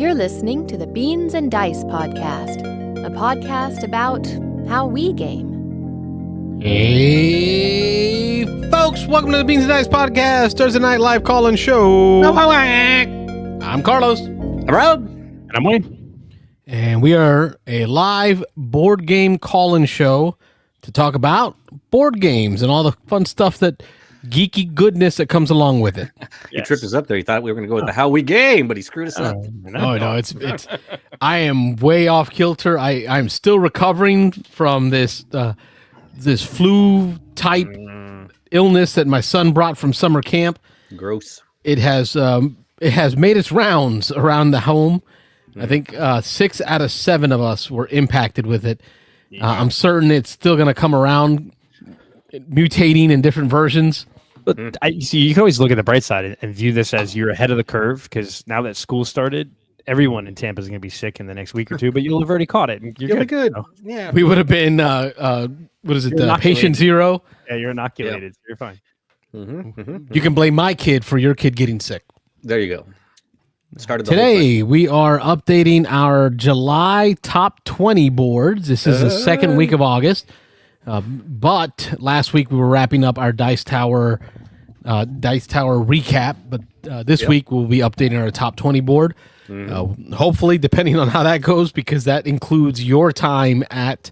You're listening to the Beans and Dice podcast, a podcast about how we game. Hey, folks, welcome to the Beans and Dice podcast, Thursday night live call-in show. I'm Carlos. I'm Rob. And I'm Wayne. And we are a live board game call-in show to talk about board games and all the fun stuff that geeky goodness that comes along with it. He tripped us up there. He thought we were going to go with the how we game, but he screwed us up. No, it's I am way off kilter. I'm still recovering from this flu type illness that my son brought from summer camp. Gross. It has made its rounds around the home. I think 6 out of 7 of us were impacted with it. I'm certain it's still going to come around, mutating in different versions. But you can always look at the bright side and view this as you're ahead of the curve, because now that school started, everyone in Tampa is going to be sick in the next week or two, but you'll have already caught it. You'll be good. Yeah, we would have been patient zero. Yeah, you're inoculated. So you're fine. You can blame my kid for your kid getting sick. There you go. Today we are updating our July top 20 boards. This is the second week of August. But last week we were wrapping up our Dice Tower recap. But this week we'll be updating our top 20 board. Hopefully, depending on how that goes, because that includes your time at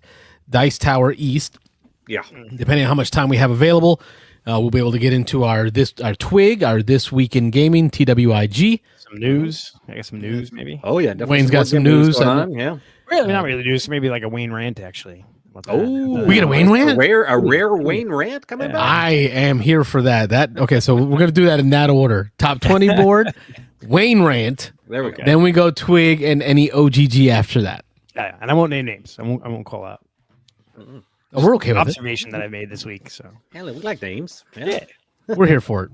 Dice Tower East. Yeah. Depending on how much time we have available, we'll be able to get into our Twig, our This Week in Gaming, TWIG. Some news. I guess some news, maybe. Oh, yeah. Definitely. Wayne's got some news. Going on. Yeah. Really, not really news. Maybe like a Wayne rant, actually. Oh, we get a Wayne rant? A rare Wayne rant coming back? I am here for that. Okay, so we're going to do that in that order. Top 20 board, Wayne rant. There we go. Then we go Twig and any OGG after that. Yeah, and I won't name names. I won't call out. Oh, we're okay with observation that I made this week. So we like names. Yeah. We're here for it.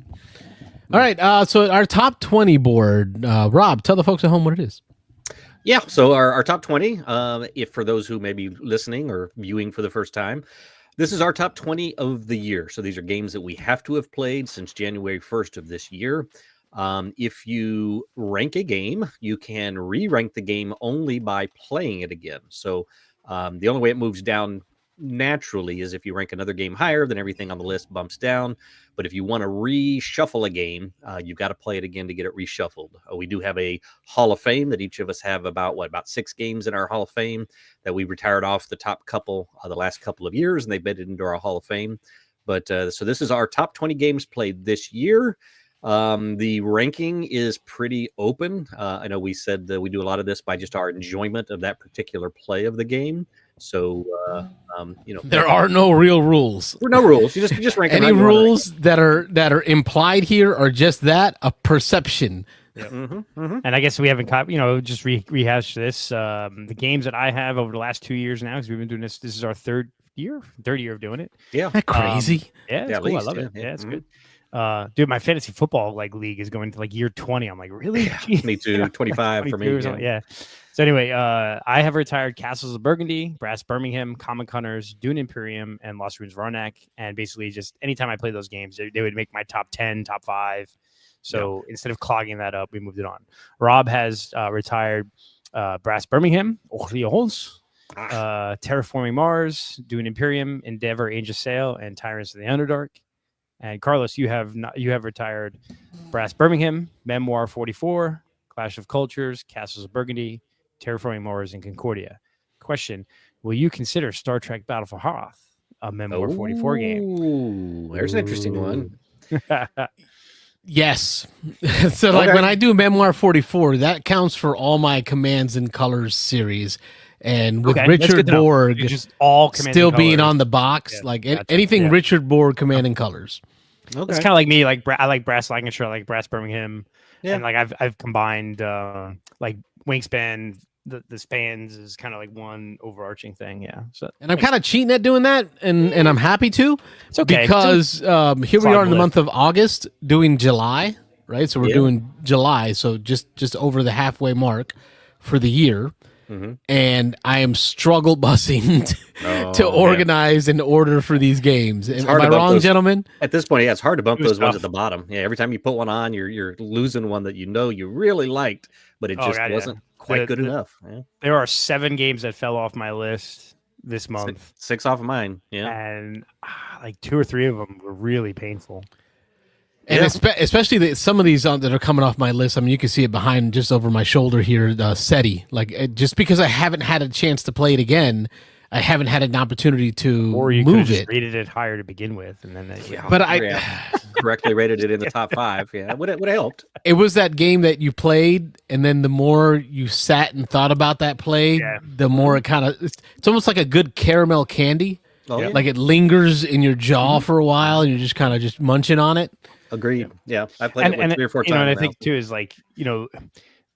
All right, so our top 20 board, Rob, tell the folks at home what it is. Yeah, so our top 20, if for those who may be listening or viewing for the first time, this is our top 20 of the year. So these are games that we have to have played since January 1st of this year. If you rank a game, you can re-rank the game only by playing it again. So the only way it moves down naturally is if you rank another game higher, then everything on the list bumps down. But if you want to reshuffle a game, you've got to play it again to get it reshuffled. We do have a Hall of Fame that each of us have about 6 games in our Hall of Fame that we retired off the top couple the last couple of years, and they made it into our Hall of Fame. But so this is our top 20 games played this year. The ranking is pretty open. I know we said that we do a lot of this by just our enjoyment of that particular play of the game. So, there are no real rules. There are no rules. You just rank any rules that are implied here are just that, a perception. Yep. And I guess we haven't just rehashed this. The games that I have over the last 2 years now, because we've been doing this. This is our third year of doing it. Yeah, that crazy. It's cool. Least, I love it. Yeah, it's good. Dude, my fantasy football league is going to year 20. I'm like, really? 22, 25 for me. Yeah. So anyway, I have retired Castles of Burgundy, Brass Birmingham, Comic Hunters, Dune Imperium, and Lost Ruins Varnak. And basically, just anytime I play those games, they would make my top 10, top 5. So instead of clogging that up, we moved it on. Rob has retired Brass Birmingham, Orleans, Terraforming Mars, Dune Imperium, Endeavor, Angel Sail, and Tyrants of the Underdark. And Carlos, you have retired Brass Birmingham, Memoir 44, Clash of Cultures, Castles of Burgundy, Terraforming Mars, and Concordia. Question: will you consider Star Trek Battle for Hoth a Memoir 44 game? Ooh, there's an interesting one. Yes. So when I do Memoir 44, that counts for all my Commands and Colors series. And with Richard Borg just all still being on the box, anything Richard Borg Command and Colors. Okay. It's kind of like me. I like Brass Lancashire, I like Brass Birmingham, and I've combined Wingspan. The spans is kind of like one overarching thing, So, and I'm kind of cheating at doing that, and I'm happy to. It's okay because here we are in the month of August doing July, right? So we're doing July, so just over the halfway mark for the year. and I am struggle bussing to organize and order for these games. Am I wrong, gentlemen? At this point, it's hard to bump those ones at the bottom. Yeah, every time you put one on, you're losing one that you really liked, but it just wasn't quite good enough. Yeah. There are 7 games that fell off my list this month. 6 off of mine. Yeah, and like 2 or 3 of them were really painful. And especially some of these that are coming off my list. I mean, you can see it behind, just over my shoulder here, SETI. Like, just because I haven't had a chance to play it again, I haven't had an opportunity to or you move it. Rated it higher to begin with, and then but I correctly rated it in the top 5. Yeah, would have helped. It was that game that you played, and then the more you sat and thought about that play, the more it kind of it's almost like a good caramel candy. Like it lingers in your jaw for a while, and you're just kind of just munching on it. Agreed. Yeah, I played it 3 or 4 times. And I think too is like,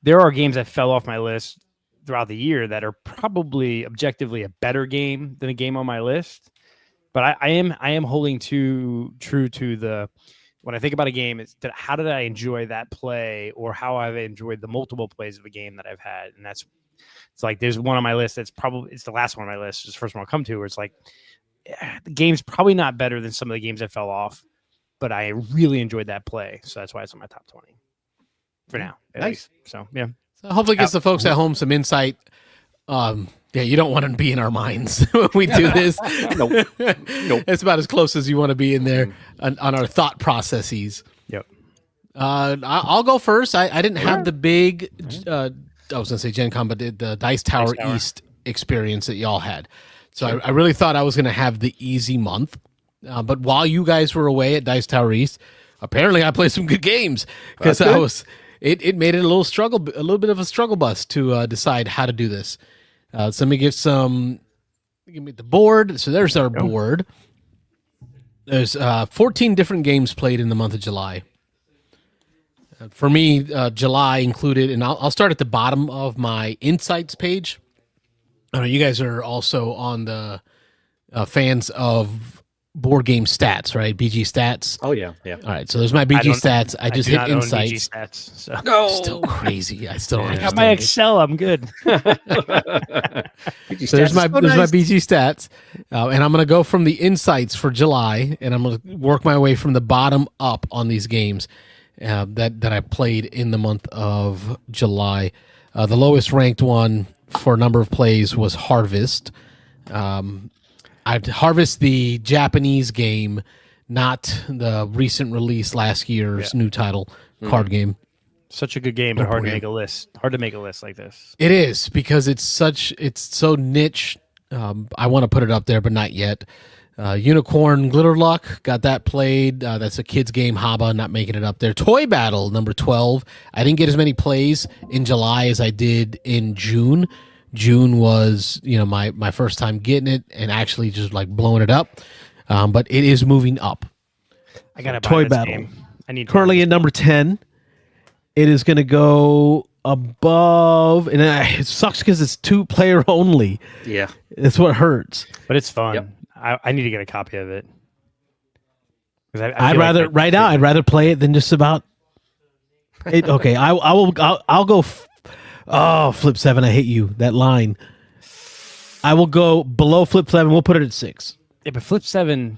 there are games that fell off my list throughout the year that are probably objectively a better game than a game on my list. But I am holding true to the, when I think about a game, it's how did I enjoy that play, or how I've enjoyed the multiple plays of a game that I've had. And it's like there's one on my list it's the last one on my list. It's the first one I'll come to, where it's like the game's probably not better than some of the games that fell off, but I really enjoyed that play. So that's why it's on my top 20 for now. Nice. So, yeah. So hopefully it gives the folks at home some insight. You don't want to be in our minds when we do this. Nope. It's about as close as you want to be in there on our thought processes. Yep. I'll go first. I didn't have the big, I was going to say Gen Con, but the Dice Tower East experience that y'all had. So I really thought I was going to have the easy month. But while you guys were away at Dice Tower East, apparently I played some good games, because it made it a little bit of a struggle bus to decide how to do this. So let me give me the board. So there's our board. There's 14 different games played in the month of July. For me, July included, and I'll start at the bottom of my Insights page. I know you guys are also on the fans of Board Game Stats, right? BG Stats. Oh yeah. All right, so there's my BG Stats. I just hit Insights. BG Stats, so. Still crazy. I still don't I understand. got my Excel. I'm good. So there's my BG Stats, and I'm going to go from the Insights for July, and I'm going to work my way from the bottom up on these games that I played in the month of July. The lowest ranked one for a number of plays was Harvest. I'd Harvest, the Japanese game, not the recent release last year's new title card game. Such a good game, but hard to make a list. Hard to make a list like this. It is, because it's so niche. I want to put it up there, but not yet. Unicorn Glitter Luck, got that played. That's a kid's game. Haba, not making it up there. Toy Battle, number 12. I didn't get as many plays in July as I did in June. June was, my first time getting it and actually just like blowing it up. But it is moving up. I got to Toy Battle. I need currently at number 10. It is going to go above, and it sucks because it's 2-player only. Yeah, that's what hurts. But it's fun. Yep. I need to get a copy of it. I'd rather play it than just about. Okay, I'll go. Flip 7. I hate you. That line. I will go below Flip 7. We'll put it at 6. Yeah, but Flip 7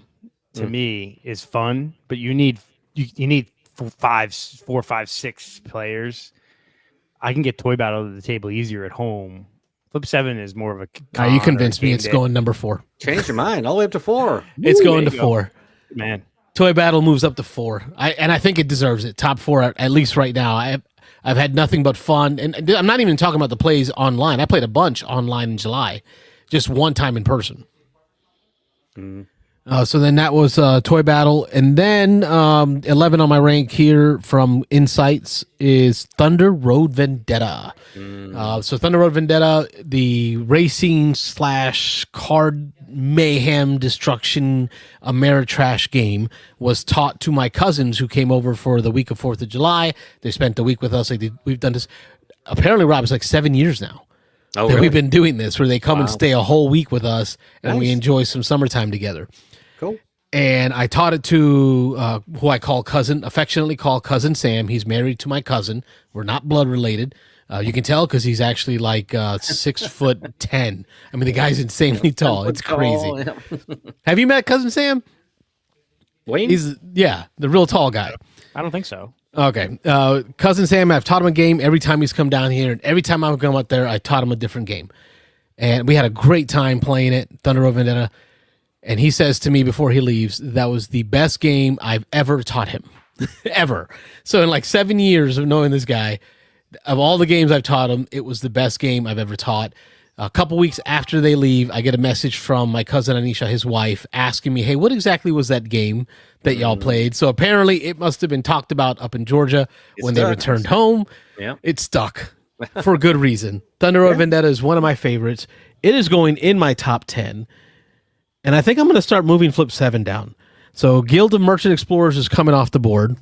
to me is fun, but you need 4, 5, 6 players. I can get Toy Battle to the table easier at home. Flip 7 is more of a. You convinced me. It's going number 4. Change your mind. All the way up to 4. It's going to 4. Man, Toy Battle moves up to 4. I think it deserves it. Top 4 at least right now. I've had nothing but fun, and I'm not even talking about the plays online. I played a bunch online in July, just one time in person. So then that was Toy Battle, and then 11 on my rank here from Insights is Thunder Road Vendetta. So Thunder Road Vendetta, the racing / card mayhem destruction Ameritrash game, was taught to my cousins who came over for the week of 4th of July. They spent the week with us. We've done this. Apparently, Rob, it's like 7 years now. Oh, that really? We've been doing this, where they come and stay a whole week with us, and we enjoy some summertime together. Cool. And I taught it to who I affectionately call Cousin Sam. He's married to my cousin. We're not blood related. You can tell because he's actually like 6'10". I mean, the guy's insanely tall. It's crazy. Have you met Cousin Sam? Wayne? He's the real tall guy. I don't think so. Okay. Cousin Sam, I've taught him a game every time he's come down here. And every time I've gone up there, I taught him a different game. And we had a great time playing it, Thunder Road Vendetta. And he says to me before he leaves, that was the best game I've ever taught him. Ever. So in like 7 years of knowing this guy, of all the games I've taught him, it was the best game I've ever taught. A couple weeks after they leave, I get a message from my cousin Anisha, his wife, asking me, hey, what exactly was that game that y'all played? So apparently it must have been talked about up in Georgia when they returned home. Yeah. It stuck for good reason. Thunder Road Vendetta is one of my favorites. It is going in my top 10. And I think I'm going to start moving Flip 7 down. So Guild of Merchant Explorers is coming off the board.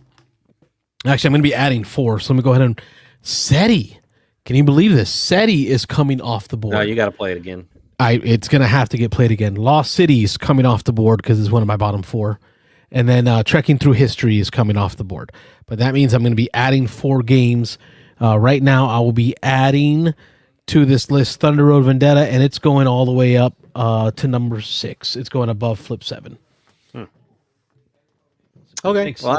Actually, I'm going to be adding 4. So let me go ahead and... SETI. Can you believe this? SETI is coming off the board. No, you got to play it again. It's going to have to get played again. Lost City is coming off the board because it's one of my bottom 4. And then Trekking Through History is coming off the board. But that means I'm going to be adding 4 games. Right now, I will be adding to this list Thunder Road Vendetta, and it's going all the way up to number 6. It's going above Flip 7. Okay. Well,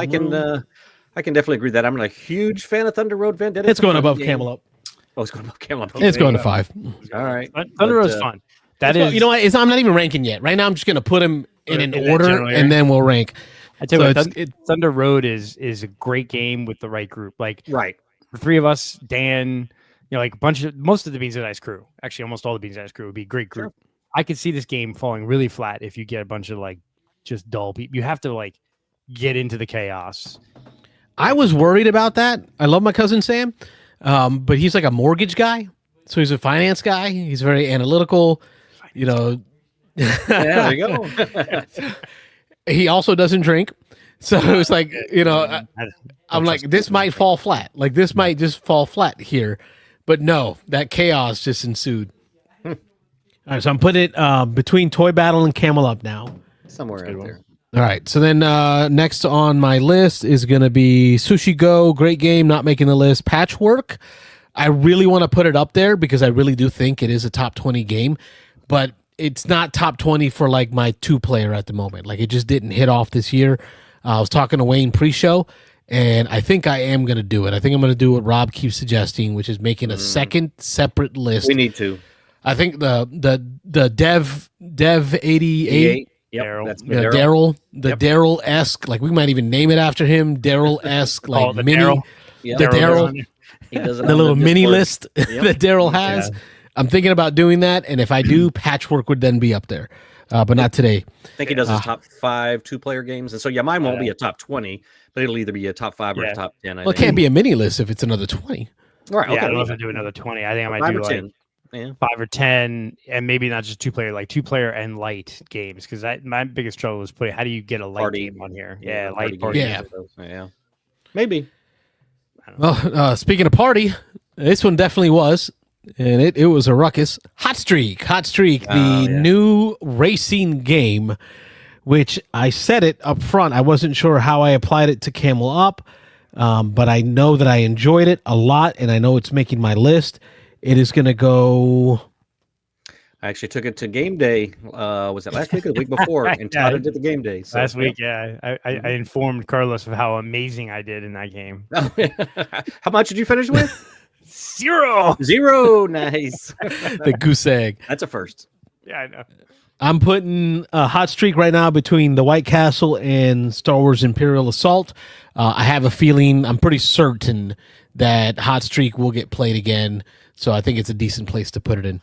I can definitely agree with that. I'm a huge fan of Thunder Road Vendetta. It's going above Camelot. Oh, it's going above Camelot. It's going to 5. All right. Thunder Road's fun. That is, you know what? I'm not even ranking yet. Right now, I'm just going to put them in an order, and then we'll rank. I tell you what, Thunder Road is a great game with the right group. Like, right. The 3 of us, Dan, like most of the Beansanddice crew, actually almost all the Beansanddice crew would be a great group. Sure. I could see this game falling really flat if you get a bunch of like just dull people. You have to like get into the chaos. I was worried about that. I love my cousin Sam, but he's like a mortgage guy. So he's a finance guy. He's very analytical, Yeah, there you go. He also doesn't drink. So it's like, I'm like, this might fall flat. Like this might just fall flat here. But no, that chaos just ensued. All right, so I'm putting it between Toy Battle and Camel Up now. Somewhere out there. All right, so then next on my list is going to be Sushi Go. Great game, not making the list. Patchwork. I really want to put it up there because I really do think it is a top 20 game, but it's not top 20 for like my 2-player at the moment. Like it just didn't hit off this year. I was talking to Wayne pre-show, and I think I am going to do it. I think I'm going to do what Rob keeps suggesting, which is making a second separate list. We need to. I think the Dev 88. Yep, Daryl, Daryl-esque, like we might even name it after him, Daryl-esque, like the mini, Daryl. Yep. the Daryl, the little mini list that Daryl has. Yeah. I'm thinking about doing that, and if I do, Patchwork would then be up there, but not today. I think he does his top 5 2-player games, and so mine won't be a top 20, but it'll either be a top 5 or a top 10. It can't be a mini list if it's another 20. Right? Okay. I don't know if I do another 20. I think I might do 10. Like 5 or 10, and maybe not just 2-player, like 2-player and light games. Because my biggest trouble was putting how do you get a light game on here? Yeah, light party. Yeah, maybe. Well, speaking of party, this one definitely was, and it was a ruckus. Hot Streak, the new racing game, which I said it up front. I wasn't sure how I applied it to Camel Up, but I know that I enjoyed it a lot, and I know it's making my list. It is going to go. I actually took it to game day. Was it last week or the week before? And Todd did the game day. So, last week, I informed Carlos of how amazing I did in that game. How much did you finish with? 0. Nice. The goose egg. That's a first. Yeah, I know. I'm putting a hot streak right now between the White Castle and Star Wars Imperial Assault. I have a feeling, I'm pretty certain that hot streak will get played again. So I think it's a decent place to put it in.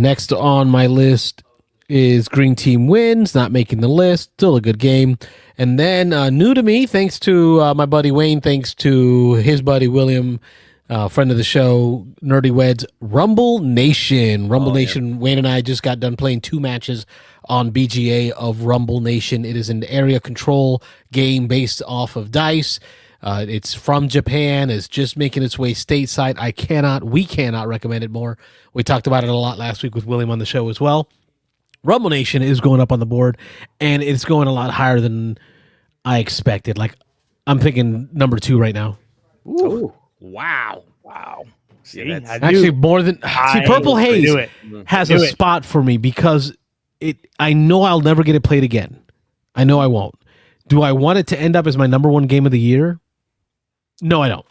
Next on my list is Green Team Wins, not making the list. Still a good game. And then new to me, thanks to my buddy Wayne, thanks to his buddy William, friend of the show, Nerdy Weds, Rumble Nation. Wayne and I just got done playing 2 matches on BGA of Rumble Nation. It is an area control game based off of dice. It's from Japan. It's just making its way stateside. We cannot recommend it more. We talked about it a lot last week with William on the show as well. Rumble Nation is going up on the board, and it's going a lot higher than I expected. Like, I'm thinking number 2 right now. Ooh. Wow. See, Yeah, actually more than Purple Haze has a spot for me because I know I'll never get it played again. I know I won't. Do I want it to end up as my number one game of the year? No, I don't.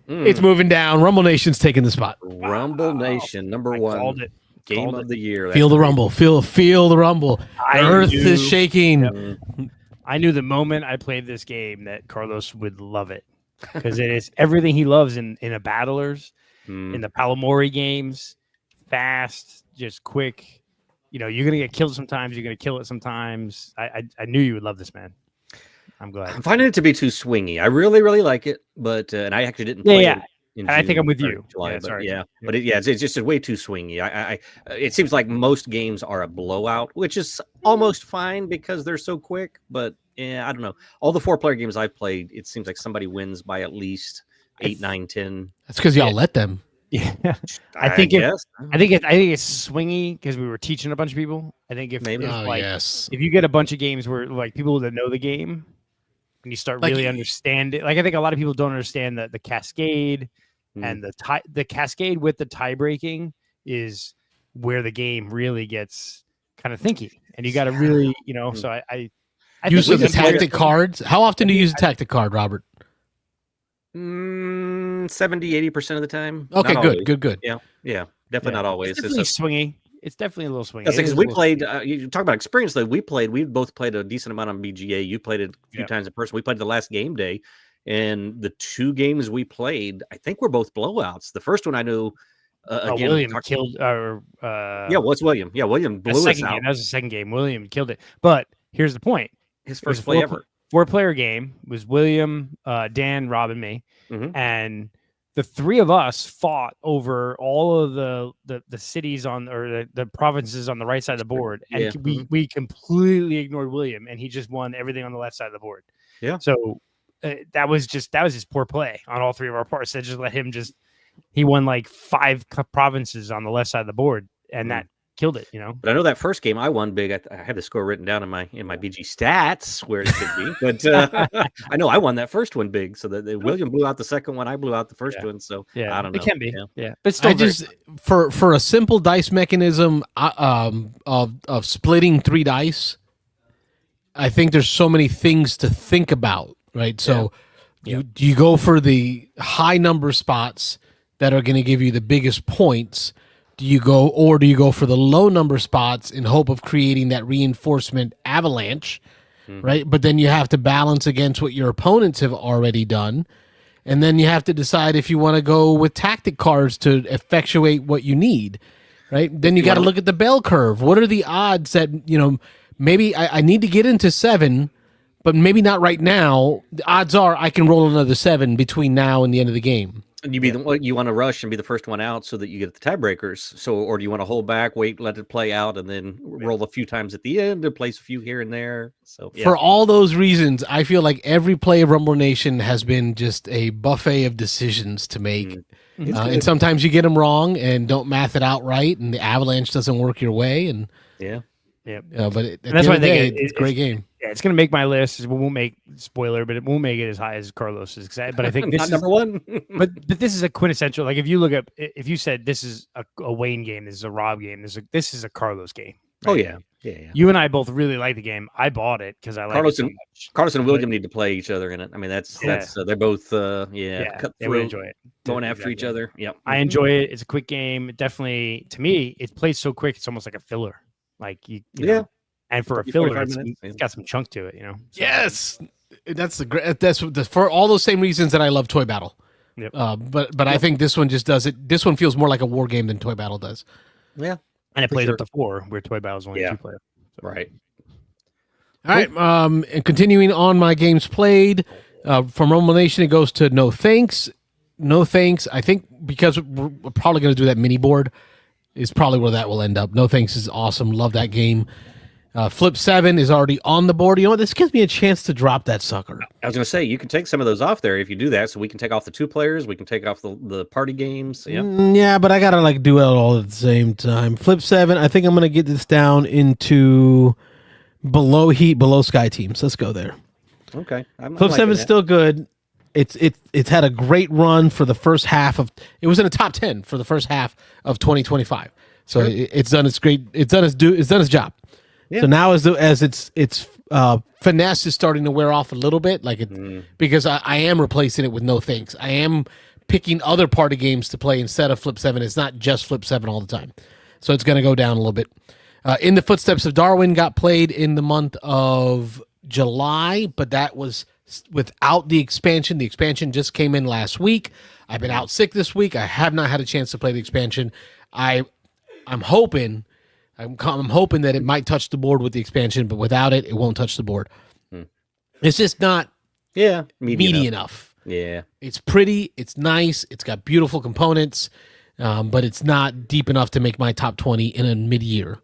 It's moving down. Rumble Nation's taking the spot. Rumble Nation, number one game of the year. Feel the rumble. Feel the rumble. The earth is shaking. Yep. I knew the moment I played this game that Carlos would love it because it is everything he loves in a Battlers, in the Palomori games, fast, just quick. You're gonna get killed sometimes. You're gonna kill it sometimes. I knew you would love this, man. I'm glad. I'm finding it to be too swingy. I really, really like it, but and I actually didn't play it. And I think I'm with you. July, it's just way too swingy. It seems like most games are a blowout, which is almost fine because they're so quick. But I don't know. All the 4-player games I've played, it seems like somebody wins by at least 8, 9, 10. That's because y'all let them. Yeah, I think it's swingy because we were teaching a bunch of people. I think if you get a bunch of games where like people that know the game. And you start really understanding. Like I think a lot of people don't understand the cascade and the cascade with the tie breaking is where the game really gets kind of thinky, and you got to really, So I use the tactic cards. How often do you use a tactic card, Robert? 70-80% of the time. Okay, good. Yeah, definitely not always. It's definitely swingy. It's definitely a little swingy. Because we played, you talk about experience, though. We both played a decent amount on BGA. You played it a few times in person. We played the last game day, and the 2 games we played, I think were both blowouts. The first one I knew, again, William killed. What's William? Yeah, William blew us out. That was the second game. William killed it. But here's the point. His first play ever. 4-player game was William, Dan, Rob, and me, and the 3 of us fought over all of the cities the provinces on the right side of the board, and we completely ignored William, and he just won everything on the left side of the board. Yeah. So that was his poor play on all 3 of our parts. That just let him he won like 5 provinces on the left side of the board, and that killed it. But I know that first game I won big. I had the score written down in my BG stats where it should be. But I know I won that first one big. So that William blew out the second one, I blew out the first one. So I don't know. It can be, but still, for a simple dice mechanism of splitting 3 dice, I think there's so many things to think about, right? So you go for the high number spots that are going to give you the biggest points. Do you go for the low number spots in hope of creating that reinforcement avalanche, right? But then you have to balance against what your opponents have already done. And then you have to decide if you want to go with tactic cards to effectuate what you need, right? Then you got to look at the bell curve. What are the odds that, maybe I need to get into 7, but maybe not right now. The odds are I can roll another 7 between now and the end of the game. And you want to rush and be the first one out so that you get the tiebreakers. So, or do you want to hold back, wait, let it play out, and then roll a few times at the end, or place a few here and there. So, for all those reasons, I feel like every play of Rumble Nation has been just a buffet of decisions to make, and sometimes you get them wrong and don't math it out right, and the avalanche doesn't work your way, and but that's why I think it's a great game. Yeah, it's going to make my list. It won't make spoiler, but it won't make it as high as Carlos's. But I think this is number one. but this is a quintessential. Like if you said this is a Wayne game, this is a Rob game, this is a Carlos game. Right? Oh yeah. You and I both really like the game. I bought it because I like it so much. Carlos and William need to play each other in it. I mean, that's they're both cut they really enjoy it, going after each other. Yep. I enjoy it. It's a quick game. It definitely, to me, it plays so quick. It's almost like a filler. Like you know. And for a filler, it's got some chunk to it, So, yes, that's for all those same reasons that I love Toy Battle. Yep. But I think this one just does it. This one feels more like a war game than Toy Battle does. Yeah, and it plays up to 4, where Toy Battle is only 2 players. So. Right. All right. And continuing on my games played from Rumble Nation, it goes to No Thanks. No Thanks. I think because we're probably going to do that mini board is probably where that will end up. No Thanks is awesome. Love that game. Flip 7 is already on the board. You know what? This gives me a chance to drop that sucker. I was going to say, you can take some of those off there if you do that. So we can take off the 2 players. We can take off the party games. Yeah, but I got to do it all at the same time. Flip 7, I think I'm going to get this down into below Heat, below Sky teams. Let's go there. Okay. Flip 7 is still good. it's had a great run for the first half of. It was in the top 10 for the first half of 2025. So it's done its job. Yeah. So now as its finesse is starting to wear off a little bit, because I am replacing it with no thanks. I am picking other party games to play instead of Flip 7. It's not just Flip 7 all the time. So it's going to go down a little bit. In the Footsteps of Darwin got played in the month of July, but that was without the expansion. The expansion just came in last week. I've been out sick this week. I have not had a chance to play the expansion. I'm hoping that it might touch the board with the expansion, but without it, it won't touch the board. It's just not meaty enough. Yeah. It's pretty. It's nice. It's got beautiful components, but it's not deep enough to make my top 20 in a mid-year.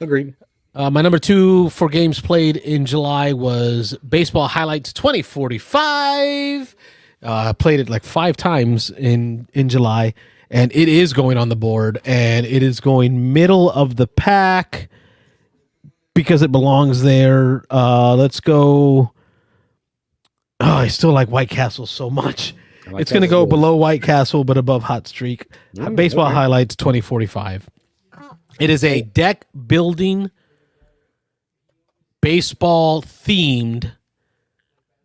Agreed. My number 2 for games played in July was Baseball Highlights 2045. I played it like 5 times in July, and it is going on the board, and it is going middle of the pack because it belongs there. Let's go. Oh, I still like White Castle so much. It's going to go below White Castle, but above Hot Streak. Baseball Highlights 2045. It is a deck building, baseball themed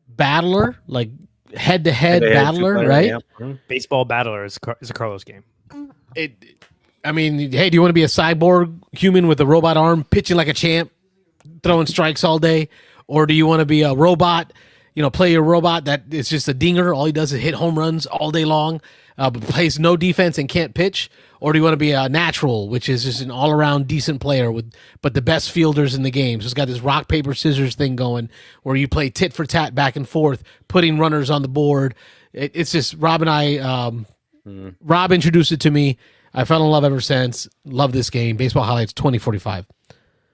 battler, like head-to-head battler, right? Yeah. Baseball battler is a Carlos game. Hey, do you want to be a cyborg human with a robot arm pitching like a champ, throwing strikes all day? Or do you want to be a robot, play a robot that is just a dinger, all he does is hit home runs all day long, but plays no defense and can't pitch? Or do you want to be a natural, which is just an all-around decent player but the best fielders in the game? So it's got this rock, paper, scissors thing going where you play tit for tat back and forth, putting runners on the board. It's just Rob and I. Rob introduced it to me. I fell in love ever since. Love this game. Baseball Highlights 2045.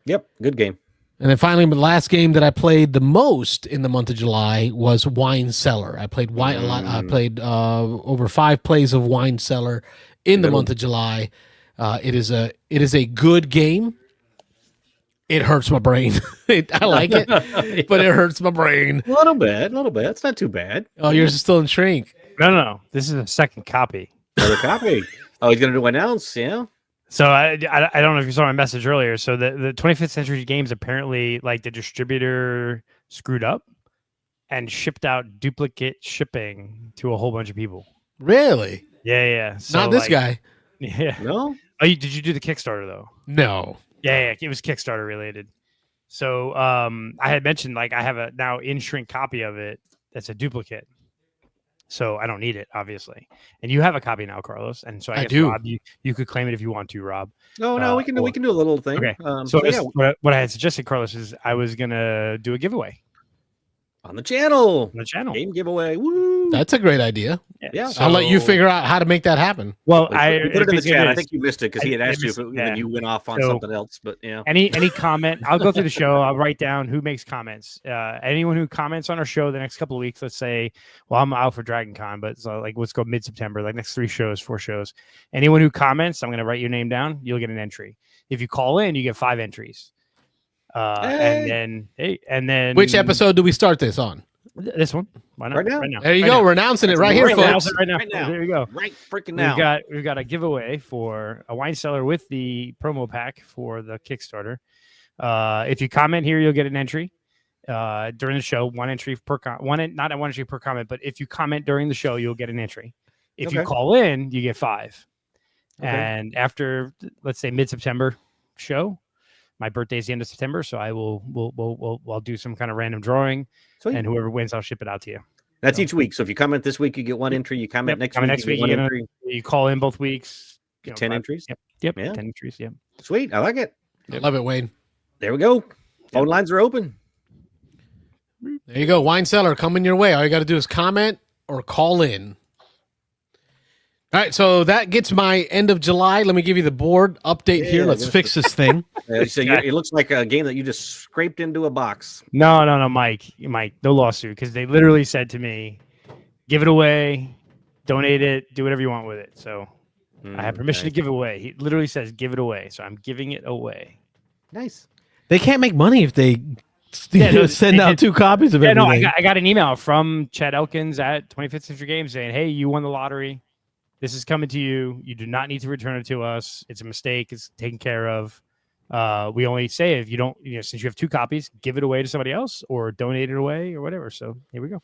Yep, good game. And then finally, the last game that I played the most in the month of July was Wine Cellar. I played wine a lot. I played over 5 plays of Wine Cellar in the month of July. It is a good game. It hurts my brain. I like it, but it hurts my brain. A little bit. It's not too bad. Oh, yours is still in shrink. No. This is a second copy. Another copy. Oh, he's going to announce, yeah? So I don't know if you saw my message earlier. So the 25th Century Games, apparently, like, the distributor screwed up and shipped out duplicate shipping to a whole bunch of people. Really? Yeah. So, not this guy. Yeah. No? Oh, did you do the Kickstarter, though? No. Yeah, it was Kickstarter related. So I had mentioned, like, I have a now in shrink copy of it that's a duplicate. So I don't need it, obviously. And you have a copy now, Carlos. And so I guess, do. Rob, you could claim it if you want to, Rob. No, we can do a little thing. Okay. What I had suggested, Carlos, is I was gonna do a giveaway on the channel. Game giveaway. Woo! That's a great idea. Yeah. I'll let you figure out how to make that happen. Well, I put it in the chat. I think you missed it because he had asked you and you went off on something else. But yeah. Any comment? I'll go through the show. I'll write down who makes comments. Anyone who comments on our show the next couple of weeks. Let's say, well, I'm out for Dragon Con, but so let's go mid-September, like next 4 shows. Anyone who comments, I'm going to write your name down. You'll get an entry. If you call in, you get 5 entries. And then which episode do we start this on? This one. Why not? Right now. There you go. We're announcing it right here, folks. Right now. There you go. Right freaking now. We've got a giveaway for a Wine Cellar with the promo pack for the Kickstarter. If you comment here, you'll get an entry during the show. One entry per not one entry per comment, but if you comment during the show, you'll get an entry. If you call in, you get 5. Okay. And after, let's say, mid-September show, my birthday is the end of September, so I'll do some kind of random drawing. Sweet. And whoever wins, I'll ship it out to you. That's each week. So if you comment this week, you get 1 entry. You comment next week, you get 1 entry. You call in both weeks. 10 entries? Yep. Yeah. 10 entries, yep. Sweet. I like it. I love it, Wayne. There we go. Phone lines are open. There you go. Wine Cellar coming your way. All you got to do is comment or call in. All right, so that gets my end of July. Let me give you the board update here. Let's fix this thing. So it looks like a game that you just scraped into a box. No, Mike, no lawsuit, because they literally said to me, give it away, donate it, do whatever you want with it. So I have permission to give it away. He literally says give it away, so I'm giving it away. Nice. They can't make money if they send out 2 copies of everything. No, I got an email from Chad Elkins at 25th Century Games saying, "Hey, you won the lottery. This is coming to you. You do not need to return it to us. It's a mistake. It's taken care of. We only say if you don't, since you have 2 copies, give it away to somebody else or donate it away or whatever." So here we go.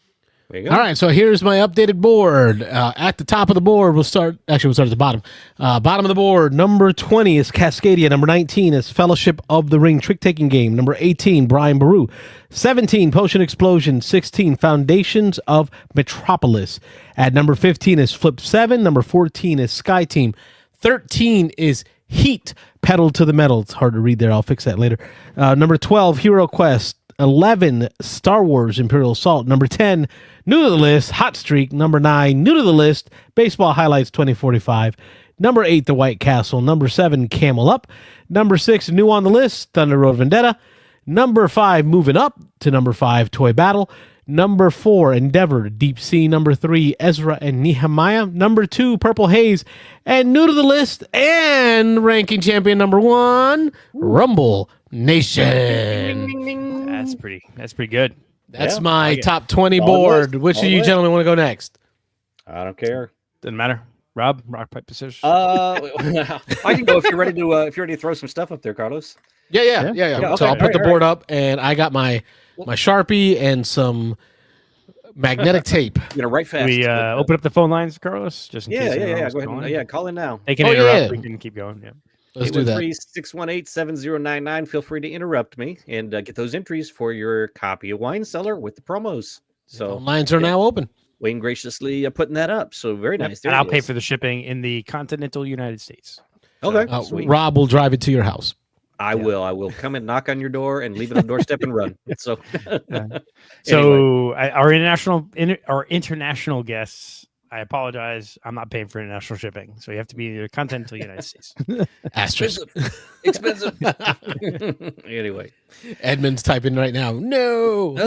All right, so here's my updated board. At the top of the board, we'll start at the bottom. Bottom of the board, number 20 is Cascadia. Number 19 is Fellowship of the Ring trick-taking game. Number 18, Brian Baru. 17, Potion Explosion. 16, Foundations of Metropolis. At number 15 is Flip 7. Number 14 is Sky Team. 13 is Heat, Pedal to the Metal. It's hard to read there. I'll fix that later. Number 12, Hero Quest. 11, Star Wars Imperial Assault. Number 10, new to the list, Hot Streak. Number 9, new to the list, Baseball Highlights 2045. Number 8, The White Castle. Number 7, Camel Up. Number 6, new on the list, Thunder Road Vendetta. Number 5, moving up to number 5, Toy Battle. Number 4, Endeavor, Deep Sea. Number 3, Ezra and Nehemiah. Number 2, Purple Haze. And new to the list and ranking champion number 1, Rumble Nation. That's pretty good. That's my top 20 board. Which of you gentlemen want to go next? I don't care. Doesn't matter. Rob, rock, paper, scissors. I can go if you're ready to throw some stuff up there, Carlos. Yeah. Okay. So I'll put the board up, and I got my Sharpie and some magnetic tape. You're gonna write fast. We open up the phone lines, Carlos, just in case. Yeah. Go ahead. And, call in now. They can interrupt. We can keep going. Yeah. Let's do that. 618-7099. Feel free to interrupt me and get those entries for your copy of Wine Cellar with the promos. So lines are now open. Wayne graciously putting that up. So very nice. And I'll pay for the shipping in the continental United States. Okay. Rob will drive it to your house. I will come and knock on your door and leave it on the doorstep and run. So, so our international guests. I apologize. I'm not paying for international shipping, so you have to be in the continental United States. Asterisk. Expensive. Anyway, Edmund's typing right now. No.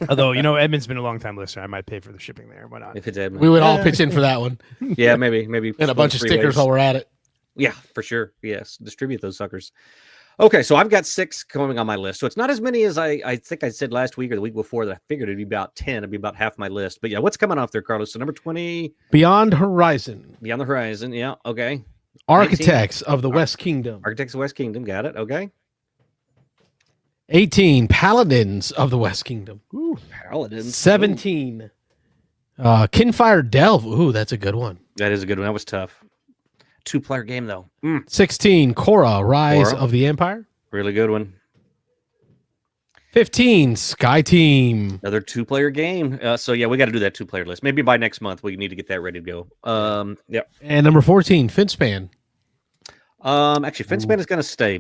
Although Edmund's been a long time listener, I might pay for the shipping there. Why not? If it's Edmund, we would all pitch in for that one. Yeah, maybe, and a bunch of stickers while we're at it. Yeah, for sure. Yes, distribute those suckers. Okay, so I've got 6 coming on my list. So it's not as many as I think I said last week or the week before that I figured it'd be about 10. It'd be about half my list. But yeah, what's coming off there, Carlos? So number 20. Beyond Horizon. Beyond the Horizon, yeah, okay. Architects of the West Kingdom. Architects of the West Kingdom, got it, okay. 18, Paladins of the West Kingdom. Ooh, Paladins. 17, Kinfire Delve. Ooh, that's a good one. That is a good one. That was tough. 2-player game, though. 16, Korra, Rise of the Empire. Really good one. 15, Sky Team. Another 2-player game. So, yeah, we got to do that 2-player list. Maybe by next month, we need to get that ready to go. Yeah. And number 14, Finspan. Actually, Finspan is going to stay.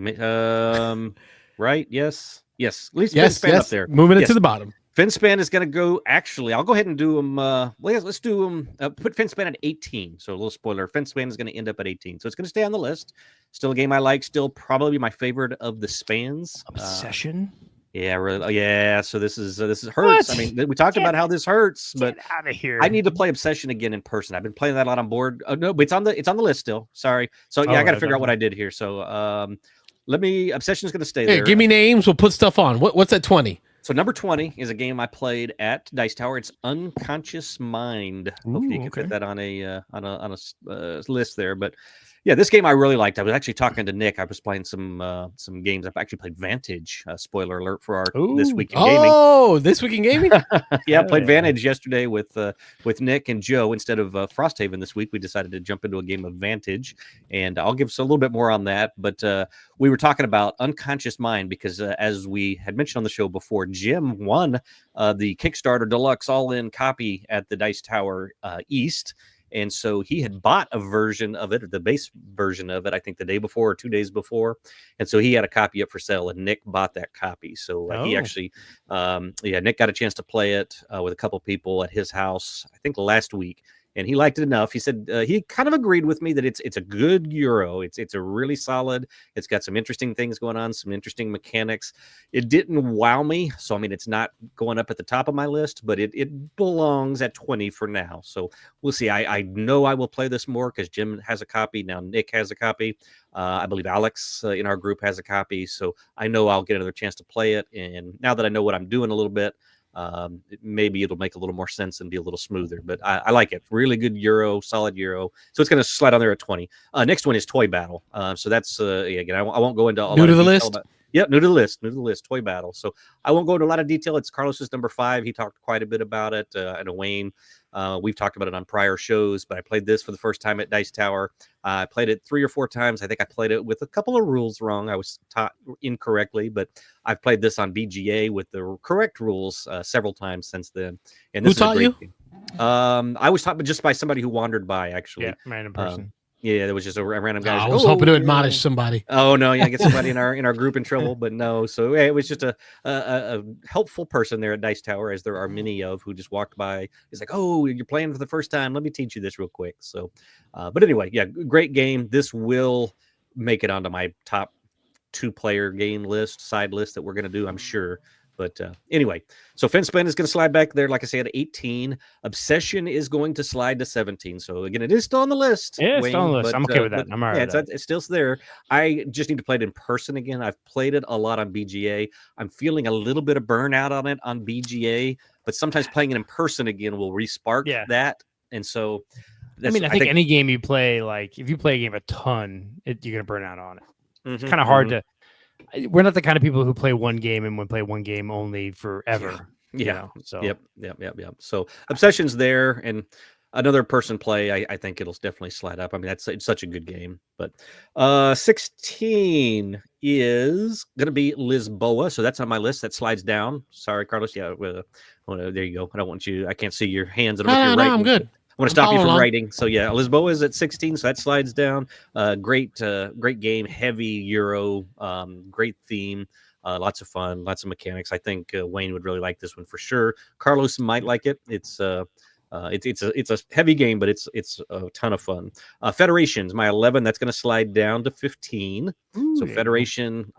Right? Yes. At least Finspan up there. Moving it to the bottom. Finspan is going to go. Actually, I'll go ahead and do them. Let's do them. Put Finspan at 18. So a little spoiler: Finspan is going to end up at 18. So it's going to stay on the list. Still a game I like. Still probably my favorite of the spans. Obsession. Yeah, really. Yeah. So this is hurts. What? I mean, we talked about how this hurts, but out of here. I need to play Obsession again in person. I've been playing that a lot on board. No, but it's on the list still. Sorry. So yeah, I got to figure out what I did here. So Obsession is going to stay there. Give me names. We'll put stuff on. What's at 20? So number 20 is a game I played at Dice Tower. It's Unconscious Mind. Hopefully you can fit that on a list there. But yeah, this game I really liked. I was actually talking to Nick. I was playing some games. I've actually played Vantage. Spoiler alert for our This Week in Gaming. Oh, This Week in Gaming? Yeah, I played Vantage yesterday with Nick and Joe. Instead of Frosthaven this week, we decided to jump into a game of Vantage. And I'll give us a little bit more on that. But we were talking about Unconscious Mind because as we had mentioned on the show before, Jim won the Kickstarter Deluxe All-In copy at the Dice Tower East. And so he had bought a version of it, or the base version of it, I think the day before or 2 days before. And so he had a copy up for sale, and Nick bought that copy. So he actually, Nick got a chance to play it with a couple people at his house, I think last week. and he liked it enough. He said he kind of agreed with me that it's a good Euro. It's a really solid. It's got some interesting things going on, some interesting mechanics. It didn't wow me, so I mean it's not going up at the top of my list, but it belongs at 20 for now. So we'll see. I know I will play this more because Jim has a copy now. Nick has a copy. I believe Alex in our group has a copy, so I know I'll get another chance to play it. And now that I know what I'm doing a little bit, maybe it'll make a little more sense and be a little smoother. But I like it. Really good Euro, solid Euro. So it's going to slide on there at 20. Next one is Toy Battle. So that's again, I won't go into all new to the list. Yep, new to the list. Toy Battle. So I won't go into a lot of detail. It's Carlos's number 5. He talked quite a bit about it. I know Wayne. We've talked about it on prior shows, but I played this for the first time at Dice Tower. I played it 3 or 4 times. I think I played it with a couple of rules wrong. I was taught incorrectly, but I've played this on BGA with the correct rules several times since then. And this Who taught you? Game. I was taught just by somebody who wandered by, actually. Yeah, random person. Yeah, there was just a random guy. I was hoping to admonish somebody. Oh no, yeah, get somebody in our group in trouble, but no. So yeah, it was just a helpful person there at Dice Tower, as there are many of, who just walked by. He's like, "Oh, you're playing for the first time. Let me teach you this real quick." So, but anyway, yeah, great game. This will make it onto my top 2-player game list, side list that we're going to do, I'm sure. But anyway, so Fence-Spin is going to slide back there, like I said, at 18. Obsession is going to slide to 17. So again, it is still on the list. Yeah, it's Wayne, still on the list. but, I'm okay with that. I'm all right. Yeah, it's still there. I just need to play it in person again. I've played it a lot on BGA. I'm feeling a little bit of burnout on it on BGA, but sometimes playing it in person again will respark that. And so, I think any game you play, like if you play a game a ton, you're going to burn out on it. It's kind of hard to. We're not the kind of people who play one game and play one game only forever. Yeah. So yep. So Obsession's there, and another person play. I think it'll definitely slide up. I mean, it's such a good game. But 16 is gonna be Lisboa, so that's on my list. That slides down. Sorry, Carlos. Yeah. There you go. I don't want you. I can't see your hands. I don't know if you're writing. I'm good. I want to stop you from writing. So yeah, Lisboa is at 16, so that slides down. Great game, heavy Euro, great theme, lots of fun, lots of mechanics. I think Wayne would really like this one for sure. Carlos might like it. It's a heavy game, but it's a ton of fun. Federation's my 11. That's going to slide down to 15. So Federation,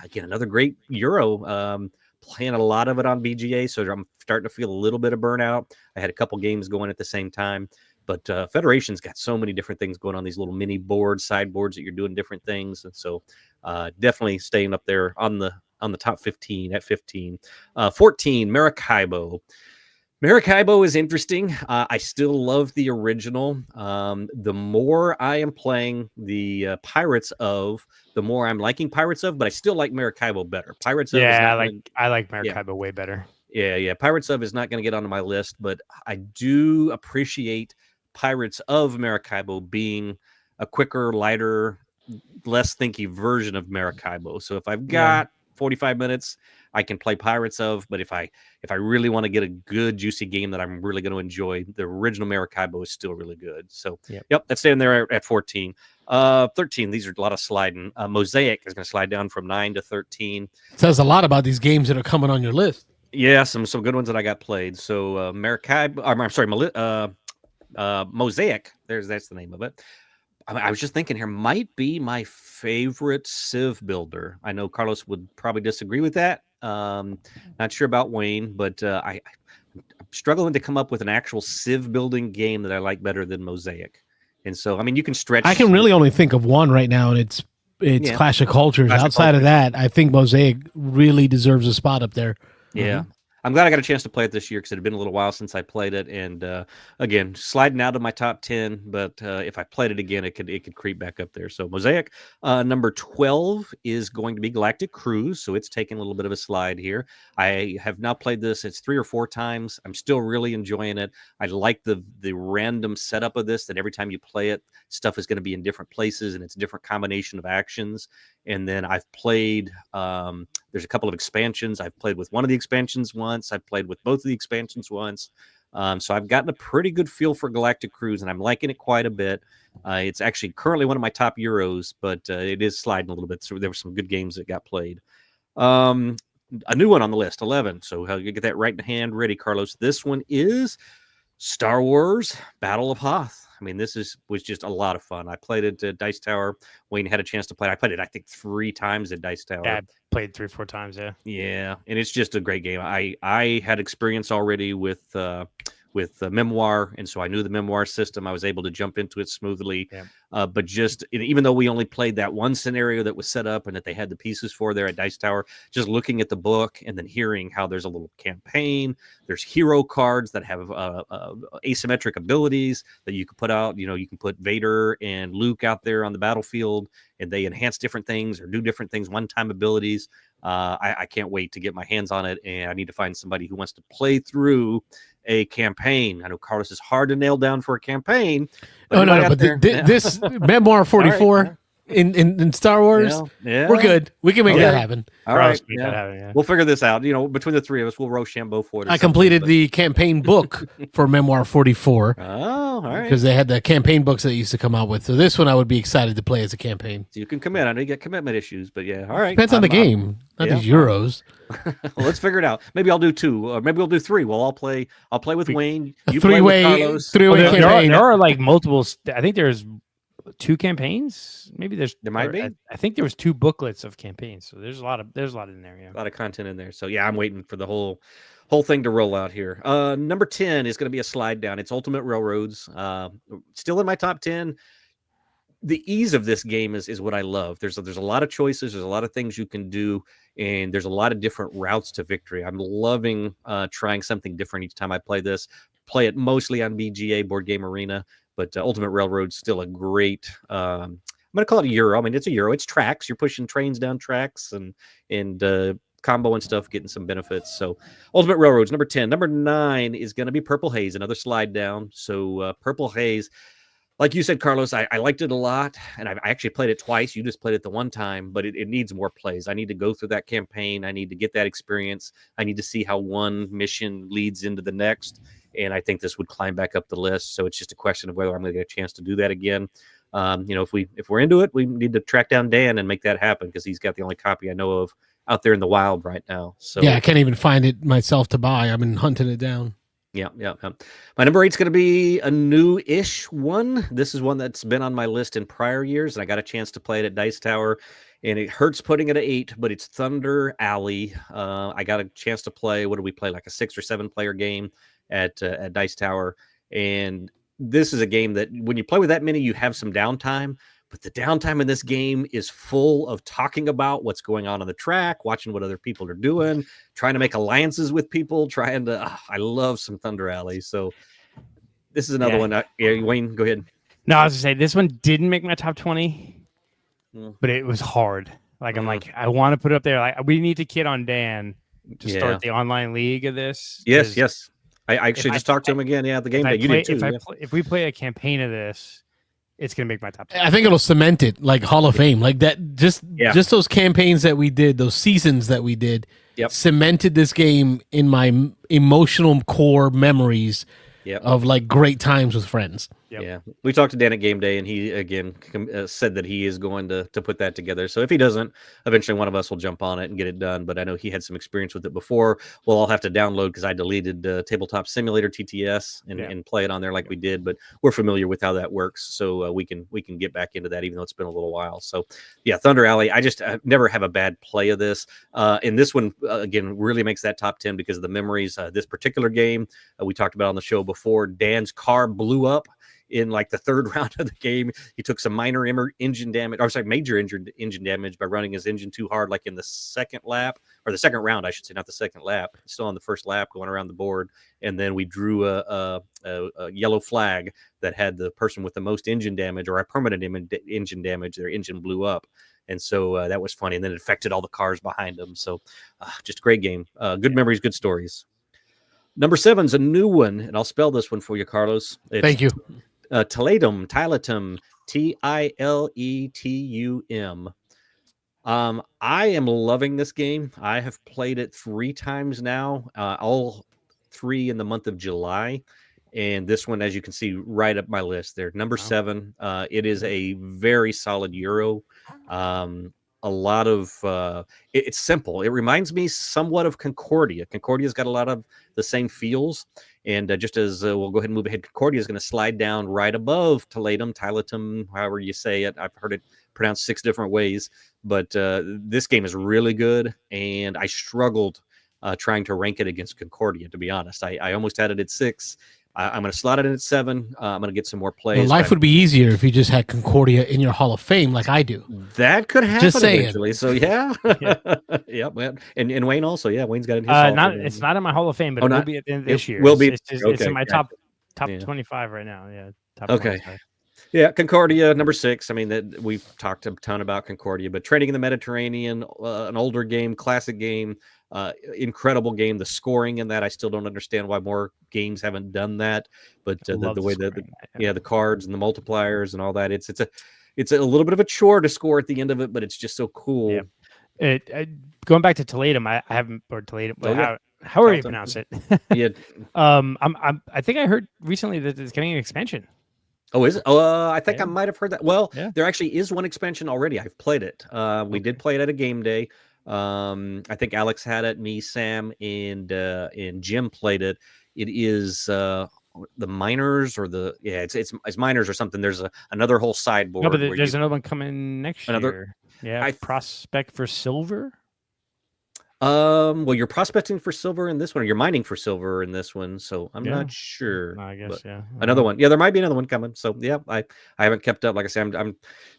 again, another great Euro. Playing a lot of it on BGA, so I'm starting to feel a little bit of burnout. I had a couple games going at the same time, but Federation's got so many different things going on, these little mini boards, sideboards that you're doing different things, and so definitely staying up there on the top 15 at 15. 14, Maracaibo. Maracaibo is interesting. I still love the original. The more I am playing the Pirates of, the more I'm liking Pirates of, but I still like Maracaibo better. Pirates of, I like Maracaibo way better. Yeah. Pirates of is not going to get onto my list, but I do appreciate Pirates of Maracaibo being a quicker, lighter, less thinky version of Maracaibo. So if I've got 45 minutes, I can play Pirates of, but if I really want to get a good juicy game that I'm really going to enjoy, the original Maracaibo is still really good. So yep, that's staying there at 14. 13, these are a lot of sliding. Mosaic is going to slide down from 9 to 13. Says a lot about these games that are coming on your list. Yeah, some good ones that I got played. So Mosaic, that's the name of it. I was just thinking here, might be my favorite Civ builder. I know Carlos would probably disagree with that. Not sure about Wayne, but I'm struggling to come up with an actual Civ building game that I like better than Mosaic. And so, I mean, you can stretch. I can really only think of one right now, and it's Clash of Cultures. Outside of that, I think Mosaic really deserves a spot up there. Yeah. I'm glad I got a chance to play it this year because it had been a little while since I played it, and again, sliding out of my top 10. But if I played it again, it could creep back up there. So Mosaic, number 12 is going to be Galactic Cruise, so it's taking a little bit of a slide here. I have now played this; it's 3 or 4 times. I'm still really enjoying it. I like the random setup of this. That every time you play it, stuff is going to be in different places, and it's a different combination of actions. And then I've played. There's a couple of expansions. I've played with one of the expansions once. I've played with both of the expansions once. So I've gotten a pretty good feel for Galactic Cruise, and I'm liking it quite a bit. It's actually currently one of my top Euros, but it is sliding a little bit. So there were some good games that got played. A new one on the list, 11. So you get that right in hand ready, Carlos. This one is Star Wars Battle of Hoth. I mean, was just a lot of fun. I played it at Dice Tower. Wayne had a chance to play it. I played it, I think, 3 times at Dice Tower. Yeah, I played 3 or 4 times. Yeah. Yeah, and it's just a great game. I had experience already with Memoir, and so I knew the Memoir system. I was able to jump into it smoothly. Yeah. But just even though we only played that one scenario that was set up and that they had the pieces for there at Dice Tower, just looking at the book and then hearing how there's a little campaign, there's hero cards that have asymmetric abilities that you can put out. You can put Vader and Luke out there on the battlefield, and they enhance different things or do different things, one-time abilities. I can't wait to get my hands on it, and I need to find somebody who wants to play through a campaign. I know Carlos is hard to nail down for a campaign. But this Memoir 44 in Star Wars, we're good. We can make that happen. All right, we'll figure this out. Between the 3 of us, we'll Rochambeau for it. I completed the campaign book for Memoir 44. Oh, all right. Because they had the campaign books that they used to come out with. So this one I would be excited to play as a campaign. So you can commit. I know you get commitment issues, but yeah, all right. Depends on the game, not these Euros. Well, let's figure it out. Maybe I'll do 2, or maybe we'll do 3. Well, I'll play with Wayne. You play with Carlos. Three-way campaign. There are like multiple. I think there's 2 campaigns. Maybe there might be. I think there was 2 booklets of campaigns. So there's a lot in there. Yeah, a lot of content in there. So yeah, I'm waiting for the whole thing to roll out here. Number 10 is going to be a slide down. It's Ultimate Railroads. Still in my top 10. The ease of this game is what I love. There's a lot of choices. There's a lot of things you can do, and there's a lot of different routes to victory. I'm loving trying something different each time I play this. Play it mostly on BGA, Board Game Arena, but Ultimate Railroad's still a great. I'm going to call it a Euro. I mean, it's a Euro. It's tracks. You're pushing trains down tracks and combo and stuff, getting some benefits. So Ultimate Railroads, number 10. Number 9 is going to be Purple Haze, another slide down. So Purple Haze, like you said, Carlos, I liked it a lot, and I actually played it twice. You just played it the one time, but it needs more plays. I need to go through that campaign. I need to get that experience. I need to see how one mission leads into the next, and I think this would climb back up the list. So it's just a question of whether I'm going to get a chance to do that again. If we're into it, we need to track down Dan and make that happen, because he's got the only copy I know of out there in the wild right now. So yeah, I can't even find it myself to buy. I've been hunting it down. Yeah. My number 8 is going to be a new-ish one. This is one that's been on my list in prior years, and I got a chance to play it at Dice Tower, and it hurts putting it at 8, but it's Thunder Alley. I got a chance to play. What did we play? Like a 6 or 7 player game at Dice Tower, and this is a game that when you play with that many, you have some downtime. But the downtime in this game is full of talking about what's going on the track, watching what other people are doing, trying to make alliances with people, I love some Thunder Alley. So this is another one. Wayne, go ahead. No, I was going to say, this one didn't make my top 20, but it was hard. Like, I'm like, I want to put it up there. Like, we need to kid on Dan to start the online league of this. Yes. I actually just talked to him again. Yeah, the game day. You did too. If we play a campaign of this, it's going to make my top 10. I think it'll cement it, like Hall of Fame. Like that, just those campaigns that we did, those seasons that we did, cemented this game in my emotional core memories of like great times with friends. Yep. Yeah, we talked to Dan at game day, and he again said that he is going to put that together. So if he doesn't, eventually one of us will jump on it and get it done. But I know he had some experience with it before. Well, I'll have to download, because I deleted Tabletop Simulator TTS and play it on there like we did. But we're familiar with how that works, so we can get back into that, even though it's been a little while. So yeah, Thunder Alley. I never have a bad play of this. And this one again really makes that top 10 because of the memories. This particular game we talked about on the show before. Dan's car blew up in like the 3rd round of the game. He took some major engine damage by running his engine too hard, like in the second lap, or the second round, I should say, not the second lap. Still on the first lap, going around the board, and then we drew a yellow flag that had the person with the most engine damage, or a permanent engine damage. Their engine blew up, and so that was funny. And then it affected all the cars behind them. So just a great game. Good memories, good stories. Number 7's a new one, and I'll spell this one for you, Carlos. Thank you. Tiletum, Tiletum. I am loving this game. I have played it 3 times now, all 3 in the month of July. And this one, as you can see, right up my list there. Number 7. It is a very solid Euro. a lot of it's simple. It reminds me somewhat of Concordia. Concordia's got a lot of the same feels, and just as we'll go ahead and move ahead, Concordia is going to slide down right above Tilatum, however you say it. I've heard it pronounced 6 different ways, but this game is really good, and I struggled trying to rank it against Concordia, to be honest. I almost had it at 6. I'm going to slot it in at 7. I'm going to get some more plays. Well, life would be easier if you just had Concordia in your Hall of Fame like I do. That could happen Just saying. eventually. So, yeah. Yeah. And Wayne also. Yeah, Wayne's got it in his Hall of Fame. It's not in my Hall of Fame, but it will be at the end of this year. Will be. It's in my top 25 right now. Yeah. Top okay. 25. Yeah, Concordia, number 6. I mean, that we've talked a ton about Concordia, but Trading in the Mediterranean, an older game, classic game, incredible game. The scoring in that, I still don't understand why more games haven't done that. But the way the cards and the multipliers and all that, it's a little bit of a chore to score at the end of it, but it's just so cool. Yeah. Going back to Tilatum, I haven't or Tilatum. However you pronounce it. Yeah. I think I heard recently that it's getting an expansion. Oh, is it? I think I might have heard that. Well, there actually is one expansion already. I've played it. We did play it at a game day. I think Alex had it, me, Sam, and Jim played it. It is the miners or it's miners or something. There's another whole sideboard. No, but there's another one coming next year. Yeah, Prospect for Silver. Well, you're prospecting for silver in this one, or you're mining for silver in this one, so I'm not sure. I guess, another one. Yeah, there might be another one coming. So yeah, I haven't kept up. Like I said, I'm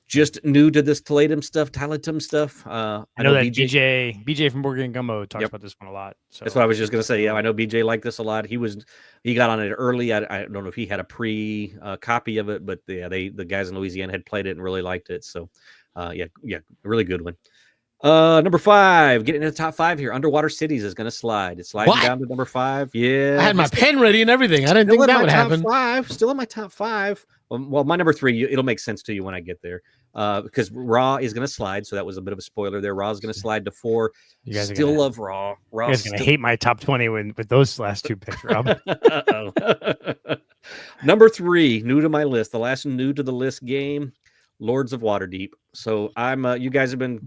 just new to this Tilatum stuff. I know that BJ from Burger and Gumbo talks about this one a lot. So that's what I was just gonna say. Yeah, I know BJ liked this a lot. He got on it early. I don't know if he had a pre copy of it, but the guys in Louisiana had played it and really liked it. So really good one. Number 5, getting into the top 5 here. Underwater Cities is going to slide. It's sliding down to number 5. Yeah, I had my pen ready and everything. I didn't think that would happen. Still in my top 5. Well, my number 3. It'll make sense to you when I get there. Because Raw is going to slide, so that was a bit of a spoiler there. Raw is going to slide to 4. You guys still love Raw. You guys are going to hate my top 20 with those last 2 picks, Rob. Number 3, new to my list. The last new to the list game. Lords of Waterdeep. So I'm you guys have been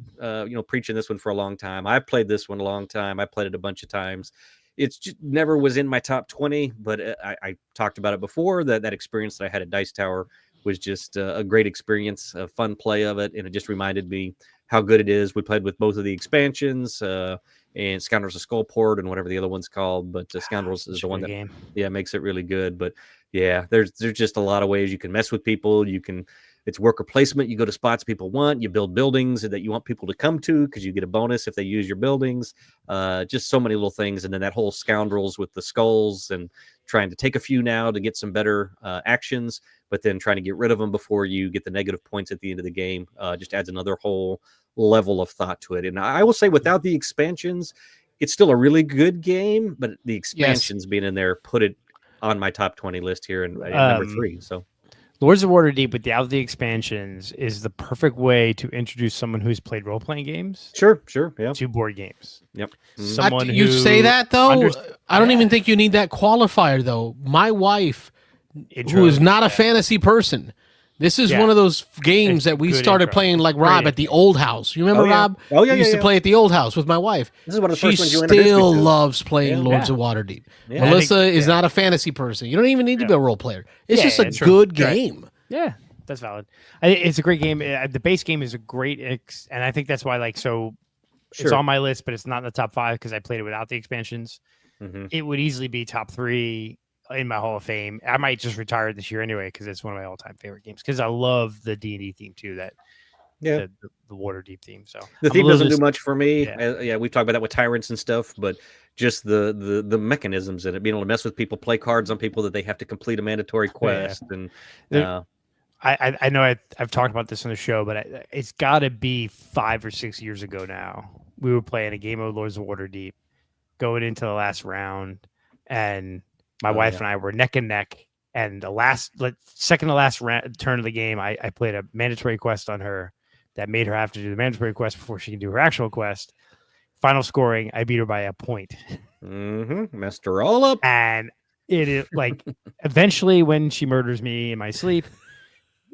preaching this one for a long time. I've played this one a long time. I played it a bunch of times. It's just never was in my top 20, but I talked about it before. That experience that I had at Dice Tower was just a great experience, a fun play of it, and it just reminded me how good it is. We played with both of the expansions and Scoundrels of Skullport and whatever the other one's called, but Scoundrels is the one that makes it really good. But yeah, there's just a lot of ways you can mess with people. It's worker placement. You go to spots people want. You build buildings that you want people to come to because you get a bonus if they use your buildings. Just so many little things. And then that whole Scoundrels with the skulls and trying to take a few now to get some better actions, but then trying to get rid of them before you get the negative points at the end of the game just adds another whole level of thought to it. And I will say without the expansions, it's still a really good game, but the expansions being in there put it on my top 20 list here and number 3. So. Lords of Waterdeep without the expansions is the perfect way to introduce someone who's played role-playing games. Sure, yeah. To board games. Yep. Someone you say that though. I don't even think you need that qualifier though. My wife, who is not a fantasy person, this is one of those games that we started playing like Rob at the old house. You remember Rob? Oh yeah, we used to play at the old house with my wife. This is one of the first ones you introduced me to. She still loves loves playing Lords of Waterdeep. Yeah. Melissa is not a fantasy person. You don't even need to be a role player. It's just a good game. Right. Yeah, that's valid. It's a great game. The base game is a great, and I think that's why it's on my list, but it's not in the top 5 because I played it without the expansions. Mm-hmm. It would easily be top 3 in my Hall of Fame. I might just retire it this year anyway because it's one of my all-time favorite games because I love the D&D theme too. The Waterdeep theme. So the theme doesn't do much for me. We've talked about that with tyrants and stuff, but just the mechanisms in it, being able to mess with people, play cards on people that they have to complete a mandatory quest, and I know I've talked about this on the show, but it's got to be 5 or 6 years ago now. We were playing a game of Lords of Waterdeep, going into the last round, and my wife and I were neck and neck. And the second to last turn of the game, I played a mandatory quest on her that made her have to do the mandatory quest before she can do her actual quest. Final scoring, I beat her by a point. Messed her all up. And it is eventually when she murders me in my sleep,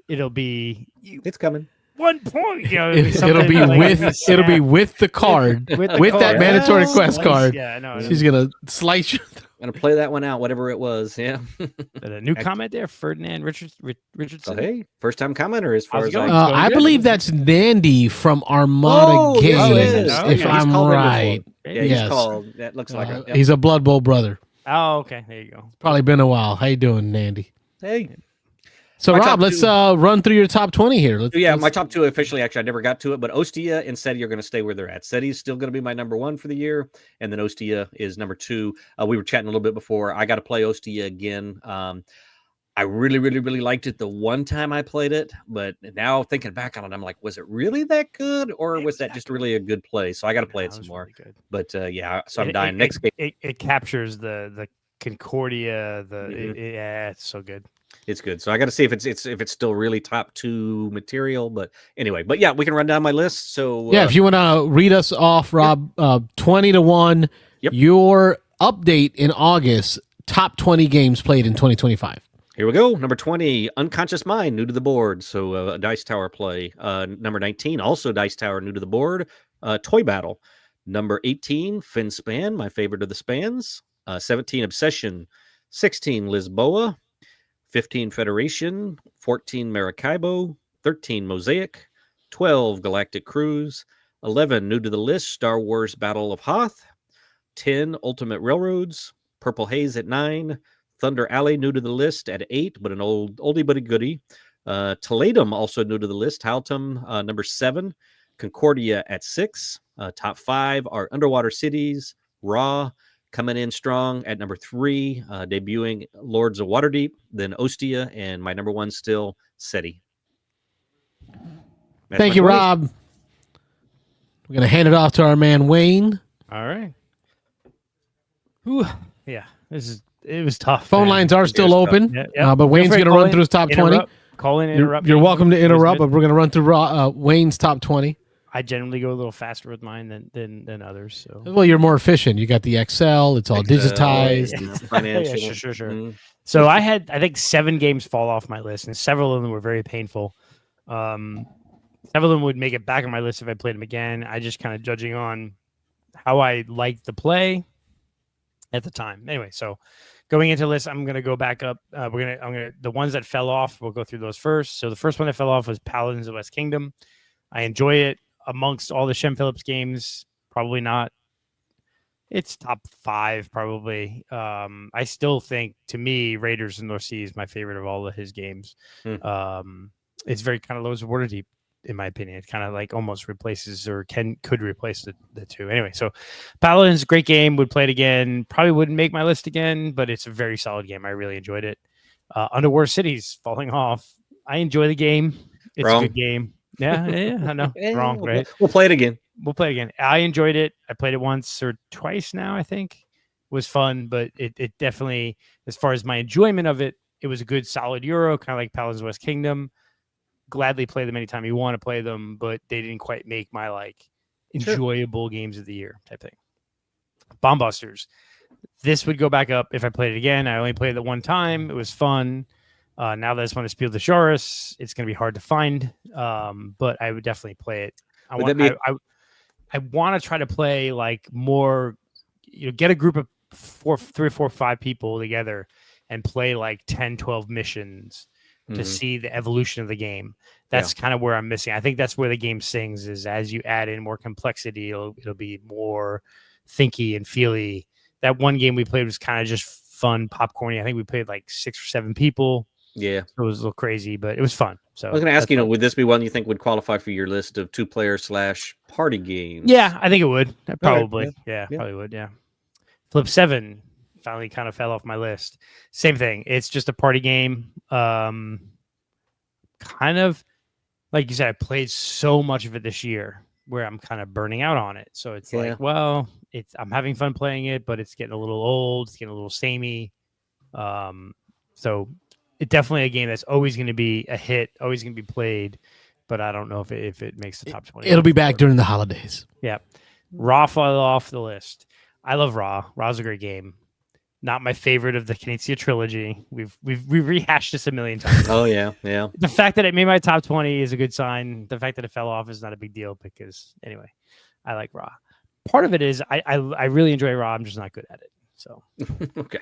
it'll be it's coming. 1 point. It'll be with the card, with that mandatory quest card. Yeah, I know. She's gonna slice you. Gonna play that one out, whatever it was. Yeah. A new comment there, Ferdinand Richardson. So, hey, first time commenter as far as I believe that's Nandy from Armada Games, if I'm right. Yeah, he's called. That looks like it. Yep. He's a Blood Bowl brother. Oh, okay. There you go. Probably been a while. How you doing, Nandy? Hey. So, Rob, let's run through your top 20 here. My top 2 officially, actually, I never got to it, but Ostia and SETI are going to stay where they're at. SETI is still going to be my number 1 for the year, and then Ostia is number 2. We were chatting a little bit before. I got to play Ostia again. I really, really, really liked it the one time I played it, but now thinking back on it, I'm like, was it really that good, or was that just really a good play? So I got to play it some more. Really but so I'm dying. Next game, it captures the Concordia. It's so good. It's good. So I got to see if it's still really top 2 material. But anyway, we can run down my list. So if you want to read us off, Rob, 20-1. Yep. Your update in August, top 20 games played in 2025. Here we go. Number 20, Unconscious Mind, new to the board. So a Dice Tower play. Number 19, also Dice Tower, new to the board. Toy Battle. Number 18, Fin Span, my favorite of the spans. 17, Obsession. 16, Lisboa. 15, Federation. 14, Maracaibo. 13, Mosaic. 12, Galactic Cruise. 11, new to the list, Star Wars Battle of Hoth. 10, Ultimate Railroads. Purple Haze at 9. Thunder Alley, new to the list at 8, but an oldie but a goodie. Toledum, also new to the list. Haltum, number 7. Concordia at 6. Top 5 are Underwater Cities. Raw, coming in strong at number 3. Debuting Lords of Waterdeep. Then Ostia, and my number 1 still, SETI. Thank you, Rob. We're going to hand it off to our man, Wayne. All right. Ooh, yeah, it was tough. Phone lines are still open, but Wayne's going to run through his top 20. Call in, interrupt. You're welcome to interrupt, but we're going to run through Wayne's top 20. I generally go a little faster with mine than others. So, well, you're more efficient. You got the Excel; it's all digitized. Financial. Sure. Mm-hmm. So I think 7 games fall off my list, and several of them were very painful. Several of them would make it back on my list if I played them again. I just kind of judging on how I liked the play at the time. Anyway, so going into the list, I'm gonna go back up. The ones that fell off, we'll go through those first. So the first one that fell off was Paladins of West Kingdom. I enjoy it amongst all the Shem Phillips games. Probably not. It's top 5 probably. I still think, to me, Raiders of the North Sea is my favorite of all of his games. It's very kind of Lords of Waterdeep, in my opinion. It kind of like almost replaces or could replace the two. Anyway, so Paladins, great game. Would play it again. Probably wouldn't make my list again, but it's a very solid game. I really enjoyed it. Underwater Cities falling off. I enjoy the game. It's a good game. Yeah, I know. Wrong, right? We'll play it again. I enjoyed it. I played it once or twice now, I think. It was fun, but it definitely, as far as my enjoyment of it, it was a good solid Euro, kind of like Paladins of West Kingdom. Gladly play them anytime you want to play them, but they didn't quite make my enjoyable games of the year type thing. Bombbusters. This would go back up if I played it again. I only played it one time. It was fun. Now that I just want to Spiel des Jahres, it's going to be hard to find, but I would definitely play it. I want to try to play more, get a group of 3 or 4, 5 people together and play 10, 12 missions to see the evolution of the game. That's kind of where I'm missing. I think that's where the game sings, is as you add in more complexity, it'll be more thinky and feely. That one game we played was kind of just fun, popcorny. I think we played 6 or 7 people. Yeah. So it was a little crazy, but it was fun. So I was going to ask, would this be one you think would qualify for your list of 2-player / party games? Yeah, I think it would. Probably. Right. Yeah, probably would. Yeah. Flip 7 finally kind of fell off my list. Same thing. It's just a party game. Kind of like you said, I played so much of it this year where I'm kind of burning out on it. So it's I'm having fun playing it, but it's getting a little old. It's getting a little samey. So it's definitely a game that's always going to be a hit, always going to be played, but I don't know if it makes the top 20. It'll be back during the holidays. Yeah. Raw fell off the list. I love Raw. Raw's a great game. Not my favorite of the Knizia trilogy. We've rehashed this a million times. Oh yeah. The fact that it made my top 20 is a good sign. The fact that it fell off is not a big deal because anyway, I like Ra. Part of it is I really enjoy Ra. I'm just not good at it. So okay.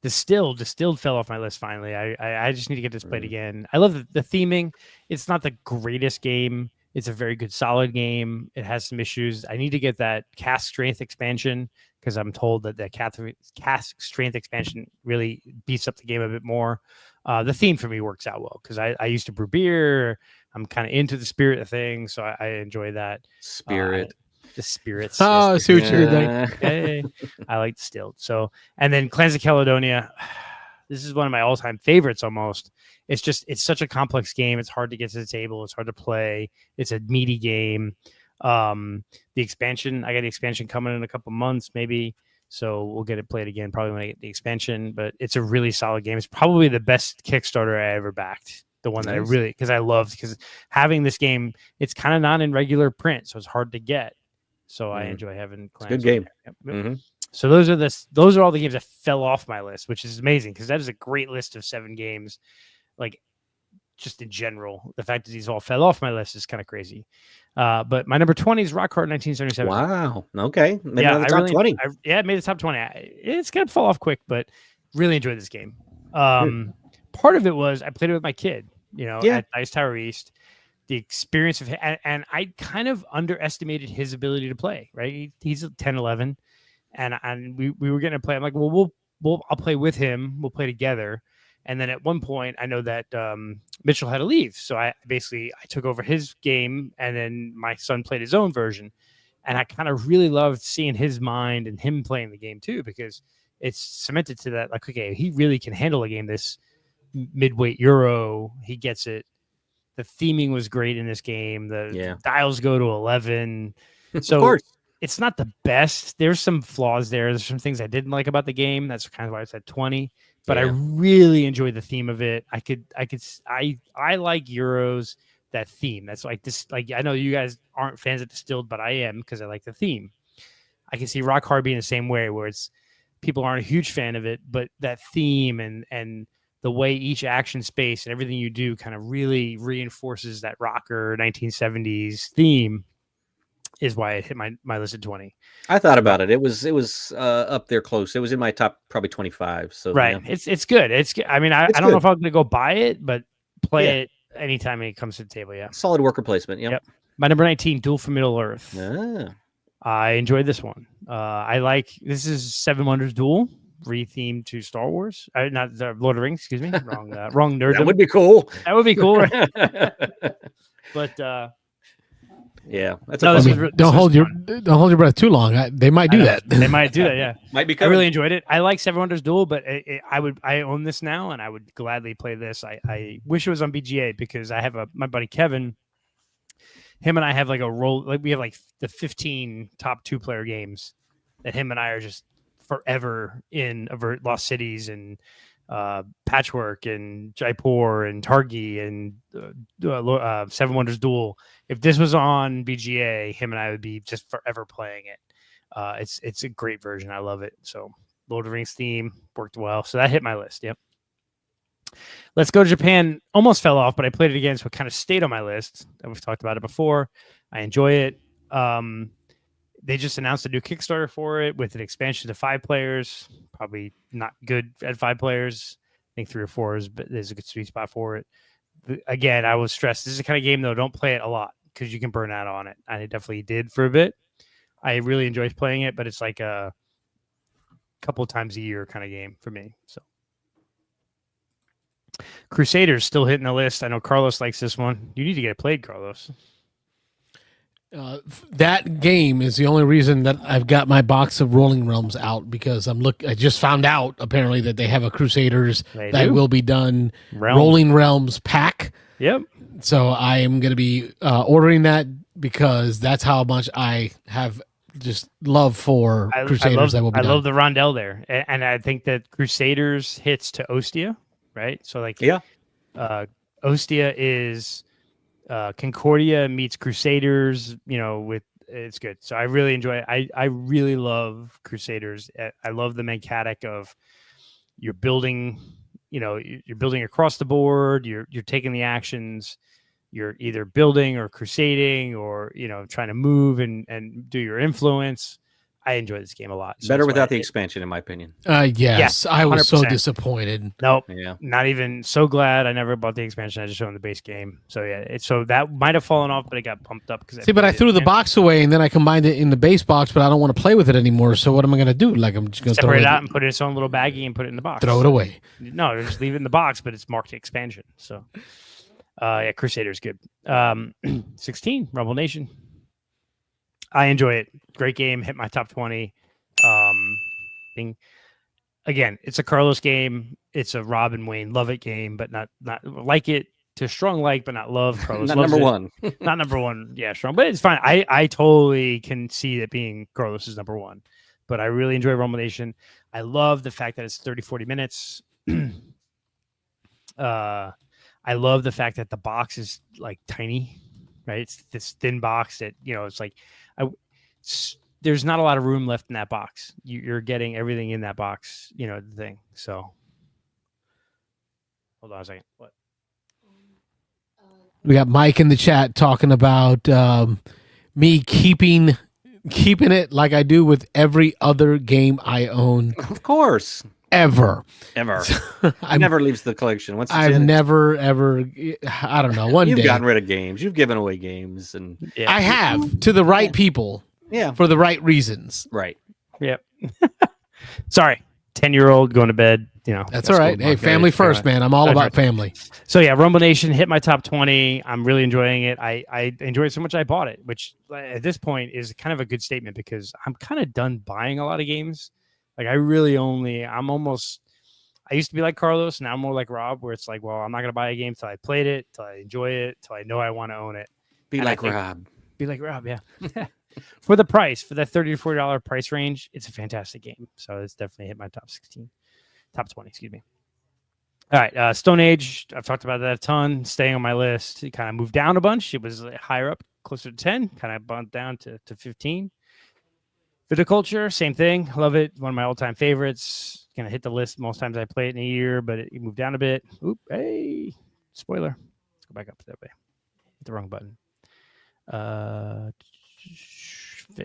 Distilled fell off my list finally. I just need to get this played again. I love the theming. It's not the greatest game. It's a very good, solid game. It has some issues. I need to get that cast strength expansion because I'm told that the cast strength expansion really beefs up the game a bit more. The theme for me works out well because I used to brew beer. I'm kind of into the spirit of things, so I enjoy that. Spirit. The spirits. Oh, I see what you're doing. Hey, I like Distilled. So, and then Clans of Caledonia. This is one of my all-time favorites almost. It's such a complex game. It's hard to get to the table. It's hard to play. It's a meaty game. The expansion, I got the expansion coming in a couple months, maybe. So we'll get it played again, probably when I get the expansion. But it's a really solid game. It's probably the best Kickstarter I ever backed. The one that I really, because I loved, because having this game, it's kind of not in regular print, so it's hard to get. So I enjoy having Clans. Good game. Yep. Mm-hmm. So those are all the games that fell off my list, which is amazing because that is a great list of 7 games. Like just in general, the fact that these all fell off my list is kind of crazy. But my number 20 is Rock Hard 1977. Wow. Okay. Maybe yeah, the top 20. It made the top 20. It's gonna fall off quick, but really enjoyed this game. Part of it was I played it with my kid, at Dice Tower East. The experience of him, and I kind of underestimated his ability to play. Right, he's 10, 11, and we were going to play. I'm like, well, I'll play with him. We'll play together. And then at one point, I know that Mitchell had to leave, so I took over his game, and then my son played his own version, and I kind of really loved seeing his mind and him playing the game too, because it's cemented to that. Like, okay, he really can handle a game this midweight Euro. He gets it. The theming was great in this game. The dials go to 11. So of course. It's not the best. There's some flaws there. There's some things I didn't like about the game. That's kind of why I said 20. But I really enjoyed the theme of it. I like Euros, that theme. That's like this. Like, I know you guys aren't fans of Distilled, but I am because I like the theme. I can see Rock Hard being the same way, where it's people aren't a huge fan of it, but that theme and the way each action space and everything you do kind of really reinforces that rocker 1970s theme is why it hit my list at 20. I thought about it. It was up there close. It was in my top probably 25. So right. Yeah. It's good. I mean, I don't know if I'm going to go buy it, but play it anytime it comes to the table. Yeah. Solid worker placement. Yep. My number 19, Duel for Middle Earth. Ah. I enjoyed this one. This is Seven Wonders Duel. Rethemed to Star Wars, not Lord of the Rings. Excuse me, wrong nerd. That would be cool. That would be cool. Right? But that's don't hold your breath too long. They might do that. They might do that. Yeah, might be. I really enjoyed it. I like Seven Wonders Duel, but I own this now, and I would gladly play this. I wish it was on BGA because I have my buddy Kevin. Him and I have like a role. Like we have like the 15 top 2-player games that him and I are just forever in Lost Cities and Patchwork and Jaipur and Targi and Seven Wonders Duel. If this was on BGA, him and I would be just forever playing it. It's a great version. I love it. So Lord of the Rings theme worked well. So that hit my list. Yep. Let's Go to Japan. Almost fell off, but I played it again, so it kind of stayed on my list. We've talked about it before. I enjoy it. They just announced a new Kickstarter for it with an expansion to 5 players. Probably not good at 5 players. I think 3 or 4 is a good sweet spot for it. Again, I was stressed. This is the kind of game, though, don't play it a lot because you can burn out on it. I definitely did for a bit. I really enjoyed playing it, but it's like a couple times a year kind of game for me. So Crusaders still hitting the list. I know Carlos likes this one. You need to get it played, Carlos. That game is the only reason that I've got my box of Rolling Realms out because I just found out apparently that they have a Crusaders that will be done Rolling Realms pack. Yep. So I am going to be ordering that because that's how much I have just love for Crusaders that will be done. I love the rondel there, and I think that Crusaders hits to Ostia, right? So Ostia is. Concordia meets Crusaders, with it's good. So I really enjoy it. I really love Crusaders. I love the mechanic of you're building, you're building across the board. You're taking the actions. You're either building or crusading or, trying to move and do your influence. I enjoy this game a lot. Better without the expansion, in my opinion. Yes, I was 100%. so disappointed. Nope. Yeah. Not even. So glad I never bought the expansion. I just owned the base game. So yeah, so that might have fallen off, but it got pumped up because. See, but I threw the box away and then I combined it in the base box, but I don't want to play with it anymore. So what am I going to do? Like I'm just going to separate it out and put it in its own little baggie and put it in the box. Throw it away. No, just leave it in the box, but it's marked expansion. So, yeah, Crusader's good. 16 Rumble Nation. I enjoy it. Great game. Hit my top 20. Again, it's a Carlos game. It's a Rob and Wayne love it game, but not like it to strong like, but not love. Carlos not number one. Not number one. Yeah, strong, but it's fine. I totally can see it being Carlos's number one, but I really enjoy Rumble Nation. I love the fact that it's 30-40 minutes. I love the fact that the box is like tiny, right? It's this thin box that, it's like, there's not a lot of room left in that box. You're getting everything in that box, the thing. So hold on a second. What? We got Mike in the chat talking about me keeping it like I do with every other game I own. Of course. Ever. Never leaves the collection. Once it's I've never, ever, I don't know, You've day. gotten rid of games. You've given away games. And yeah. I have, to the right people. Yeah. For the right reasons. Right. Yep. Sorry. 10-year-old going to bed. That's all right. Hey, family first, man. I'm all about family. So yeah, Rumble Nation hit my top 20. I'm really enjoying it. I enjoyed it so much I bought it, which at this point is kind of a good statement because I'm kind of done buying a lot of games. Like I used to be like Carlos. Now I'm more like Rob, where it's like, well, I'm not going to buy a game till I played it, till I enjoy it, till I know I want to own it. Be like Rob. Yeah. For the price, for that $30 to $40 price range, it's a fantastic game. So it's definitely hit my top 20, excuse me. All right. Stone Age, I've talked about that a ton, staying on my list. It kind of moved down a bunch. It was higher up, closer to 10, kind of bumped down to 15. Viticulture, same thing. Love it. One of my all-time favorites. Gonna hit the list most times I play it in a year, but it moved down a bit. Oop, hey, spoiler. Let's go back up that way. Hit the wrong button.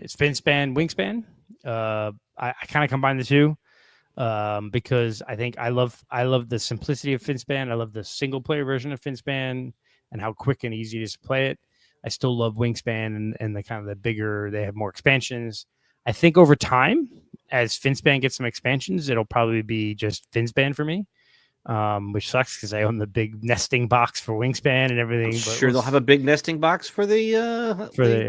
Spin span, wingspan. I kind of combine the two because I think I love the simplicity of Finspan. I love the single player version of Finspan and how quick and easy it is to play it. I still love Wingspan and the kind of the bigger, they have more expansions. I think over time, as Finspan gets some expansions, it'll probably be just Finspan for me, which sucks because I own the big nesting box for Wingspan and everything. I'm sure they'll have a big nesting box for the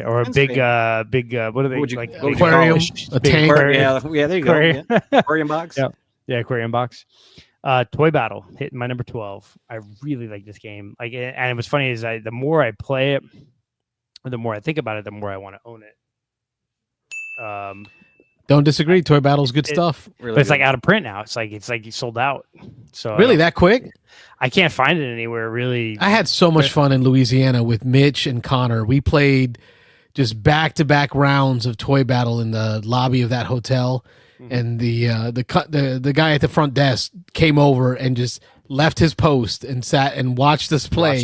or a big what are they like aquarium, a tank? Yeah, there you go. Yeah. Aquarium box. Yeah, aquarium box. Toy Battle hitting my number 12. I really like this game. And it was funny is the more I play it, the more I think about it, the more I want to own it. Don't disagree. Toy Battle's good stuff. Really but it's like out of print now. It's like sold out. So really that quick? I can't find it anywhere. Really, I had so much fun in Louisiana with Mitch and Connor. We played just back-to-back rounds of Toy Battle in the lobby of that hotel, and the guy at the front desk came over and just left his post and sat and watched us play,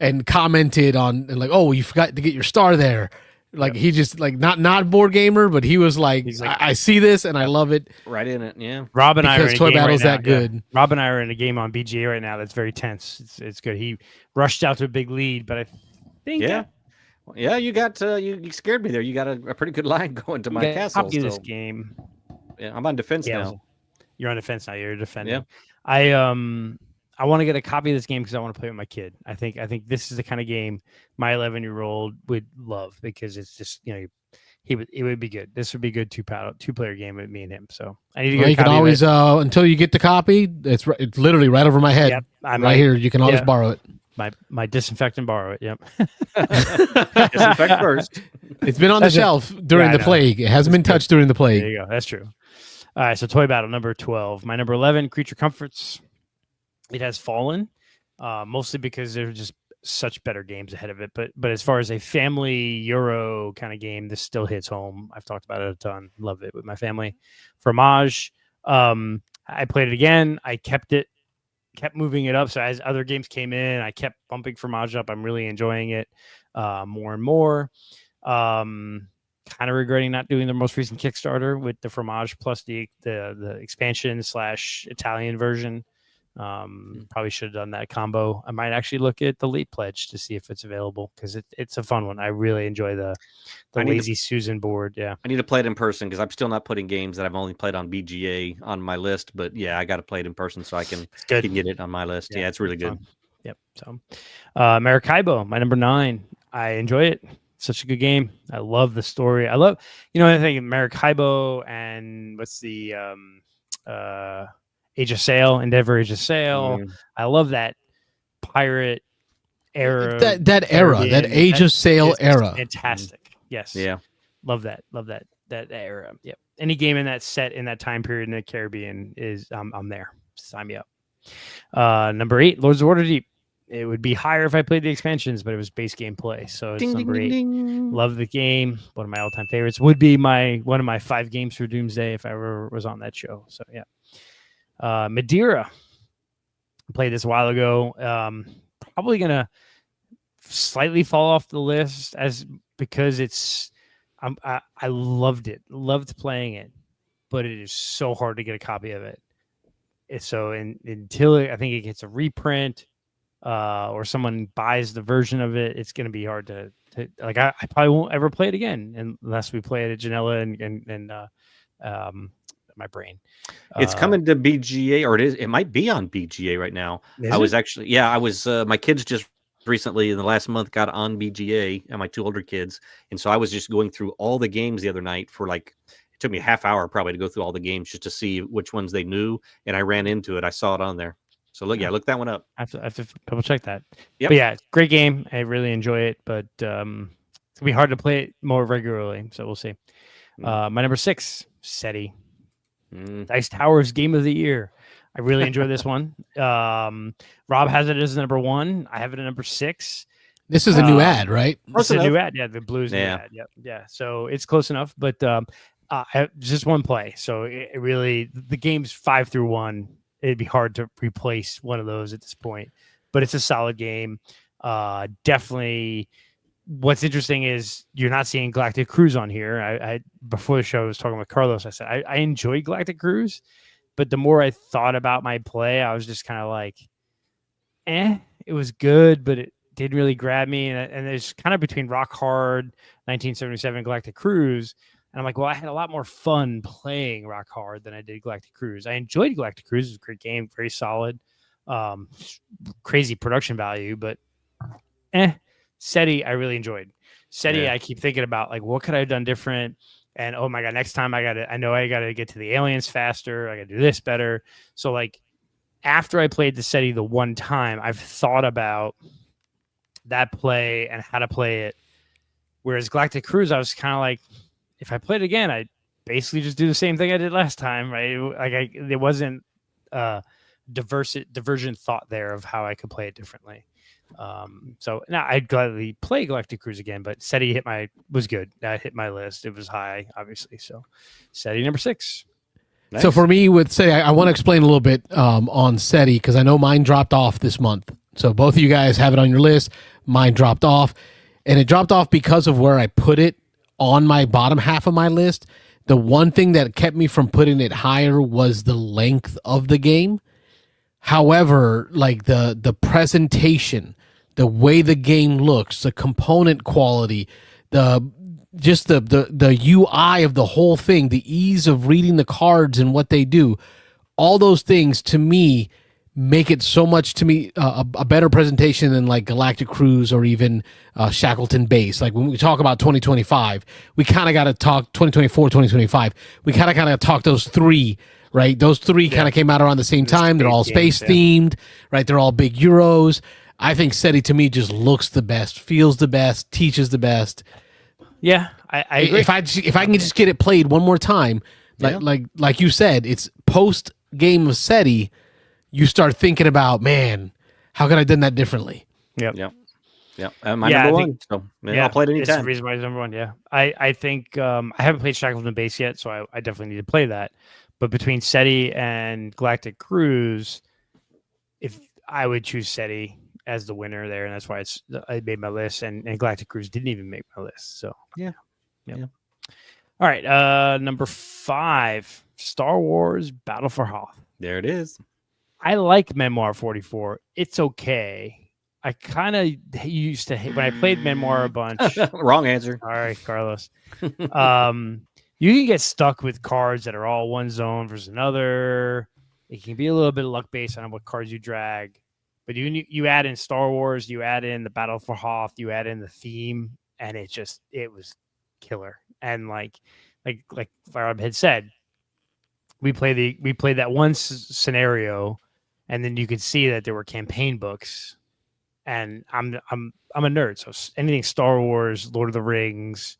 and commented on like, "Oh, you forgot to get your star there." Like he just like not board gamer, but he was like, I see this and I love it. Right in it, yeah. Rob and I are in a Toy game Battle's right now. that good. Yeah. Rob and I are in a game on BGA right now that's very tense. It's good. He rushed out to a big lead, but I think yeah, you got you scared me there. You got a pretty good line going to my castle. Copy this game. Yeah, I'm on defense now. You're on defense now. You're defending. Yeah. I want to get a copy of this game because I want to play with my kid. I think this is the kind of game my 11-year-old would love because it's just it would be good. This would be a good two-player game with me and him. So I need to get. You can always until you get the copy. It's literally right over my head. Yep, right here. You can always borrow it. My disinfectant, borrow it. Yep. Disinfect first. It's been on the shelf during the plague. It hasn't been touched during the plague. There you go. That's true. All right. So Toy Battle number 12. My number 11, Creature Comforts. It has fallen, mostly because there's just such better games ahead of it. But as far as a family Euro kind of game, this still hits home. I've talked about it a ton. Love it with my family. Fromage. I played it again. I kept moving it up. So as other games came in, I kept bumping Fromage up. I'm really enjoying it more and more. Kind of regretting not doing the most recent Kickstarter with the Fromage plus the expansion / Italian version. Probably should have done that combo. I might actually look at the late pledge to see if it's available because it's a fun one. I really enjoy the Lazy Susan board. Yeah, I need to play it in person because I'm still not putting games that I've only played on BGA on my list. But yeah, I got to play it in person so I can get it on my list. Yeah, it's really good. Fun. Yep. So, Maracaibo, my number 9. I enjoy it. Such a good game. I love the story. I love, I think Maracaibo and what's the Age of Sail, Endeavor Age of Sail. I love that pirate era. That era, that Age of Sail era. Fantastic. Yes. Yeah. Love that era. Yep. Any game in that set in that time period in the Caribbean is I'm there. Sign me up. Number 8, Lords of Waterdeep. It would be higher if I played the expansions, but it was base game play. So it's number 8. Love the game. One of my all-time favorites. Would be one of my 5 games for Doomsday if I ever was on that show. So yeah. Madeira. Played this a while ago. Probably gonna slightly fall off the list because I loved it. Loved playing it, but it is so hard to get a copy of it. So until I think it gets a reprint. Or someone buys the version of it, it's going to be hard to like. I probably won't ever play it again unless we play it at Janela and my brain. It's coming to BGA, or it might be on BGA right now. I was my kids just recently in the last month got on BGA, and my 2 older kids, and so I was just going through all the games the other night for it took me a half hour probably to go through all the games just to see which ones they knew, and I ran into it. I saw it on there. So look that one up. I have to double check that. Yep. But yeah, great game. I really enjoy it, but it's gonna be hard to play it more regularly. So we'll see. My number 6, SETI. Dice Towers Game of the Year. I really enjoy this one. Rob has it as number 1. I have it at number 6. This is a new ad, right? It's a new ad. Yeah, the Blues new ad. Yep. Yeah. So it's close enough, but just one play. So it really the game's 5 through 1. It'd be hard to replace one of those at this point, but it's a solid game. Definitely. What's interesting is you're not seeing Galactic Cruise on here. I before the show I was talking with Carlos. I said I enjoy Galactic Cruise, but the more I thought about my play, I was just kind of like, it was good, but it didn't really grab me. And there's kind of between Rock Hard, 1977, and Galactic Cruise. And I'm like, well, I had a lot more fun playing Rock Hard than I did Galactic Cruise. I enjoyed Galactic Cruise. It was a great game, very solid, crazy production value, but SETI, I really enjoyed. SETI, I keep thinking about what could I have done different? And oh my God, next time I know I got to get to the aliens faster. I got to do this better. So after I played the SETI the one time, I've thought about that play and how to play it. Whereas Galactic Cruise, I was kind of like, if I played it again, I'd basically just do the same thing I did last time, right? There wasn't divergent thought there of how I could play it differently. So now I'd gladly play Galactic Cruise again, but SETI was good. That hit my list. It was high, obviously. So SETI number 6. Nice. So for me with SETI, I want to explain a little bit on SETI because I know mine dropped off this month. So both of you guys have it on your list. Mine dropped off, and it dropped off because of where I put it on my bottom half of my list. The one thing that kept me from putting it higher was the length of the game. However, the presentation, the way the game looks, the component quality, the UI of the whole thing, the ease of reading the cards and what they do, all those things to me make it so much to me a better presentation than Galactic Cruise or even Shackleton Base. When we talk about 2025, we kind of got to talk 2024, 2025. We kind of talk those 3, right? Those 3 kind of came out around the same time. They're all space themed, right? They're all big Euros. I think SETI to me just looks the best, feels the best, teaches the best. Yeah, I agree. If I can just get it played one more time, like you said, it's post game of SETI. You start thinking about, man, how could I have done that differently? Yep. Yeah, my number one. So I'll play it anytime. It's the reason why it's number one. Yeah, I think I haven't played Shackleton Base yet, so I definitely need to play that. But between SETI and Galactic Cruise, if I would choose SETI as the winner there, and that's why I made my list. And Galactic Cruise didn't even make my list. So yeah. All right, number 5, Star Wars Battle for Hoth. There it is. I like Memoir 44. It's okay. I kind of used to hate when I played Memoir a bunch. Wrong answer. All right, Carlos. You can get stuck with cards that are all one zone versus another. It can be a little bit of luck based on what cards you drag. But you add in Star Wars, you add in the Battle for Hoth, you add in the theme, and it was killer. And like Firearm had said, we played that one scenario, and then you could see that there were campaign books. And I'm a nerd, so anything Star Wars, Lord of the Rings,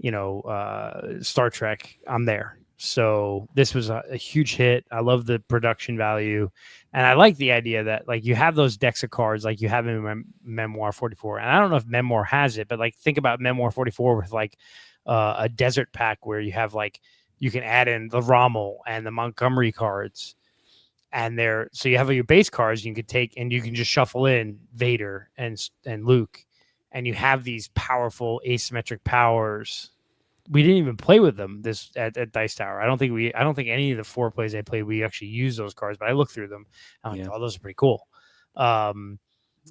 Star Trek, I'm there. So this was a huge hit. I love the production value, and I like the idea that like you have those decks of cards like you have in Memoir 44. And I don't know if Memoir has it, but like think about Memoir 44 with like a desert pack where you have like you can add in the Rommel and the Montgomery cards. And so you have your base cards you can take and you can just shuffle in Vader and Luke, and you have these powerful asymmetric powers. We didn't even play with them at Dice Tower. I don't think any of the 4 plays I played we actually used those cards, but I looked through them. I'm like, oh, those are pretty cool.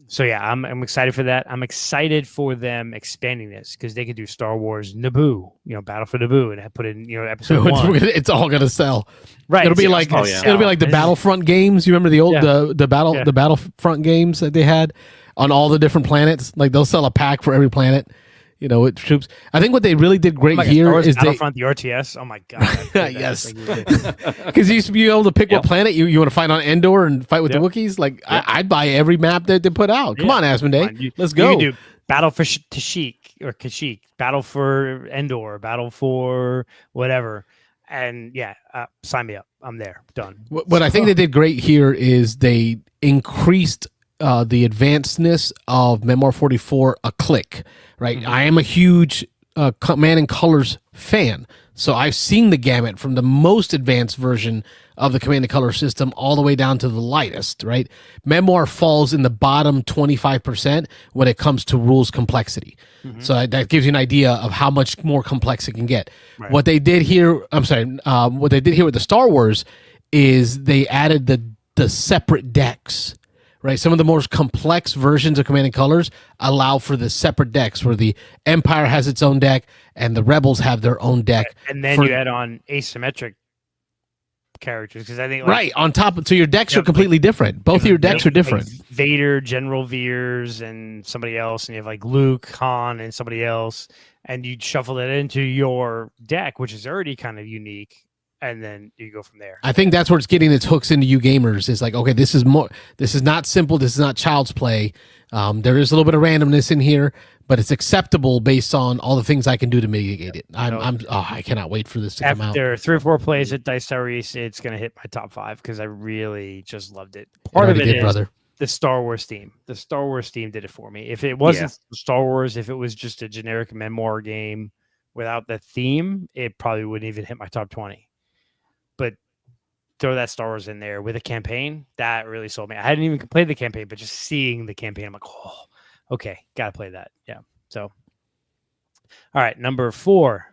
So yeah, I'm excited for that. I'm excited for them expanding this because they could do Star Wars Naboo, Battle for Naboo, and put in episode 1. It's all gonna sell, right? It'll be like the Battlefront games. You remember the old the Battlefront games that they had on all the different planets? Like they'll sell a pack for every planet. With troops. I think what they really did great here is Battlefront, the RTS. Oh my god! Yes, because you used to be able to pick what planet you want to fight on Endor and fight with the Wookiees. Like I'd buy every map that they put out. Come on, Asmodee, let's go. You can do Battle for Kashyyyk, Battle for Endor, Battle for whatever, and sign me up. I'm there. Done. What I think they did great here is they increased the advancedness of Memoir 44 a click, right? Mm-hmm. I am a huge Command and Colors fan, so I've seen the gamut from the most advanced version of the Command and Color system all the way down to the lightest, right? Memoir falls in the bottom 25% when it comes to rules complexity. Mm-hmm. So that gives you an idea of how much more complex it can get. Right. What they did here with the Star Wars is they added the separate decks. Right, some of the most complex versions of Command and Colors allow for the separate decks, where the Empire has its own deck and the Rebels have their own deck. And then you add on asymmetric characters because I think right on top. So your decks are completely different. Both of your decks are different. Like Vader, General Veers, and somebody else, and you have like Luke, Han, and somebody else, and you shuffle it into your deck, which is already kind of unique. And then you go from there. I think that's where it's getting its hooks into you gamers. Is like, okay, this is not simple. This is not child's play. There is a little bit of randomness in here, but it's acceptable based on all the things I can do to mitigate it. I cannot wait for this to come out. After 3 or 4 plays at Dice Tower East, it's going to hit my top 5 because I really just loved it. Part of it is the Star Wars theme. The Star Wars theme did it for me. If it wasn't Star Wars, if it was just a generic memoir game without the theme, it probably wouldn't even hit my top 20. But throw that Star Wars in there with a campaign, that really sold me. I hadn't even played the campaign, but just seeing the campaign, I'm like, oh, okay, gotta play that. Yeah. So, all right, number 4,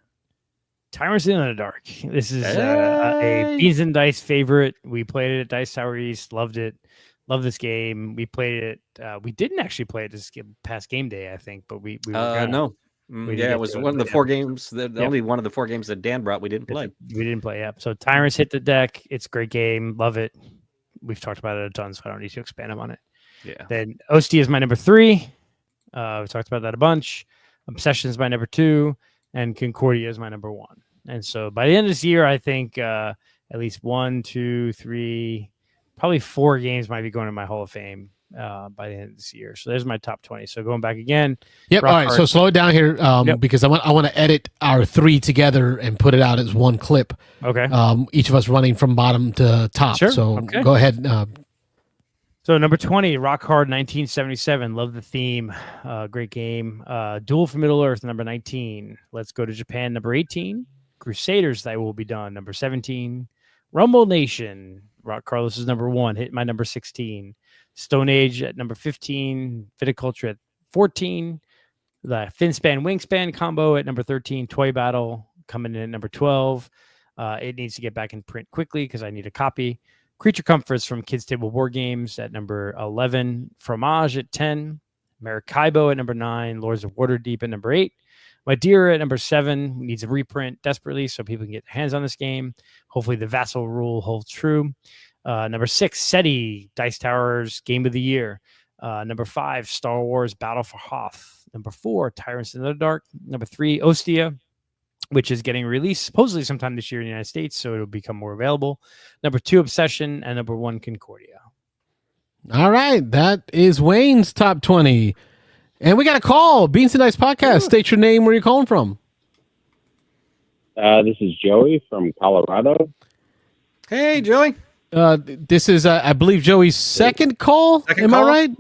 Tyrants in the Dark. This is a Beansanddice favorite. We played it at Dice Tower East, loved it. Love this game. We played it. We didn't actually play it this past game day, I think, but we were no. It was one of the 4 games. The only one of the 4 games that Dan brought. We didn't play. Yeah. So Tyrants hit the deck. It's a great game. Love it. We've talked about it a ton, so I don't need to expand on it. Yeah. Then Ostia is my number 3. We talked about that a bunch. Obsession is my number 2, and Concordia is my number 1. And so by the end of this year, I think at least 1, 2, 3, probably 4 games might be going to my Hall of Fame. By the end of this year. So there's my top 20. So going back again. Yep. All right. So slow it down here because I want to edit our 3 together and put it out as one clip. Okay. Each of us running from bottom to top. Sure. So go ahead. So number 20, Rock Hard 1977. Love the theme. Great game. Duel for Middle Earth, number 19. Let's Go to Japan, number 18. Crusaders, Thy Will Be Done, number 17. Rumble Nation, Rock Carlos is number 1. Hit my number 16. Stone Age at number 15. Viticulture at 14. The Finspan Wingspan combo at number 13. Toy Battle coming in at number 12. It needs to get back in print quickly because I need a copy. Creature Comforts from Kids Table Board Games at number 11. Fromage at 10. Maracaibo at number 9. Lords of Waterdeep at number 8. Madeira at number 7 needs a reprint desperately so people can get their hands on this game. Hopefully the Vassal rule holds true. Number 6, SETI, Dice Towers Game of the Year. Number 5, Star Wars Battle for Hoth. Number 4, Tyrants in the Dark. Number 3, Ostia, which is getting released supposedly sometime this year in the United States, so it'll become more available. Number 2, Obsession, and number 1, Concordia. All right, that is Wayne's top 20. And we got a call. Beansanddice Podcast. State your name, where you're calling from. This is Joey from Colorado. Hey, Joey. This is, I believe, Joey's second call. Am I right?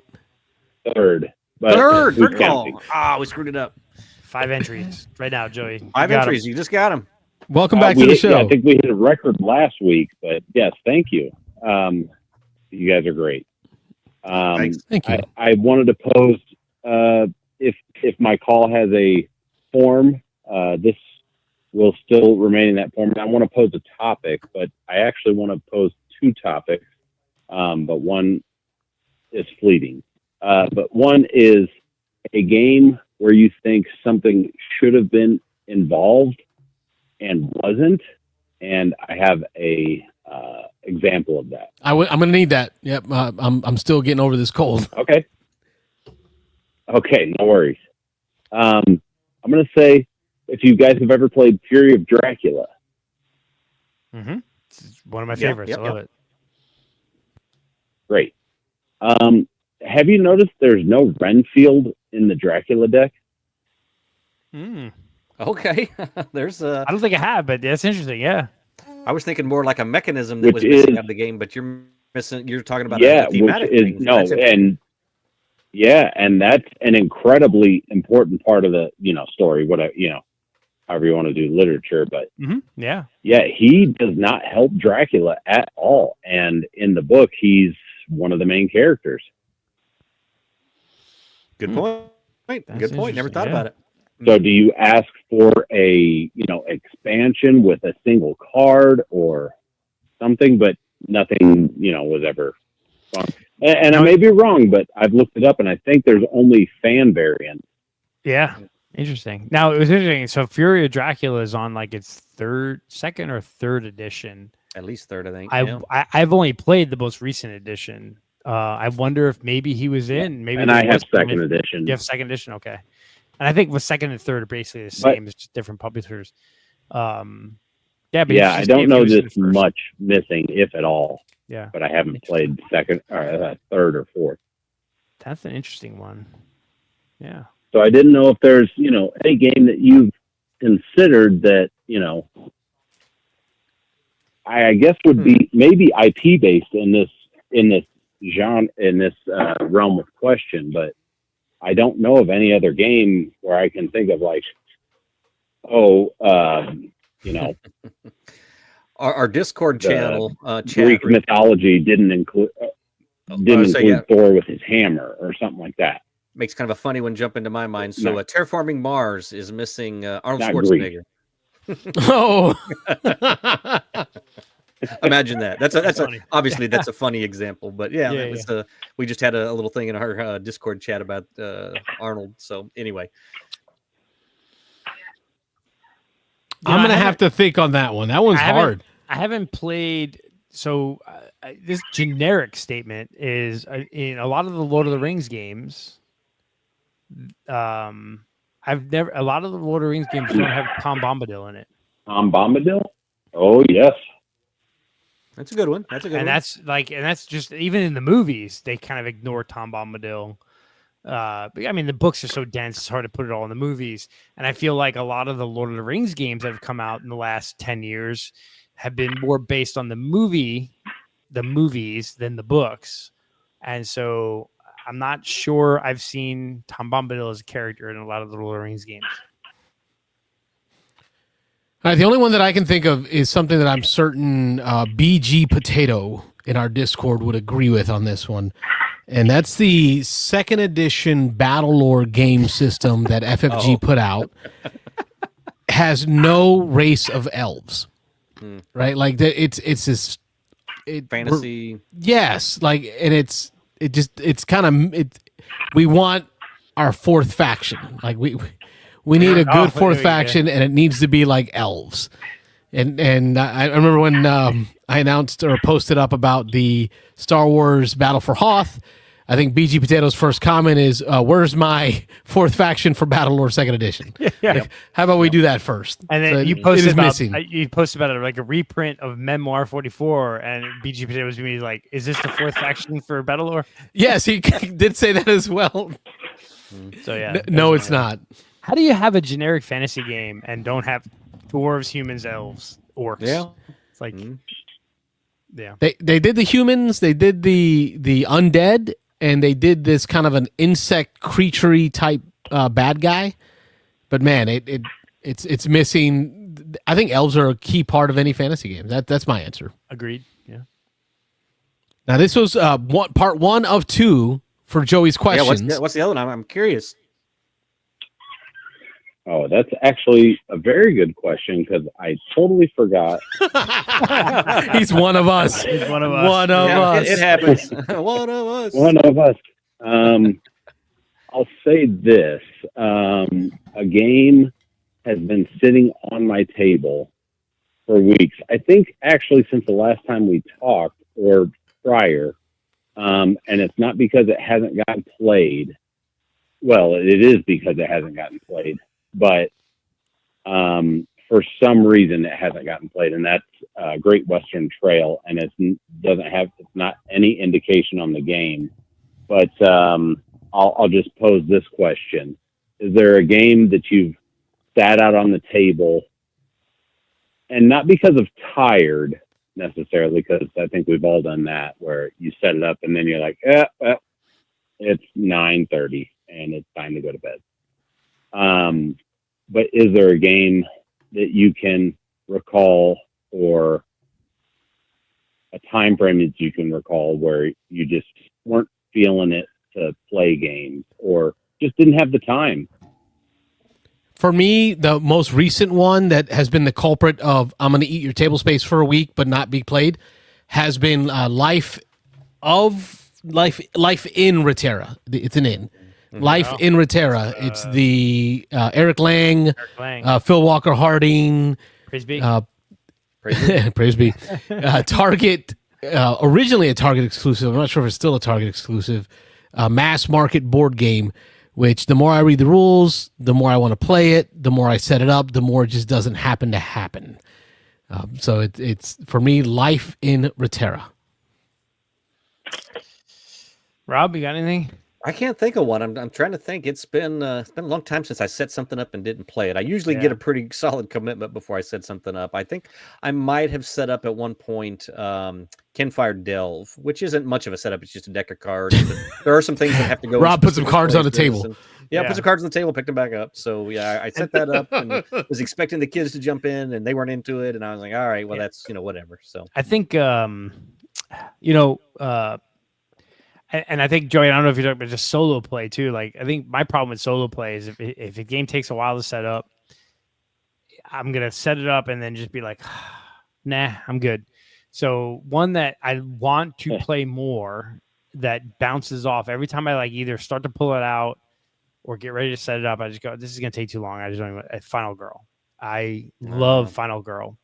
Third. Third call. We screwed it up. 5 entries right now, Joey. 5 entries. You just got them. Welcome back to the show. I think we hit a record last week, but yes, thank you. You guys are great. Thanks. Thank you. I wanted to pose, if my call has a form, this will still remain in that form. I want to pose a topic, but I actually want to pose 2 topics, but one is fleeting. But one is a game where you think something should have been involved and wasn't, and I have a example of that. I'm going to need that. Yep, I'm still getting over this cold. Okay, no worries. I'm going to say, if you guys have ever played Fury of Dracula. Mm-hmm. It's one of my favorites. I love it. Great. Have you noticed there's no Renfield in the Dracula deck? Okay. There's I don't think I have, but that's interesting. Yeah. I was thinking more like a mechanism that was missing out of the game, but you're talking about a thematic thing. And that's an incredibly important part of the, story, however you want to do literature, but he does not help Dracula at all. And in the book, he's one of the main characters. Good point. Good point. Never thought about it. So do you ask for a, expansion with a single card or something, but nothing, was ever fun. And I may be wrong, but I've looked it up and I think there's only fan variants. Yeah. Interesting. Now, it was interesting. So Fury of Dracula is on like its second or third edition. At least third, I think. I've only played the most recent edition. I wonder if maybe he was in. Maybe. And I have second edition. You have second edition? Okay. And I think with second and third are basically the same. It's just different publishers. But I don't know this much missing, if at all. Yeah. But I haven't played second or third or fourth. That's an interesting one. Yeah. So I didn't know if there's, any game that you've considered that, I guess would be maybe IP based in this genre, in this realm of question, but I don't know of any other game where I can think of like, our Discord channel, Greek mythology didn't include Thor with his hammer or something like that. Makes kind of a funny one jump into my mind. So, Terraforming Mars is missing Arnold Schwarzenegger. Oh, imagine that. That's obviously that's a funny example, but we just had a little thing in our Discord chat about Arnold. So anyway, I'm gonna have to think on that one. That one's hard. I haven't played. So this generic statement is in a lot of the Lord of the Rings games. A lot of the Lord of the Rings games don't have Tom Bombadil in it. Tom Bombadil? Oh yes. That's a good one. And that's just even in the movies, they kind of ignore Tom Bombadil. But I mean, the books are so dense, it's hard to put it all in the movies. And I feel like a lot of the Lord of the Rings games that have come out in the last 10 years have been more based on the movies than the books. And so I'm not sure I've seen Tom Bombadil as a character in a lot of the Lord of the Rings games. All right, the only one that I can think of is something that I'm certain BG Potato in our Discord would agree with on this one. And that's the second edition Battle Lore game system that FFG put out. Has no race of elves, right? Like it's this fantasy. Yes, like, and it's kind of we want our fourth faction. Like we need a good fourth faction, and it needs to be like elves. And I remember when I announced or posted up about the Star Wars Battle for Hoth. I think BG Potato's first comment is, "Where's my fourth faction for Battle Lore Second Edition?" Like, how about we do that first? And then you posted about like a reprint of Memoir 44, and BG Potato was me like, "Is this the fourth faction for Battle Lore?" Yes, he did say that as well. So yeah, no, it's not. How do you have a generic fantasy game and don't have dwarves, humans, elves, orcs? Yeah, it's like, yeah. They did the humans, they did the undead. And they did this kind of an insect creature-y type bad guy, but man, it's missing. I think elves are a key part of any fantasy game. That's my answer. Agreed. Yeah. Now this was part one of two for Joey's questions. Yeah, what's the other one? I'm curious. Oh, that's actually a very good question because I totally forgot. He's one of us. He's one of us. One of us. It happens. One of us. One of us. I'll say this. A game has been sitting on my table for weeks. I think actually since the last time we talked or prior. And it's not because it hasn't gotten played. Well, it is because it hasn't gotten played. But for some reason it hasn't gotten played, and that's Great Western Trail, and it's not any indication on the game. But I'll just pose this question: is there a game that you've sat out on the table, and not because of tired necessarily, because I think we've all done that, where you set it up and then you're like, it's 9:30 and it's time to go to bed. But is there a game that you can recall or a time frame that you can recall where you just weren't feeling it to play games or just didn't have the time? For me, the most recent one that has been the culprit of I'm going to eat your table space for a week but not be played has been Life in Reterra. It's an inn. Life in Reterra. It's the Eric Lang, Phil Walker Harding, Praise be. Praise be. Target, originally a Target exclusive. I'm not sure if it's still a Target exclusive. Mass market board game, which the more I read the rules, the more I want to play it, the more I set it up, the more it just doesn't happen to happen. So it's for me, Life in Reterra. Rob, you got anything? I can't think of one. I'm trying to think. It's been a long time since I set something up and didn't play it. I usually get a pretty solid commitment before I set something up. I think I might have set up at one point Kenfire Delve, which isn't much of a setup. It's just a deck of cards. But there are some things that have to go. Rob put some cards on the table. And, put some cards on the table, picked them back up. So yeah, I set that up and was expecting the kids to jump in, and they weren't into it. And I was like, all right, well that's whatever. So I think and I think, Joey, I don't know if you're talking about just solo play too. Like, I think my problem with solo play is if a game takes a while to set up, I'm going to set it up and then just be like, nah, I'm good. So one that I want to play more that bounces off every time I like either start to pull it out or get ready to set it up, I just go, this is going to take too long. I just don't even, Final Girl. I love Final Girl.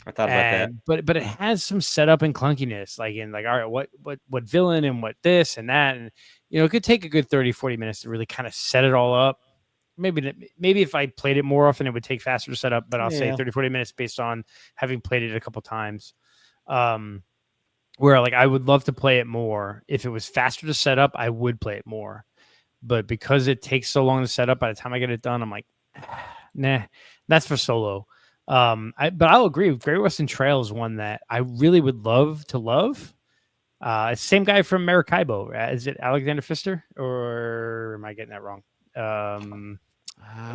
I thought about that, but it has some setup and clunkiness, like all right, what villain and what this and that, and it could take a good 30-40 minutes to really kind of set it all up. Maybe if I played it more often, it would take faster to set up, but I'll say 30-40 minutes based on having played it a couple times. Where like I would love to play it more. If it was faster to set up, I would play it more, but because it takes so long to set up, by the time I get it done, I'm like, nah, that's for solo. But I'll agree. Great Western Trail is one that I really would love to love, It's the same guy from Maracaibo. Is it Alexander Pfister, or am I getting that wrong?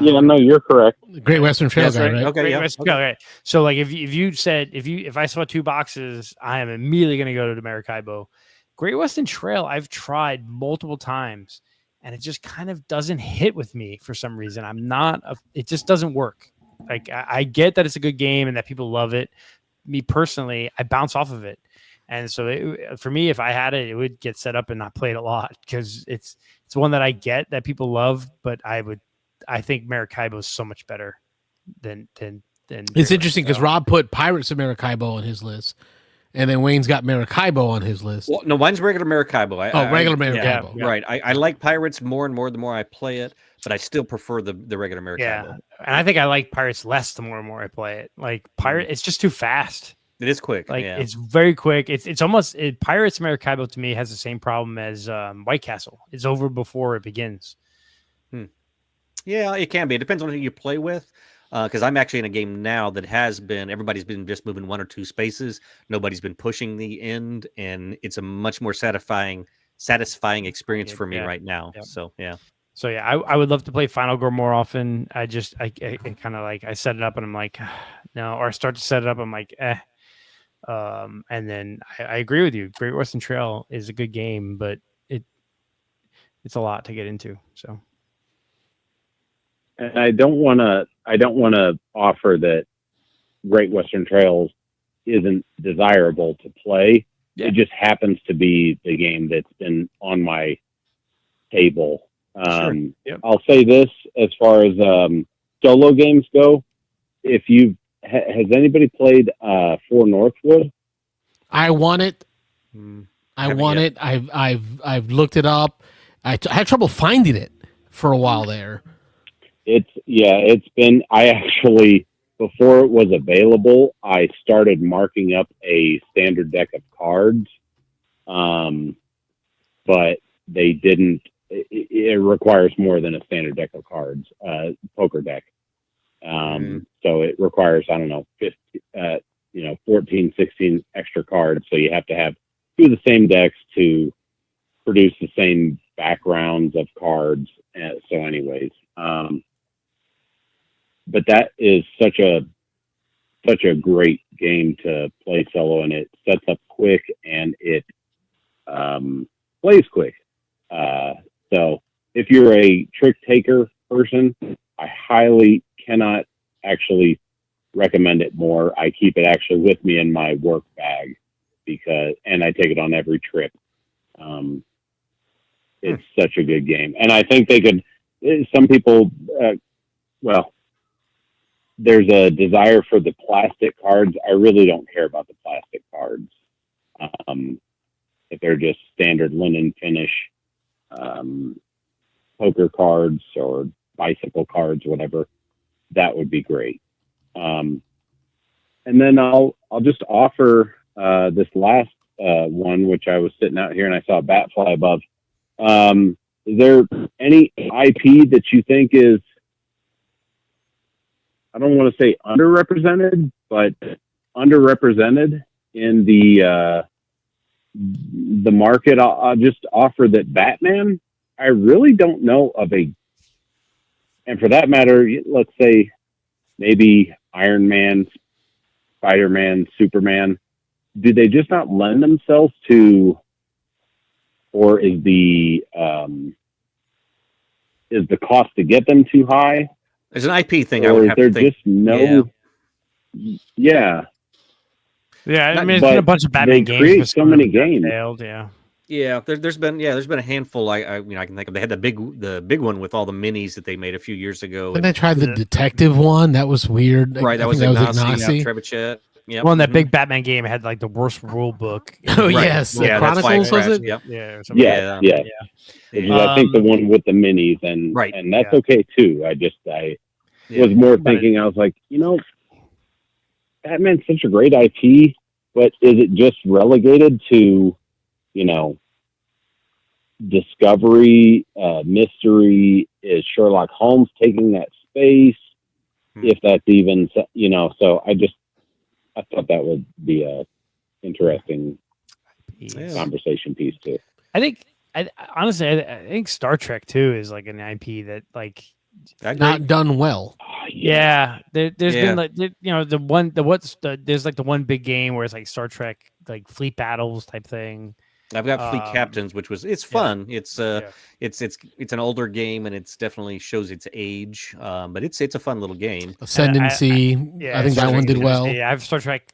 Yeah, no, you're correct. Great Western Trail guy, right? Okay, Great Western Trail, right. So like if I saw 2 boxes, I am immediately going to go to the Maracaibo. Great Western Trail, I've tried multiple times, and it just kind of doesn't hit with me for some reason. It just doesn't work. Like I get that it's a good game and that people love it. Me personally, I bounce off of it. And so for me, if I had it, it would get set up and not played a lot because it's one that I get that people love, but I think Maracaibo is so much better than. It's interesting because Rob put Pirates of Maracaibo on his list, and then Wayne's got Maracaibo on his list. Well, no, mine's regular Maracaibo. Regular Maracaibo. Yeah. Right. I like Pirates more and more the more I play it, but I still prefer the regular Maracaibo. Yeah, and I think I like Pirates less the more and more I play it. Like it's just too fast. It is quick. Like it's very quick. It's almost Pirates Maracaibo to me has the same problem as White Castle. It's over before it begins. Yeah, it can be. It depends on who you play with. Because I'm actually in a game now that everybody's been just moving 1 or 2 spaces. Nobody's been pushing the end, and it's a much more satisfying experience for me right now. Yep. So yeah, I would love to play Final Girl more often. I kind of like I set it up and I'm like, no, or I start to set it up. I'm like, and then I agree with you. Great Western Trail is a good game, but it's a lot to get into. So, and I don't want to offer that Great Western Trails isn't desirable to play. Yeah. It just happens to be the game that's been on my table. Sure. Yep. I'll say this as far as solo games go. If has anybody played For Northwood? I want it. I want it. I've looked it up. I had trouble finding it for a while there. It's been. I actually, before it was available, I started marking up a standard deck of cards, but they didn't. It requires more than a standard deck of cards, poker deck. So it requires, I don't know, 14, 16 extra cards. So you have to have 2 of the same decks to produce the same backgrounds of cards. So anyways, but that is such a great game to play solo, and it sets up quick and it plays quick. So if you're a trick taker person, I highly cannot actually recommend it more. I keep it actually with me in my work bag and I take it on every trip. It's such a good game. And I think some people, there's a desire for the plastic cards. I really don't care about the plastic cards. If they're just standard linen finish, poker cards or bicycle cards, whatever, that would be great. And then I'll just offer this last one, which I was sitting out here and I saw a bat fly above. Is there any IP that you think is, I don't want to say underrepresented, but underrepresented in the market? I'll just offer that Batman, I really don't know of and for that matter, let's say maybe Iron Man, Spider-Man, Superman, do they just not lend themselves to, or is the cost to get them too high? There's an IP thing. Or I would have to think. Just no. Yeah. Yeah, I mean, there's been a bunch of Batman games. Create so many games. Failed, yeah. Yeah, there's been a handful. I can think of. They had the big one with all the minis that they made a few years ago. And I tried the detective one. That was weird. Right, that was Ignacy. Trebuchet. Yeah. Well, and that big Batman game had like the worst rule book. Oh yes, yeah, Chronicles was it? Yep. Yeah. I think the one with the minis and that's okay too. I was more thinking. I was like, Batman's such a great IP, but is it just relegated to, discovery, mystery? Is Sherlock Holmes taking that space? If that's even, so I thought that would be a interesting conversation piece too. I think, honestly, I think Star Trek too is like an IP that like not done well. Yeah, there's been like there's like the one big game where it's like Star Trek like fleet battles type thing. I've got Fleet Captains, which it's fun. It's an older game and it's definitely shows its age, but it's a fun little game. Ascendancy, I think that one did well. Yeah, I have Star Trek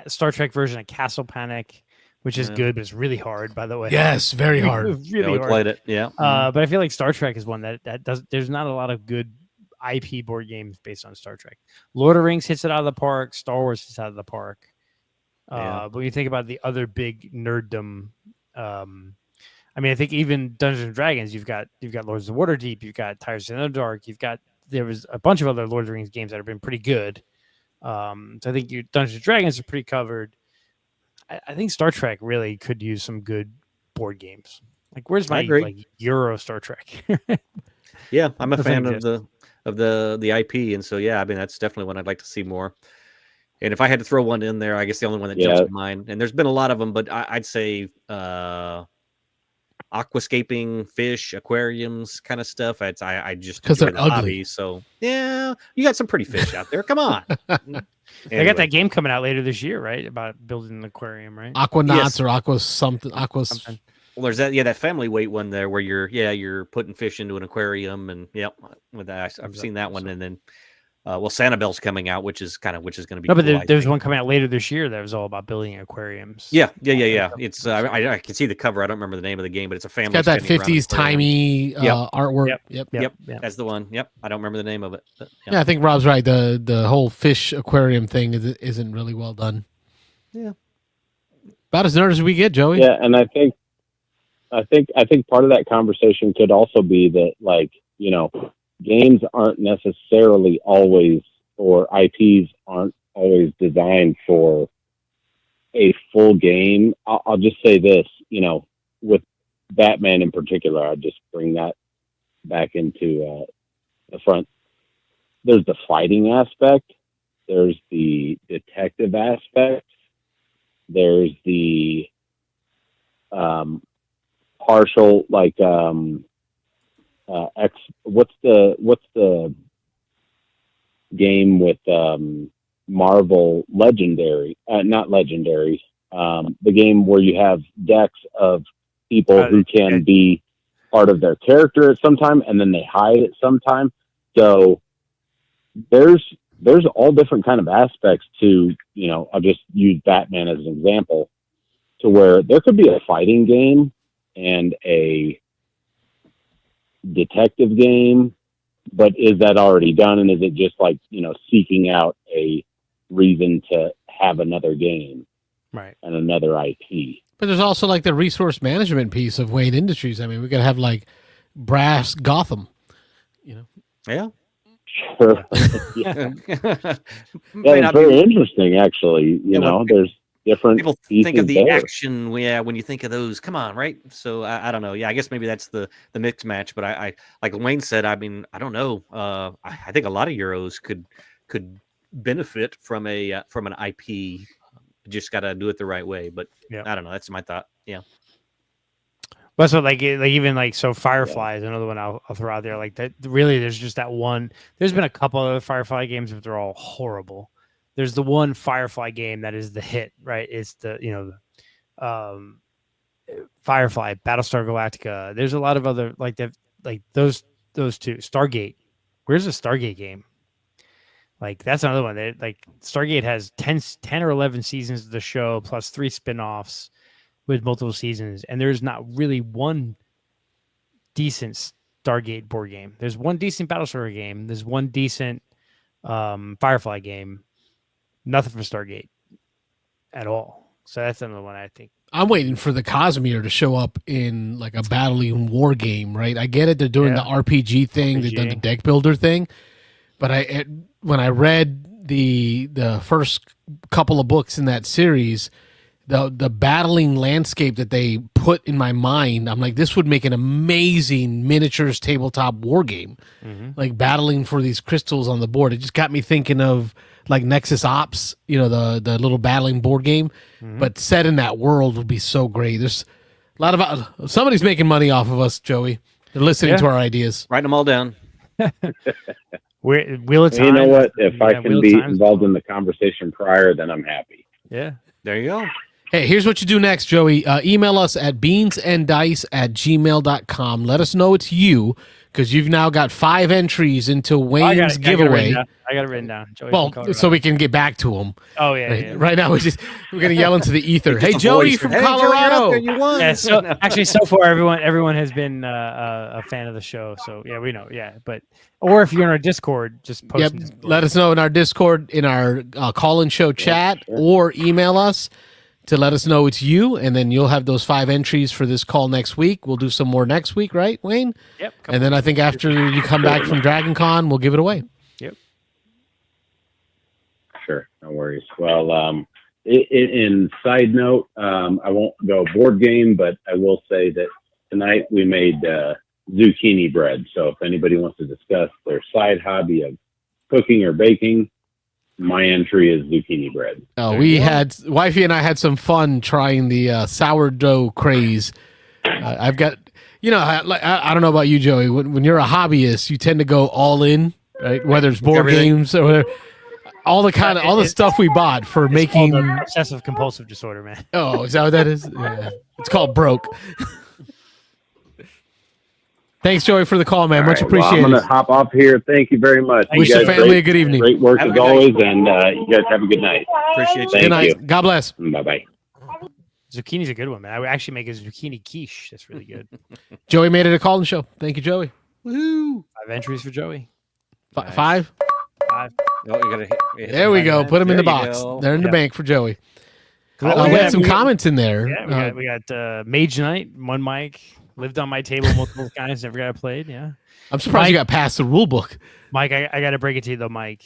Star Trek version of Castle Panic, which is good, but it's really hard. By the way, yes, very hard. Really we hard. Played it, yeah. But I feel like Star Trek is one that does. There's not a lot of good IP board games based on Star Trek. Lord of the Rings hits it out of the park. Star Wars hits it out of the park. But when you think about the other big nerddom, I mean, I think even Dungeons and Dragons, you've got Lords of Waterdeep, you've got Tires in the Dark, there was a bunch of other Lord of the Rings games that have been pretty good. So I think your Dungeons and Dragons are pretty covered. I think Star Trek really could use some good board games. Like, where's my like Euro Star Trek? Yeah, I'm a fan of the IP, and so I mean that's definitely one I'd like to see more. And if I had to throw one in there, I guess the only one that jumps to mind, and there's been a lot of them, but I'd say aquascaping, fish, aquariums, kind of stuff. I just because they're ugly. Hobby, so yeah, you got some pretty fish out there. Come on. They got that game coming out later this year, right? About building an aquarium, right? Aquanauts or something. Well, there's that family weight one there where you're putting fish into an aquarium, and with that I've seen that one, and then Sanibel's coming out, which is going to be. No, but there's one coming out later this year that was all about building aquariums. Yeah. It's I can see the cover. I don't remember the name of the game, but it's a family. It's got that 50s timey artwork. Yep. That's the one. Yep. I don't remember the name of it. But, I think Rob's right. The whole fish aquarium thing isn't really well done. Yeah. About as nerdy as we get, Joey. Yeah, and I think part of that conversation could also be that, like, games aren't necessarily always, or IPs aren't always designed for a full game. I'll just say this, with Batman in particular, I'll just bring that back into the front. There's the fighting aspect. There's the detective aspect. There's the partial, like, what's the game with Marvel Legendary? Not Legendary. The game where you have decks of people who can be part of their character at some time, and then they hide at some time. So there's all different kind of aspects to, I'll just use Batman as an example, to where there could be a fighting game and a detective game, but is that already done, and is it just like seeking out a reason to have another game, right, and another IP? But there's also like the resource management piece of Wayne Industries. I mean, we could have like Brass Gotham, Yeah. Sure. Yeah, it's very interesting, actually. There's different people think of the action. When you think of those, come on, right? So I don't know. Yeah, I guess maybe that's the mixed match. But I like Wayne said. I mean, I don't know. I think a lot of Euros could benefit from an IP. You just got to do it the right way. But I don't know. That's my thought. Yeah. But so like even like so Firefly is another one I'll throw out there. Like that, really, there's just that one. There's been a couple of Firefly games, but they're all horrible. There's the one Firefly game that is the hit, right? It's the Firefly, Battlestar Galactica. There's a lot of other like that, like those two. Stargate. Where's the Stargate game? Like that's another one. That like Stargate has 10 or 11 seasons of the show plus 3 spinoffs with multiple seasons, and there's not really one decent Stargate board game. There's one decent Battlestar game. There's one decent Firefly game. Nothing for Stargate at all. So that's another one I think. I'm waiting for the Cosmere to show up in like a battling war game, right? I get it. They're doing the RPG thing. They've done the deck builder thing. But when I read the first couple of books in that series, the battling landscape that they put in my mind, I'm like, this would make an amazing miniatures tabletop war game. Like battling for these crystals on the board. It just got me thinking of like Nexus Ops, the little battling board game, but set in that world would be so great. There's a lot of somebody's making money off of us, Joey. They're listening to our ideas. Write them all down. Wheel of Time. You know what? If I can be involved in the conversation prior, then I'm happy. Yeah. There you go. Hey, here's what you do next, Joey. Email us at beansanddice@gmail.com. Let us know it's you, because you've now got 5 entries into Wayne's giveaway. I got it written down. Joey, so we can get back to him. Oh, yeah. Right, yeah. right now, we're going to yell into the ether. Hey, Joey from Colorado. Joey, you won. Yeah, so far everyone has been a fan of the show. So yeah, we know. Yeah, or if you're in our Discord, just post. Yep. Let us know in our Discord, in our call-in show chat, or email us to let us know it's you, and then you'll have those 5 entries for this call next week. We'll do some more next week, right, Wayne? Yep. And then I think after you come back from Dragon Con, we'll give it away. Yep. Sure, no worries. Well, in side note, I won't go board game, but I will say that tonight we made zucchini bread. So if anybody wants to discuss their side hobby of cooking or baking, my entry is zucchini bread. Wifey and I had some fun trying the sourdough craze. I've got, I don't know about you, Joey. When you're a hobbyist, you tend to go all in, right? Whether it's board games or whatever. All the stuff we bought for making obsessive compulsive disorder, man. Oh, is that what that is? Yeah. It's called broke. Thanks, Joey, for the call, man. Much appreciated. Well, I'm going to hop off here. Thank you very much. Wish the family a good evening. Great work as always, and you guys have a good night. Appreciate you. Thank Good night. you. God bless. Bye-bye. Zucchini's a good one, man. I would actually make a zucchini quiche. That's really good. Joey made it a call-in show. Thank you, Joey. Woohoo! 5 entries for Joey. Nice. 5? 5. Oh, you gotta hit There we go. Put them in the box. Go. They're in the bank for Joey. We Yeah, had some comments in there. Yeah, we got Mage Knight, one mic, lived on my table multiple times, never got played. Yeah. I'm surprised you got past the rule book. Mike, I got to break it to you though, Mike.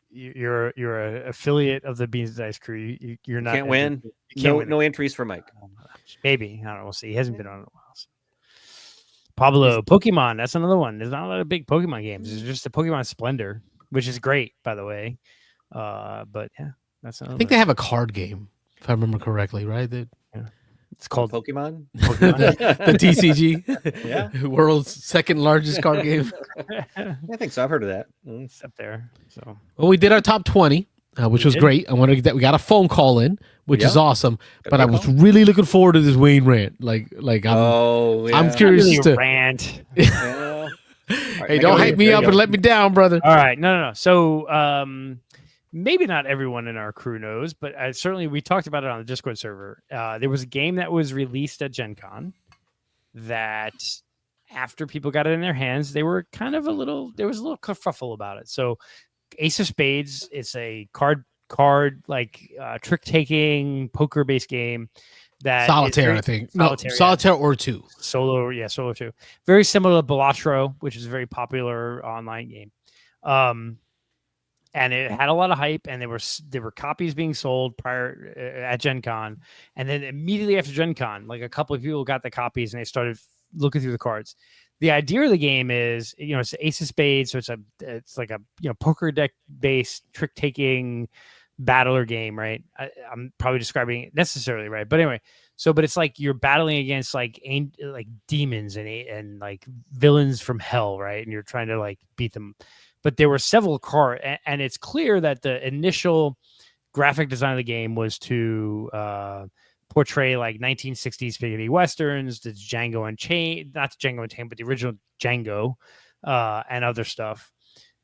You're an affiliate of the Beansanddice crew. You're not. Can't win. You can't win. No entries for Mike. Maybe. I don't know. We'll see. He hasn't been on in a while. So. Pablo, Pokemon. That's another one. There's not a lot of big Pokemon games. There's just a Pokemon Splendor, which is great, by the way. But yeah, that's another. I think they have a card game, if I remember correctly, right? It's called Pokemon. The TCG. Yeah. World's second largest card game. I think so. I've heard of that. It's up there. So Well, we did our top 20, which was great. I wanted to get that. We got a phone call in, which is awesome. But I was really looking forward to this Wayne rant. I'm curious really to rant. Yeah. Hey, don't hype me up and let me down, brother. All right. No. So maybe not everyone in our crew knows, but certainly we talked about it on the Discord server. There was a game that was released at Gen Con that after people got it in their hands, there was a little kerfuffle about it. So Ace of Spades, it's a card trick-taking poker-based game. That Solitaire, I think. Solitaire or 2. Solo 2. Very similar to Balatro, which is a very popular online game. And it had a lot of hype, and there were copies being sold prior at Gen Con. And then immediately after Gen Con, like a couple of people got the copies and they started looking through the cards. The idea of the game is, it's Ace of Spades, so it's like a poker deck based trick taking battler game, right? I'm probably describing it necessarily right, but anyway. But it's like you're battling against like demons and like villains from hell, right? And you're trying to like beat them. But there were several cards, and it's clear that the initial graphic design of the game was to portray like 1960s spaghetti westerns, the Django Unchained, not Django Unchained, but the original Django and other stuff.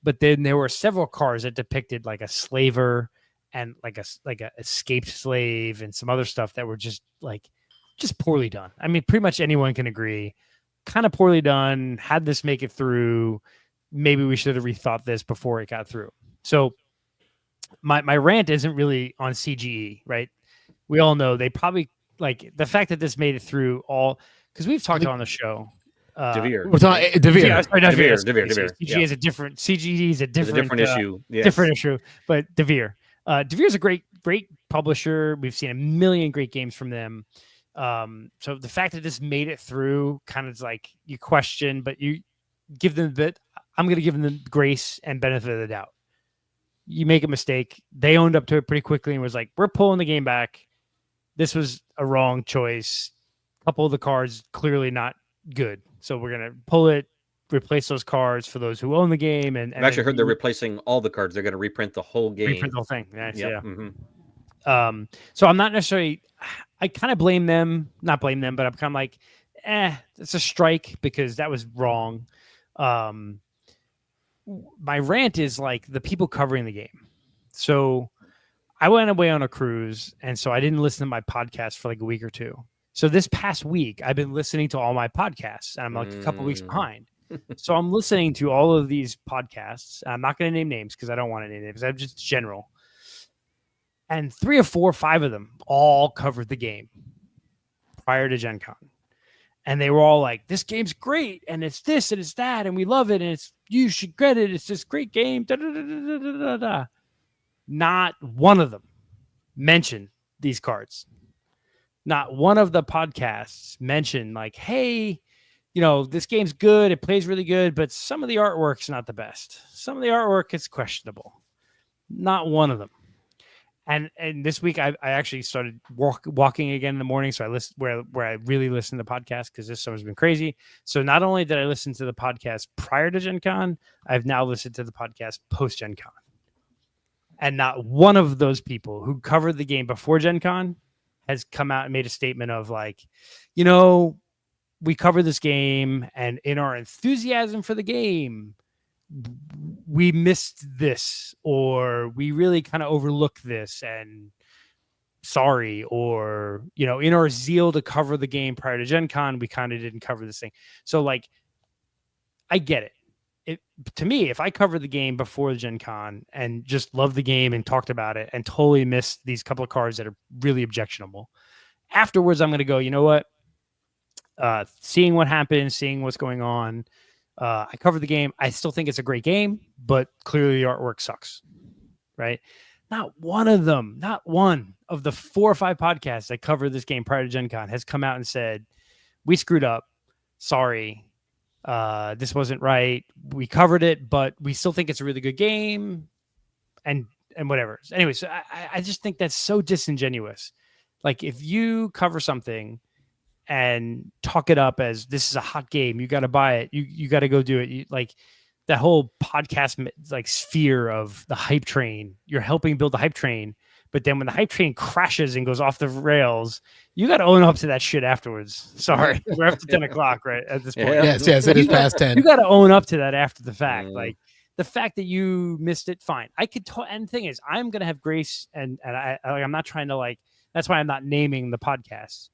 But then there were several cards that depicted like a slaver and like a escaped slave and some other stuff that were just poorly done. I mean, pretty much anyone can agree, kind of poorly done. Had this make it through? Maybe we should have rethought this before it got through. So my rant isn't really on CGE, right? We all know they probably like the fact that this made it through all, because we've talked on the show. Devere. We're talking Devere. Devere. CGE is a different issue. Yeah. Yes. Different issue. But Devere. Devere is a great great publisher. We've seen a million great games from them. So the fact that this made it through kind of like you question, but you give them a bit. I'm going to give them the grace and benefit of the doubt. You make a mistake. They owned up to it pretty quickly and was like, we're pulling the game back. This was a wrong choice. A couple of the cards clearly not good. So we're going to pull it, replace those cards for those who own the game. And I've actually heard they're replacing all the cards. They're going to reprint the whole game. Reprint the whole thing. Nice, yep. Yeah. Mm-hmm. So I'm not necessarily, I kind of blame them, not blame them, but I'm kind of like, it's a strike because that was wrong. My rant is like the people covering the game. So I went away on a cruise, and so I didn't listen to my podcast for like a week or two. So this past week, I've been listening to all my podcasts, and I'm like a couple weeks behind. So I'm listening to all of these podcasts. I'm not going to name names because I don't want to name names. I'm just general. And 3 or 4 or 5 of them all covered the game prior to Gen Con. And they were all like, this game's great, and it's this, and it's that, and we love it, and you should get it. It's this great game. Da, da, da, da, da, da, da. Not one of them mentioned these cards. Not one of the podcasts mentioned like, hey, this game's good. It plays really good, but some of the artwork's not the best. Some of the artwork is questionable. Not one of them. And this week I actually started walking again in the morning. So I listen where I really listen to podcasts because this summer's been crazy. So not only did I listen to the podcast prior to Gen Con, I've now listened to the podcast post Gen Con. And not one of those people who covered the game before Gen Con has come out and made a statement of like, we covered this game, and in our enthusiasm for the game, we missed this, or we really kind of overlooked this, and sorry, or in our zeal to cover the game prior to Gen Con, we kind of didn't cover this thing. So like, I get it. To me, if I covered the game before the Gen Con and just loved the game and talked about it and totally missed these couple of cards that are really objectionable, afterwards I'm going to go, you know what? Seeing what happened, seeing what's going on, I covered the game. I still think it's a great game, but clearly the artwork sucks, right? Not one of the 4 or 5 podcasts that covered this game prior to Gen Con has come out and said, we screwed up. Sorry. This wasn't right. We covered it, but we still think it's a really good game, and whatever. Anyway, so I just think that's so disingenuous. Like, if you cover something and talk it up as this is a hot game, you got to buy it. You got to go do it. Like that whole podcast, like sphere of the hype train, you're helping build the hype train. But then when the hype train crashes and goes off the rails, you got to own up to that shit afterwards. Sorry, we're after 10 o'clock, right? At this point. Yes, it is past 10. You got to own up to that after the fact. Like the fact that you missed it, fine. I could talk. And the thing is, I'm going to have grace. And I'm not trying to like, that's why I'm not naming the podcast.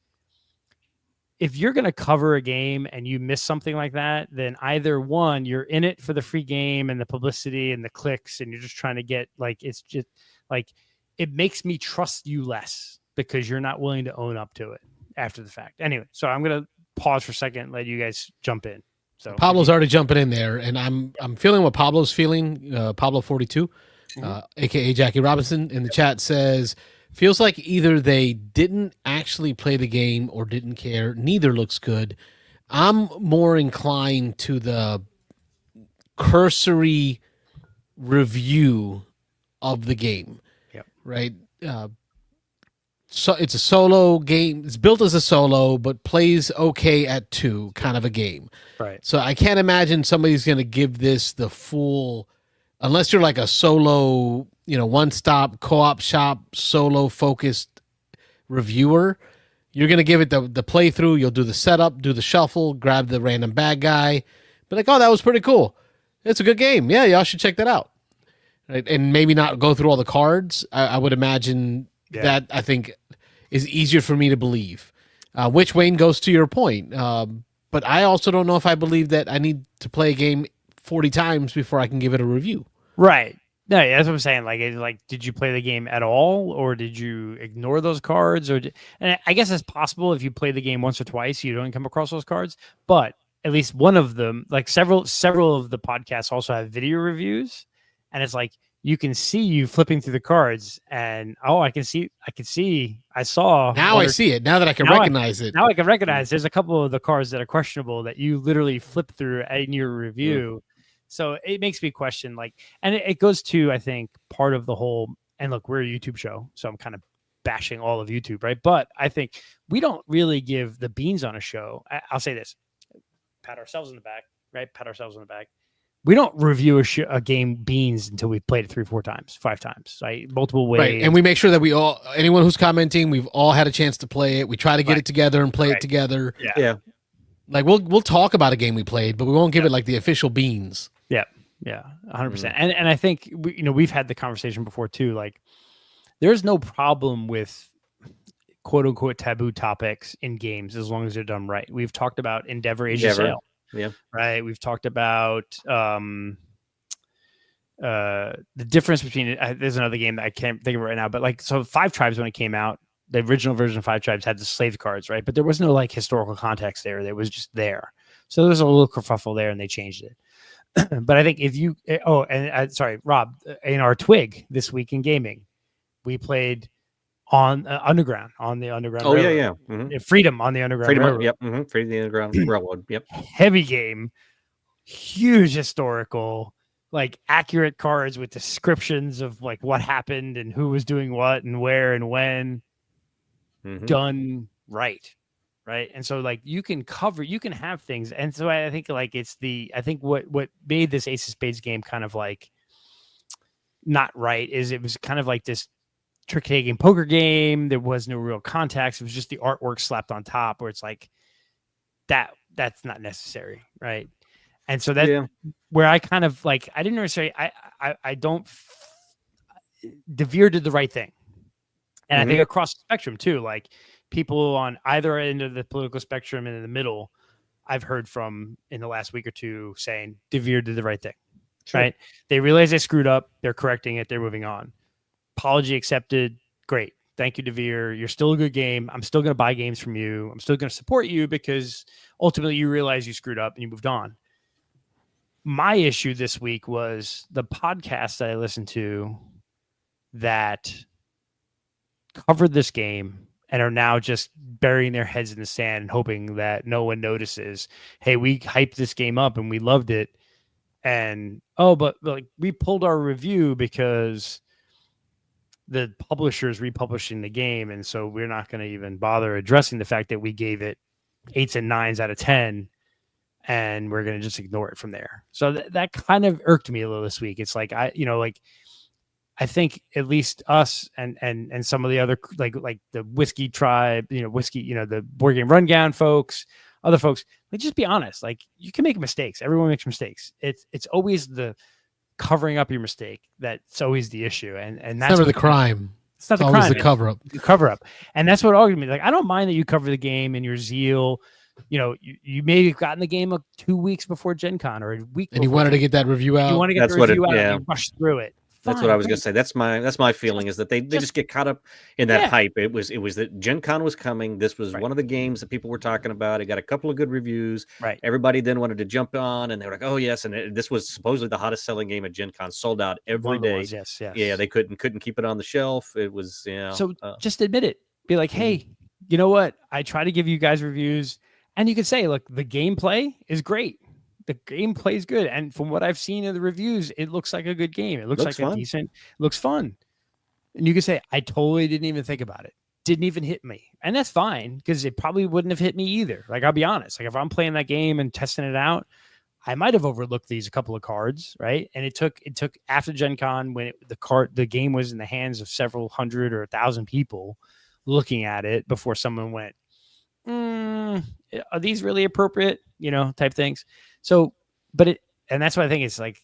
If you're going to cover a game and you miss something like that, then either one, you're in it for the free game and the publicity and the clicks, and you're just trying to get like, it's just like, it makes me trust you less because you're not willing to own up to it after the fact. Anyway, so I'm going to pause for a second and let you guys jump in. So Pablo's already jumping in there, and I'm feeling what Pablo's feeling. Pablo 42, aka Jackie Robinson, in the chat says, feels like either they didn't actually play the game or didn't care. Neither looks good. I'm more inclined to the cursory review of the game. Right. So it's a solo game. It's built as a solo, but plays okay at 2 kind of a game. Right. So I can't imagine somebody's going to give this the full, unless you're like a solo, one-stop co-op shop, solo focused reviewer. You're going to give it the playthrough. You'll do the setup, do the shuffle, grab the random bad guy. Be like, oh, that was pretty cool. It's a good game. Yeah, y'all should check that out. Right? And maybe not go through all the cards. I would imagine that I think is easier for me to believe. Which, Wayne, goes to your point. But I also don't know if I believe that I need to play a game 40 times before I can give it a review. Right. No, that's what I'm saying. Like, did you play the game at all, or did you ignore those cards? And I guess it's possible if you play the game once or twice, you don't come across those cards. But at least one of them, like several of the podcasts, also have video reviews. And it's like, you can see you flipping through the cards, and I can see. I saw. Now I see it. Now that I can recognize it. Now I can recognize. There's a couple of the cards that are questionable that you literally flip through in your review. So it makes me question, like, and it goes to, I think, part of the whole. And look, we're a YouTube show, so I'm kind of bashing all of YouTube, right? But I think we don't really give the beans on a show. I'll say this: pat ourselves in the back, right? Pat ourselves on the back. We don't review a game beans until we've played it 3, 4 times, 5 times, right? Multiple ways. Right. And we make sure that anyone who's commenting, we've all had a chance to play it. We try to get it together and play it together. Yeah. Like we'll talk about a game we played, but we won't give it like the official beans. Yeah. Yeah. 100%. And I think we've had the conversation before too. Like there's no problem with quote unquote taboo topics in games as long as they're done right. We've talked about Endeavor Age of Sail. Yeah. Right. We've talked about the difference between there's another game that I can't think of right now, but like, so 5 Tribes, when it came out, the original version of 5 Tribes had the slave cards, right? But there was no like historical context there. It was just there. So there was a little kerfuffle there and they changed it. But I think if you, sorry, Rob, in our Twig this week in gaming, we played on Underground, on the Underground Railroad. Yeah. Mm-hmm. Freedom on the Underground Railroad. Yep. Mm-hmm. Freedom the Underground Railroad. Yep. Heavy game, huge historical, like accurate cards with descriptions of like what happened and who was doing what and where and when. Done right. And so like you can have things. And so I think like I think what made this Ace of Spades game kind of like not right is it was kind of like this trick-taking poker game. There was no real context. It was just the artwork slapped on top where it's like that's not necessary, right? And so that's where I kind of like, I didn't necessarily, I don't, DeVere did the right thing. And I think across the spectrum too, like people on either end of the political spectrum and in the middle, I've heard from in the last week or two saying DeVere did the right thing, right? They realize they screwed up. They're correcting it. They're moving on. Apology accepted. Great. Thank you, DeVere. You're still a good game. I'm still going to buy games from you. I'm still going to support you because ultimately you realize you screwed up and you moved on. My issue this week was the podcast that I listened to that covered this game and are now just burying their heads in the sand and hoping that no one notices. Hey, we hyped this game up and we loved it. And, but like we pulled our review because the publisher is republishing the game. And so we're not going to even bother addressing the fact that we gave it 8s and 9s out of 10 and we're going to just ignore it from there. So that kind of irked me a little this week. It's like, I think at least us and some of the other, like the Whiskey Tribe, the Board Game Rundown folks, other folks, like just be honest. Like you can make mistakes. Everyone makes mistakes. It's always the covering up your mistake that's always the issue, and that's never the crime. It's not the always crime. The cover up. The cover up, and that's what argued me. Like I don't mind that you cover the game and your zeal. You may have gotten the game 2 weeks before Gen Con or a week, and you wanted to get that review out. You want to get the review out and you rush through it. That's what I was going to say. That's my feeling is that they just get caught up in that hype. It was that Gen Con was coming. This was one of the games that people were talking about. It got a couple of good reviews. Right. Everybody then wanted to jump on, and they were like, "Oh yes!" And this was supposedly the hottest selling game at Gen Con. Sold out every day. Yes. Yeah, they couldn't keep it on the shelf. It was So just admit it. Be like, hey, you know what? I try to give you guys reviews, and you could say, look, the gameplay is great. The gameplay is good. And from what I've seen in the reviews, it looks like a good game. It looks like fun. Looks fun. And you can say, I totally didn't even think about it. Didn't even hit me. And that's fine because it probably wouldn't have hit me either. Like, I'll be honest. Like if I'm playing that game and testing it out, I might have overlooked a couple of cards, right? And it took after Gen Con when the game was in the hands of several hundred or 1,000 people looking at it before someone went, are these really appropriate? Type things. So, and that's what I think it's like,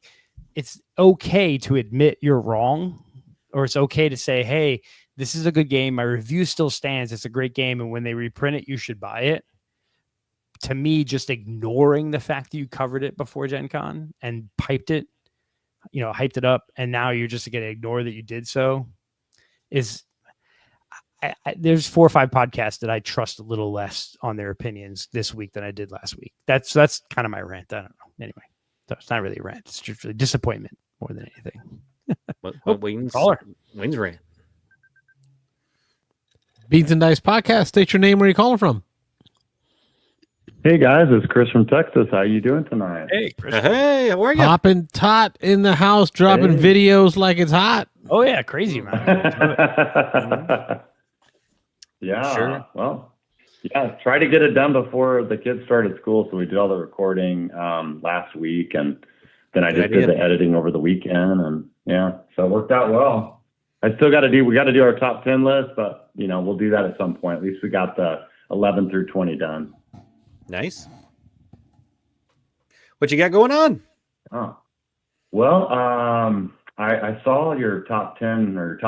it's okay to admit you're wrong, or it's okay to say, hey, this is a good game. My review still stands. It's a great game. And when they reprint it, you should buy it. To me, just ignoring the fact that you covered it before Gen Con and hyped it up. And now you're just going to ignore that you did so is there's 4 or 5 podcasts that I trust a little less on their opinions this week than I did last week. That's kind of my rant. I don't know. Anyway, so it's not really a rant. It's just really disappointment more than anything. Wayne's rant. Beans and Dice Podcast. State your name. Where you calling from? Hey guys, it's Chris from Texas. How you doing tonight? Hey, Chris. Hey, how are you? Popping tot in the house, dropping videos like it's hot. Oh yeah, crazy man. Yeah. Sure. Well, yeah. Try to get it done before the kids started school, so we did all the recording last week, and then I just did the editing over the weekend, and so it worked out well. We got to do our top 10 list, but we'll do that at some point. At least we got the 11 through 20 done. Nice. What you got going on? Oh, well, I saw your top 10 or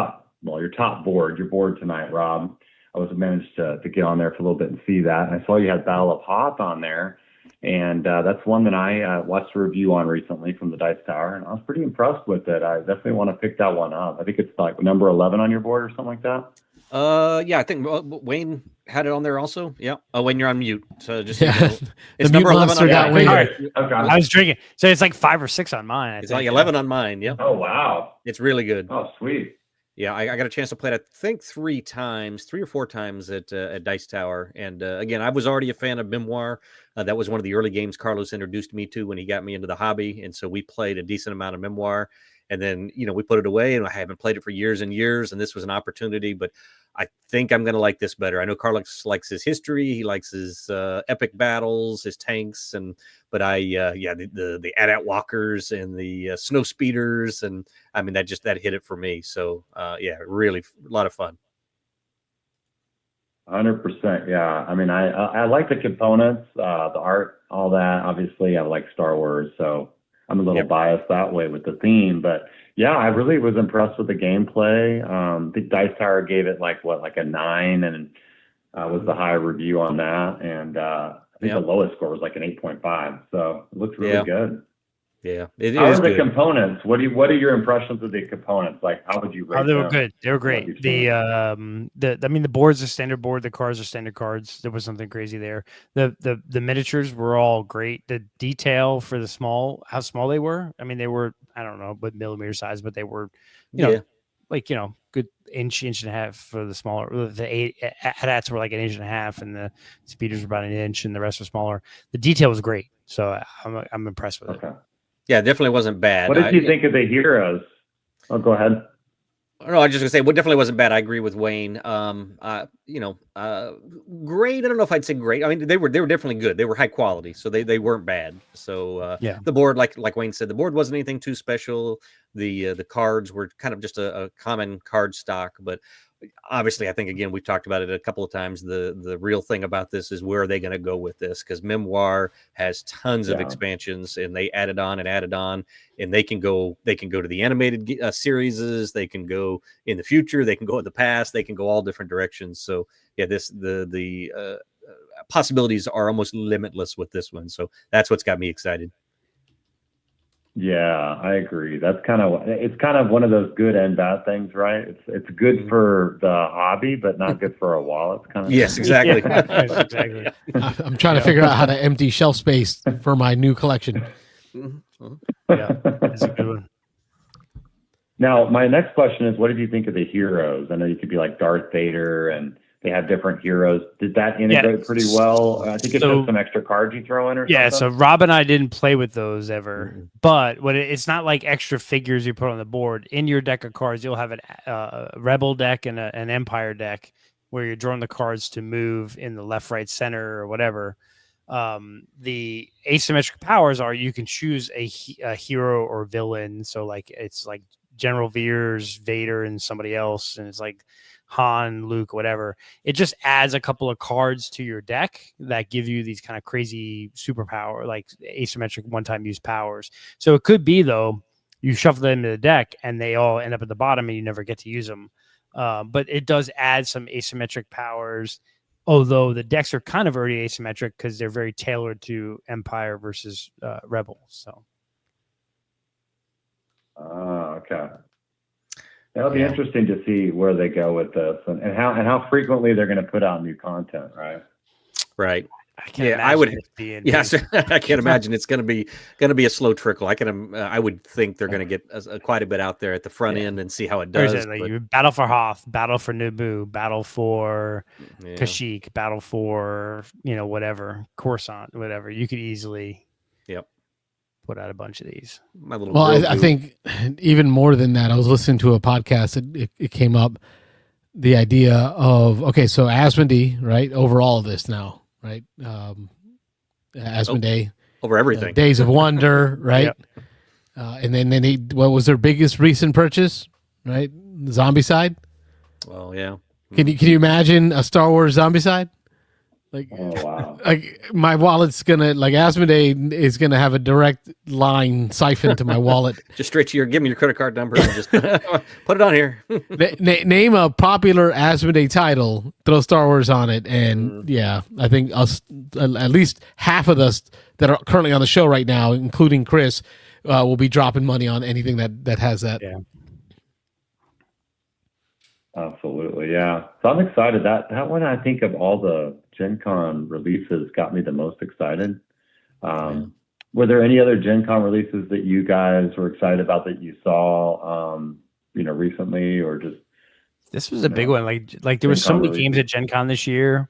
your top board, your board tonight, Rob. I was managed to get on there for a little bit and see that. And I saw you had Battle of Hoth on there. And that's one that I watched a review on recently from the Dice Tower, and I was pretty impressed with it. I definitely want to pick that one up. I think it's like number 11 on your board or something like that. Yeah, I think Wayne had it on there also. Yeah. Oh, Wayne, you're on mute. So just it's number 11 on that. Wayne. Okay. I was drinking, so it's like 5 or 6 on mine. It's like 11 on mine. Yeah. Oh wow, it's really good. Oh sweet. Yeah, I got a chance to play it, I think 3 or 4 times at Dice Tower. And again, I was already a fan of Memoir. That was one of the early games Carlos introduced me to when he got me into the hobby. And so we played a decent amount of Memoir. And then, we put it away, and I haven't played it for years and years. And this was an opportunity, but I think I'm going to like this better. I know Carlos likes his history. He likes his epic battles, his tanks. But the AT-AT walkers and the snow speeders. And I mean, that hit it for me. So really a lot of fun. 100%. Yeah. I mean, I like the components, the art, all that. Obviously I like Star Wars, so I'm a little biased that way with the theme, but yeah, I really was impressed with the gameplay. I think Dice Tower gave it like a 9, and was the high review on that. And I think the lowest score was like an 8.5. So it looks really good. Yeah. How are the components? What are your impressions of the components? Like, how would you rate them? They were good. They were great. The board's a standard board. The cards are standard cards. There was something crazy there. The miniatures were all great. The detail for how small they were. I mean, they were, I don't know, but millimeter size, but they were, good inch and a half for the smaller. The AT-ATs were like an inch and a half, and the speeders were about an inch, and the rest were smaller. The detail was great. So I'm impressed with it. Yeah, it definitely wasn't bad. What did you think of the heroes? Oh, go ahead. No, I was just gonna say, well, definitely wasn't bad. I agree with Wayne. Great. I don't know if I'd say great. I mean, they were definitely good. They were high quality, so they weren't bad. So the board, like Wayne said, the board wasn't anything too special. The cards were kind of just a common card stock, but obviously, I think, again, we've talked about it a couple of times. The real thing about this is, where are they going to go with this? Because Memoir has tons of expansions, and they added on, and they can go to the animated series. They can go in the future. They can go in the past. They can go all different directions. So yeah, the possibilities are almost limitless with this one. So that's what's got me excited. Yeah, I agree. It's kind of one of those good and bad things, right? It's good for the hobby, but not good for a wallet. Kind of yes, exactly. Exactly. I'm trying to figure out how to empty shelf space for my new collection. Yeah, that's a good one. Now, my next question is, what did you think of the heroes? I know you could be like Darth Vader, and they have different heroes. Did that integrate pretty well? I think it's just some extra cards you throw in or something. Yeah, so Rob and I didn't play with those ever, but it's not like extra figures you put on the board. In your deck of cards, you'll have a Rebel deck and an Empire deck, where you're drawing the cards to move in the left, right, center, or whatever. The asymmetric powers are, you can choose a hero or villain. So like, it's like General Veers, Vader, and somebody else, and it's like Han, Luke, whatever. It just adds a couple of cards to your deck that give you these kind of crazy superpower, like asymmetric one-time use powers. So it could be, though, you shuffle them into the deck and they all end up at the bottom and you never get to use them. But it does add some asymmetric powers, although the decks are kind of already asymmetric because they're very tailored to Empire versus Rebel. So. Okay. That'll be interesting to see where they go with this, and how frequently they're going to put out new content, right? Right. I can't imagine it being. Yes, I can't imagine it's going to be a slow trickle. I would think they're going to get quite a bit out there at the front end and see how it does. You battle for Hoth, battle for Naboo, battle for Kashyyyk, battle for whatever Coruscant, whatever. You could easily put out a bunch of these. I think even more than that, I was listening to a podcast. It came up the idea of so Asmodee, right, over all of this now. Right, Asmodee over everything. Days of Wonder, right, and then what was their biggest recent purchase? Right, Zombicide. Well, yeah. Can you imagine a Star Wars Zombicide? Like, oh wow! Like my wallet's gonna Asmodee is gonna have a direct line siphon to my wallet. Just straight to give me your credit card number and just put it on here. Name a popular Asmodee title, throw Star Wars on it, and I think us at least half of us that are currently on the show right now, including Chris, will be dropping money on anything that has that. Yeah. Absolutely, yeah. So I'm excited. That one, I think, of all the Gen Con releases, got me the most excited. Were there any other Gen Con releases that you guys were excited about that you saw, recently, or just? This was a big one. Like there was so many games at Gen Con this year,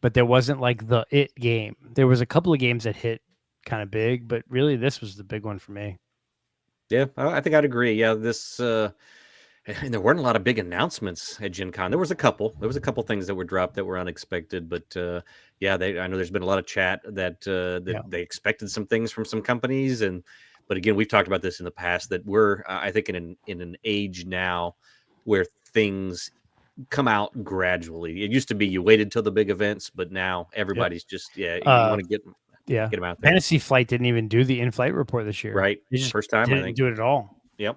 but there wasn't like the it game. There was a couple of games that hit kind of big, but really this was the big one for me. Yeah, I think I'd agree. Yeah, this. And there weren't a lot of big announcements at Gen Con. There was a couple things that were dropped that were unexpected, but I know there's been a lot of chat that they expected some things from some companies, but again, we've talked about this in the past that we're I think in an age now where things come out gradually. It used to be you waited till the big events, but now everybody's just you want to get them out there. Fantasy Flight didn't even do the in-flight report this year, right? First time, didn't I think. Do it at all. Yep.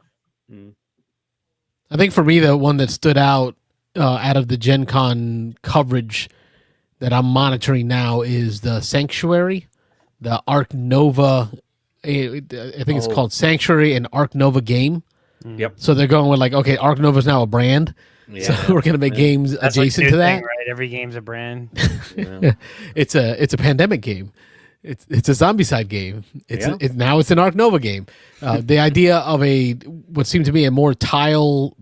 I think for me, the one that stood out of the Gen Con coverage that I'm monitoring now is the Sanctuary, the Arc Nova. I think it's called Sanctuary and Arc Nova game. Yep. So they're going with Arc Nova is now a brand. Yeah. So we're going to make games That's adjacent to that. Thing, right? Every game's a brand. It's a pandemic game. It's a Zombicide game. Now it's an Arc Nova game. The idea of what seemed to be a more tile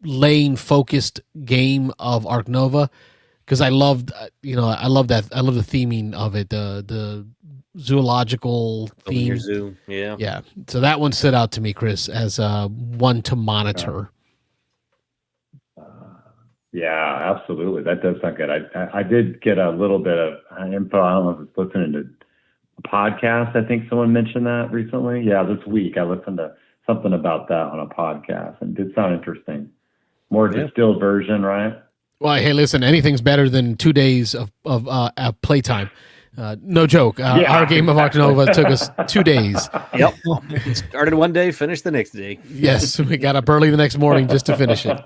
lane focused game of Arc Nova, because I loved the theming of it, the zoological theme. Your zoo. Yeah. So that one stood out to me, Chris, as one to monitor. Yeah, absolutely. That does sound good. I did get a little bit of info. I don't know if it's listening to a podcast. I think someone mentioned that recently. Yeah, this week I listened to something about that on a podcast, and it did sound interesting. More distilled version, right? Well, hey, listen, anything's better than 2 days of playtime. No joke. Our game of Arc Nova took us 2 days. Yep. Started one day, finished the next day. Yes, we got up early the next morning just to finish it.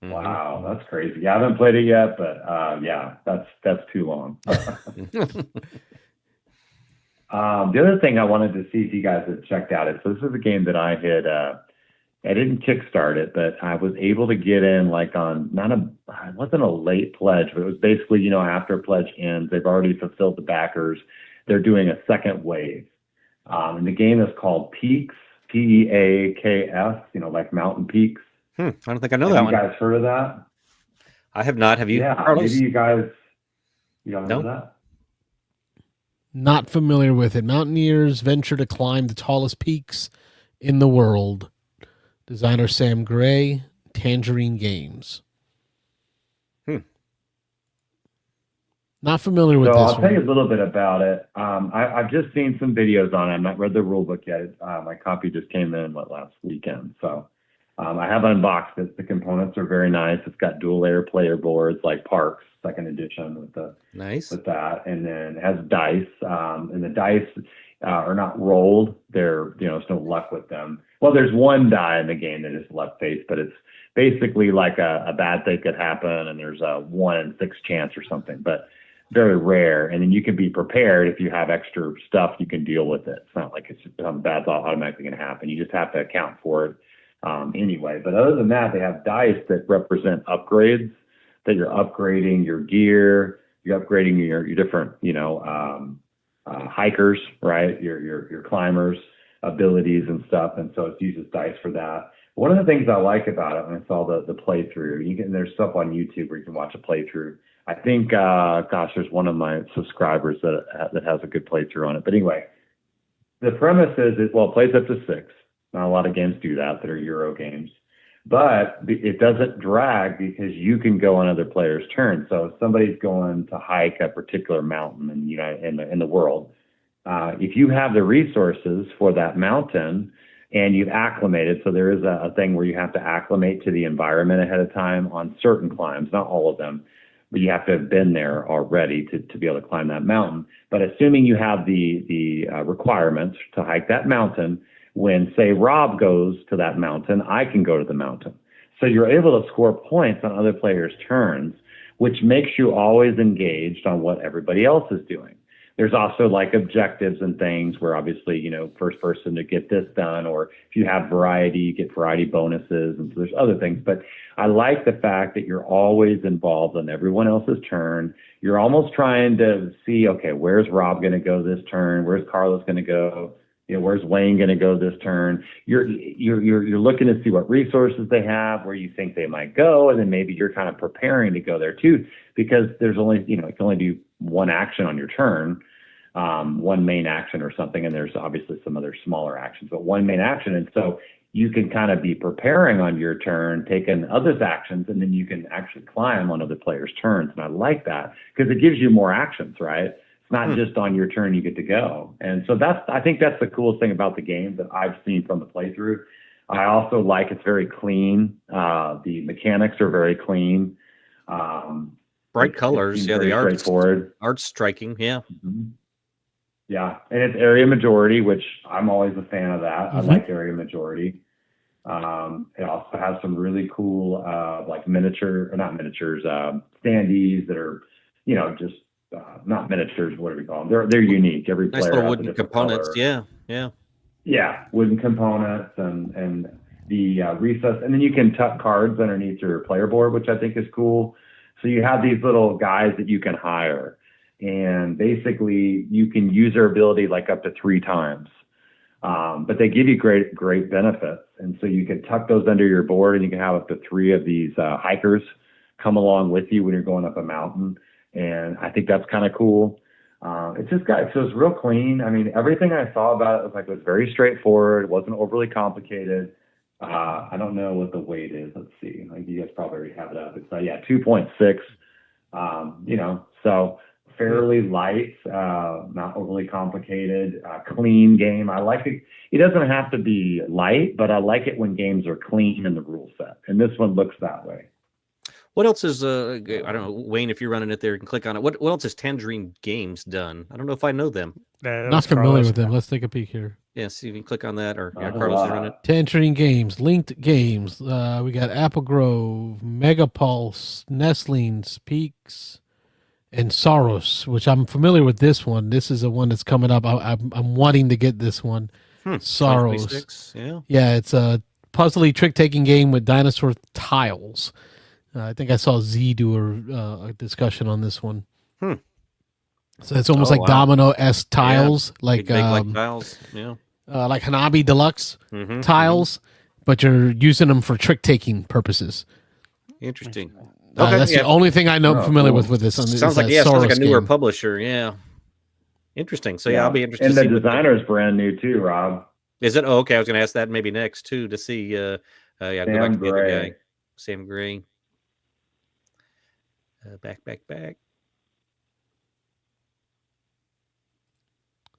Wow, that's crazy. Yeah, I haven't played it yet, but that's too long. The other thing I wanted to see if you guys had checked out is, so this is a game that I had, I didn't kickstart it, but I was able to get in it wasn't a late pledge, but it was basically, after a pledge ends, they've already fulfilled the backers. They're doing a second wave. And the game is called Peaks, Peaks, like mountain peaks. I don't think I know that one. Have you guys heard of that? I have not. Have you? Yeah, Carlos? maybe you don't know that? Not familiar with it. Mountaineers venture to climb the tallest peaks in the world. Designer Sam Gray, Tangerine Games. Not familiar with this I'll one. tell you a little bit about it. I've just seen some videos on it. I've not read the rule book yet. My copy just came in last weekend. So I have unboxed it. The components are very nice. It's got dual layer player boards like Parks, second edition with that. And then it has dice. And the dice are not rolled. There's no luck with them. Well, there's one die in the game that is left face, but it's basically like a bad thing could happen, and there's a 1 in 6 chance or something, but very rare. And then you can be prepared. If you have extra stuff, you can deal with it. It's not like it's something bad's automatically going to happen. You just have to account for it anyway. But other than that, they have dice that represent upgrades, that you're upgrading your gear, you're upgrading your different, hikers, right? Your climbers abilities and stuff. And so it uses dice for that. One of the things I like about it, when I saw the playthrough, there's stuff on YouTube where you can watch a playthrough. I think, there's one of my subscribers that has a good playthrough on it. But anyway, the premise is it plays up to 6. Not a lot of games do that are Euro games. But it doesn't drag because you can go on other players' turns. So if somebody's going to hike a particular mountain in the world, if you have the resources for that mountain and you've acclimated, so there is a thing where you have to acclimate to the environment ahead of time on certain climbs, not all of them, but you have to have been there already to be able to climb that mountain. But assuming you have the requirements to hike that mountain, when, say, Rob goes to that mountain, I can go to the mountain. So you're able to score points on other players' turns, which makes you always engaged on what everybody else is doing. There's also like objectives and things where obviously, first person to get this done, or if you have variety, you get variety bonuses. And so there's other things. But I like the fact that you're always involved on everyone else's turn. You're almost trying to see, okay, where's Rob going to go this turn? Where's Carlos going to go? Where's Wayne going to go this turn? You're looking to see what resources they have, where you think they might go, and then maybe you're kind of preparing to go there too, because there's only, you can only do one action on your turn, one main action or something, and there's obviously some other smaller actions, but one main action, and so you can kind of be preparing on your turn, taking others' actions, and then you can actually climb on other players' turns, and I like that because it gives you more actions, right? Not just on your turn you get to go. And so I think that's the coolest thing about the game that I've seen from the playthrough. I also like it's very clean. The mechanics are very clean. Bright colors. Yeah, the art's striking. Yeah. Mm-hmm. Yeah. And it's area majority, which I'm always a fan of that. Mm-hmm. I like area majority. It also has some really cool, like standees that are, just, not miniatures, what do we call them? They're unique. Every player nice little has wooden components. Color. Yeah, wooden components and the recess, and then you can tuck cards underneath your player board, which I think is cool. So you have these little guys that you can hire, and basically you can use their ability like up to 3 times. But they give you great benefits, and so you can tuck those under your board, and you can have up to 3 of these hikers come along with you when you're going up a mountain. And I think that's kind of cool. It's real clean. I mean, everything I saw about it was very straightforward. It wasn't overly complicated. I don't know what the weight is. Let's see. You guys probably already have it up. It's 2.6. So fairly light, not overly complicated, clean game. I like it. It doesn't have to be light, but I like it when games are clean in the rule set. And this one looks that way. What else is, I don't know, Wayne, if you're running it there, you can click on it. What else has Tangerine Games done? I don't know if I know them. Not familiar with them. Let's take a peek here. Yeah, see if you can click on that, or Carlos is running it. Tangerine Games, Linked Games. We got Apple Grove, Megapulse, Nestlings, Peaks, and Soros, which I'm familiar with this one. This is the one that's coming up. I'm wanting to get this one. Soros. Yeah, it's a puzzly trick-taking game with dinosaur tiles. I think I saw Z do a discussion on this one. So it's almost like domino-esque tiles, like tiles, like Hanabi Deluxe tiles, but you're using them for trick-taking purposes. Interesting. That's the only thing I know familiar with this. Sounds like a newer publisher. Yeah. Interesting. So I'll be interested. And the designer's brand new too, Rob. Is it? Oh, okay. I was going to ask that maybe next too to see. Go back to the other guy, Sam Gray. Back.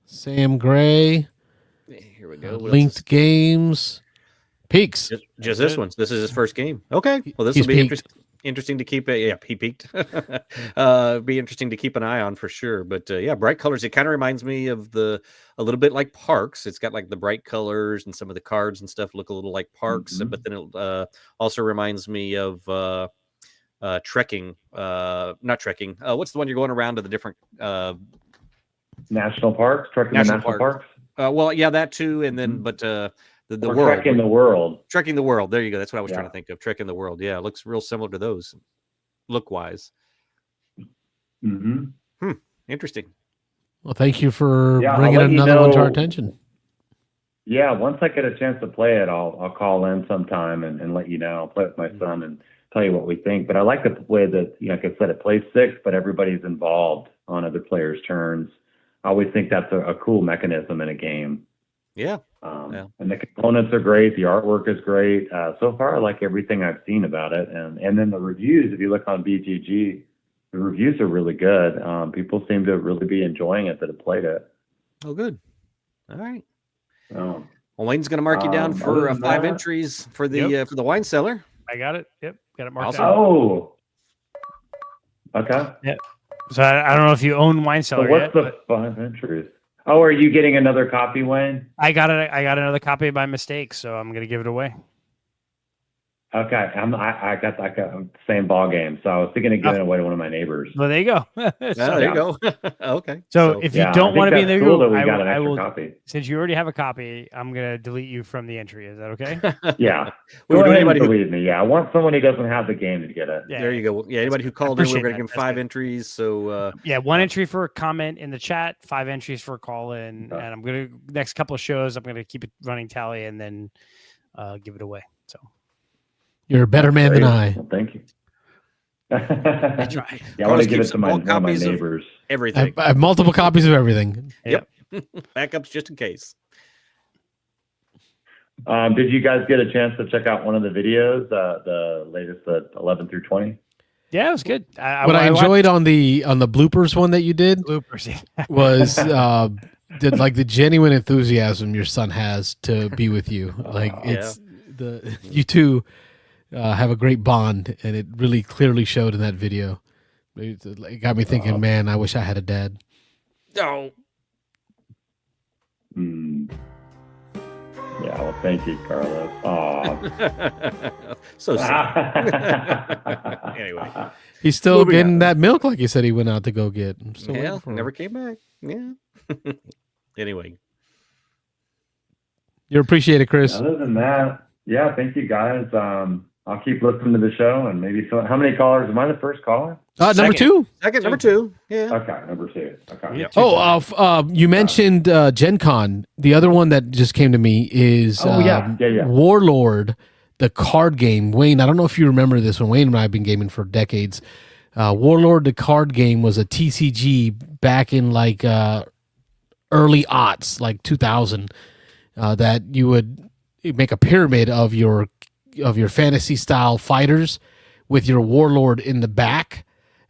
Sam Gray. Here we go. Linked Games. Peaks. Just this one. This is his first game. Okay. Well, this will be interesting to keep. He peaked. Be interesting to keep an eye on for sure. But bright colors. It kind of reminds me of a little bit like Parks. It's got like the bright colors, and some of the cards and stuff look a little like Parks. Mm-hmm. But then it also reminds me of trekking. Not trekking. What's the one you're going around to the different national parks? Trekking national parks. That too. And then, but the world. Trekking the world. Trekking the world. There you go. That's what I was trying to think of. Trekking the world. Yeah, it looks real similar to those, look wise. Interesting. Well, thank you for bringing another one to our attention. Yeah, once I get a chance to play it, I'll call in sometime and let you know. I'll play with my son and tell you what we think. But I like the way that, like I said, it plays 6, but everybody's involved on other players' turns. I always think that's a cool mechanism in a game. Yeah. And the components are great. The artwork is great. So far, I like everything I've seen about it. And then the reviews, if you look on BGG, the reviews are really good. People seem to really be enjoying it that have played it. Oh, good. All right. Oh. Well, Wayne's going to mark you down for 5 entries for the wine cellar. I got it. Yep, got it marked. Awesome. Down. Oh. Okay. Yep. So I don't know if you own wine cellar yet. So what's the 5 entries? Oh, are you getting another copy, Wayne? I got it. I got another copy by mistake, so I'm going to give it away. Okay, I got the same ball game, so I was thinking of giving it away to one of my neighbors. Well, there you go. There you go. Okay. So if you don't want to be in the group, I will. Copy. Since you already have a copy, I'm gonna delete you from the entry. Is that okay? Yeah. Go ahead and delete me. Yeah, I want someone who doesn't have the game to get it. Yeah, there you go. Yeah, anybody who called in, we're gonna give them 5 entries. So 1 entry for a comment in the chat, 5 entries for a call in, and I'm gonna next couple of shows, I'm gonna keep it running tally and then give it away. So. You're a better man than I. Well, thank you. That's right. Yeah, I want to give it to one of my neighbors. Everything. I have multiple copies of everything. Yep. Backups just in case. Did you guys get a chance to check out one of the videos, the latest, the 11 through 20? Yeah, it was good. What I enjoyed on the bloopers one that you did was the genuine enthusiasm your son has to be with you. Like you two have a great bond, and it really clearly showed in that video. It got me thinking, man, I wish I had a dad. Oh. Yeah, well, thank you, Carlos. So sad. Anyway. He's still getting that milk like you said he went out to go get. Yeah, never came back. Yeah. Anyway. You're appreciated, Chris. Other than that, yeah, thank you, guys. I'll keep listening to the show, and maybe how many callers? Am I the first caller? Number 2. Number 2. Yeah. Okay, number 2. Okay. Yep. You mentioned Gen Con. The other one that just came to me is Warlord, the card game. Wayne, I don't know if you remember this one. Wayne and I have been gaming for decades. Warlord, the card game, was a TCG back in like early aughts, like 2000, that you would make a pyramid of your fantasy style fighters with your warlord in the back.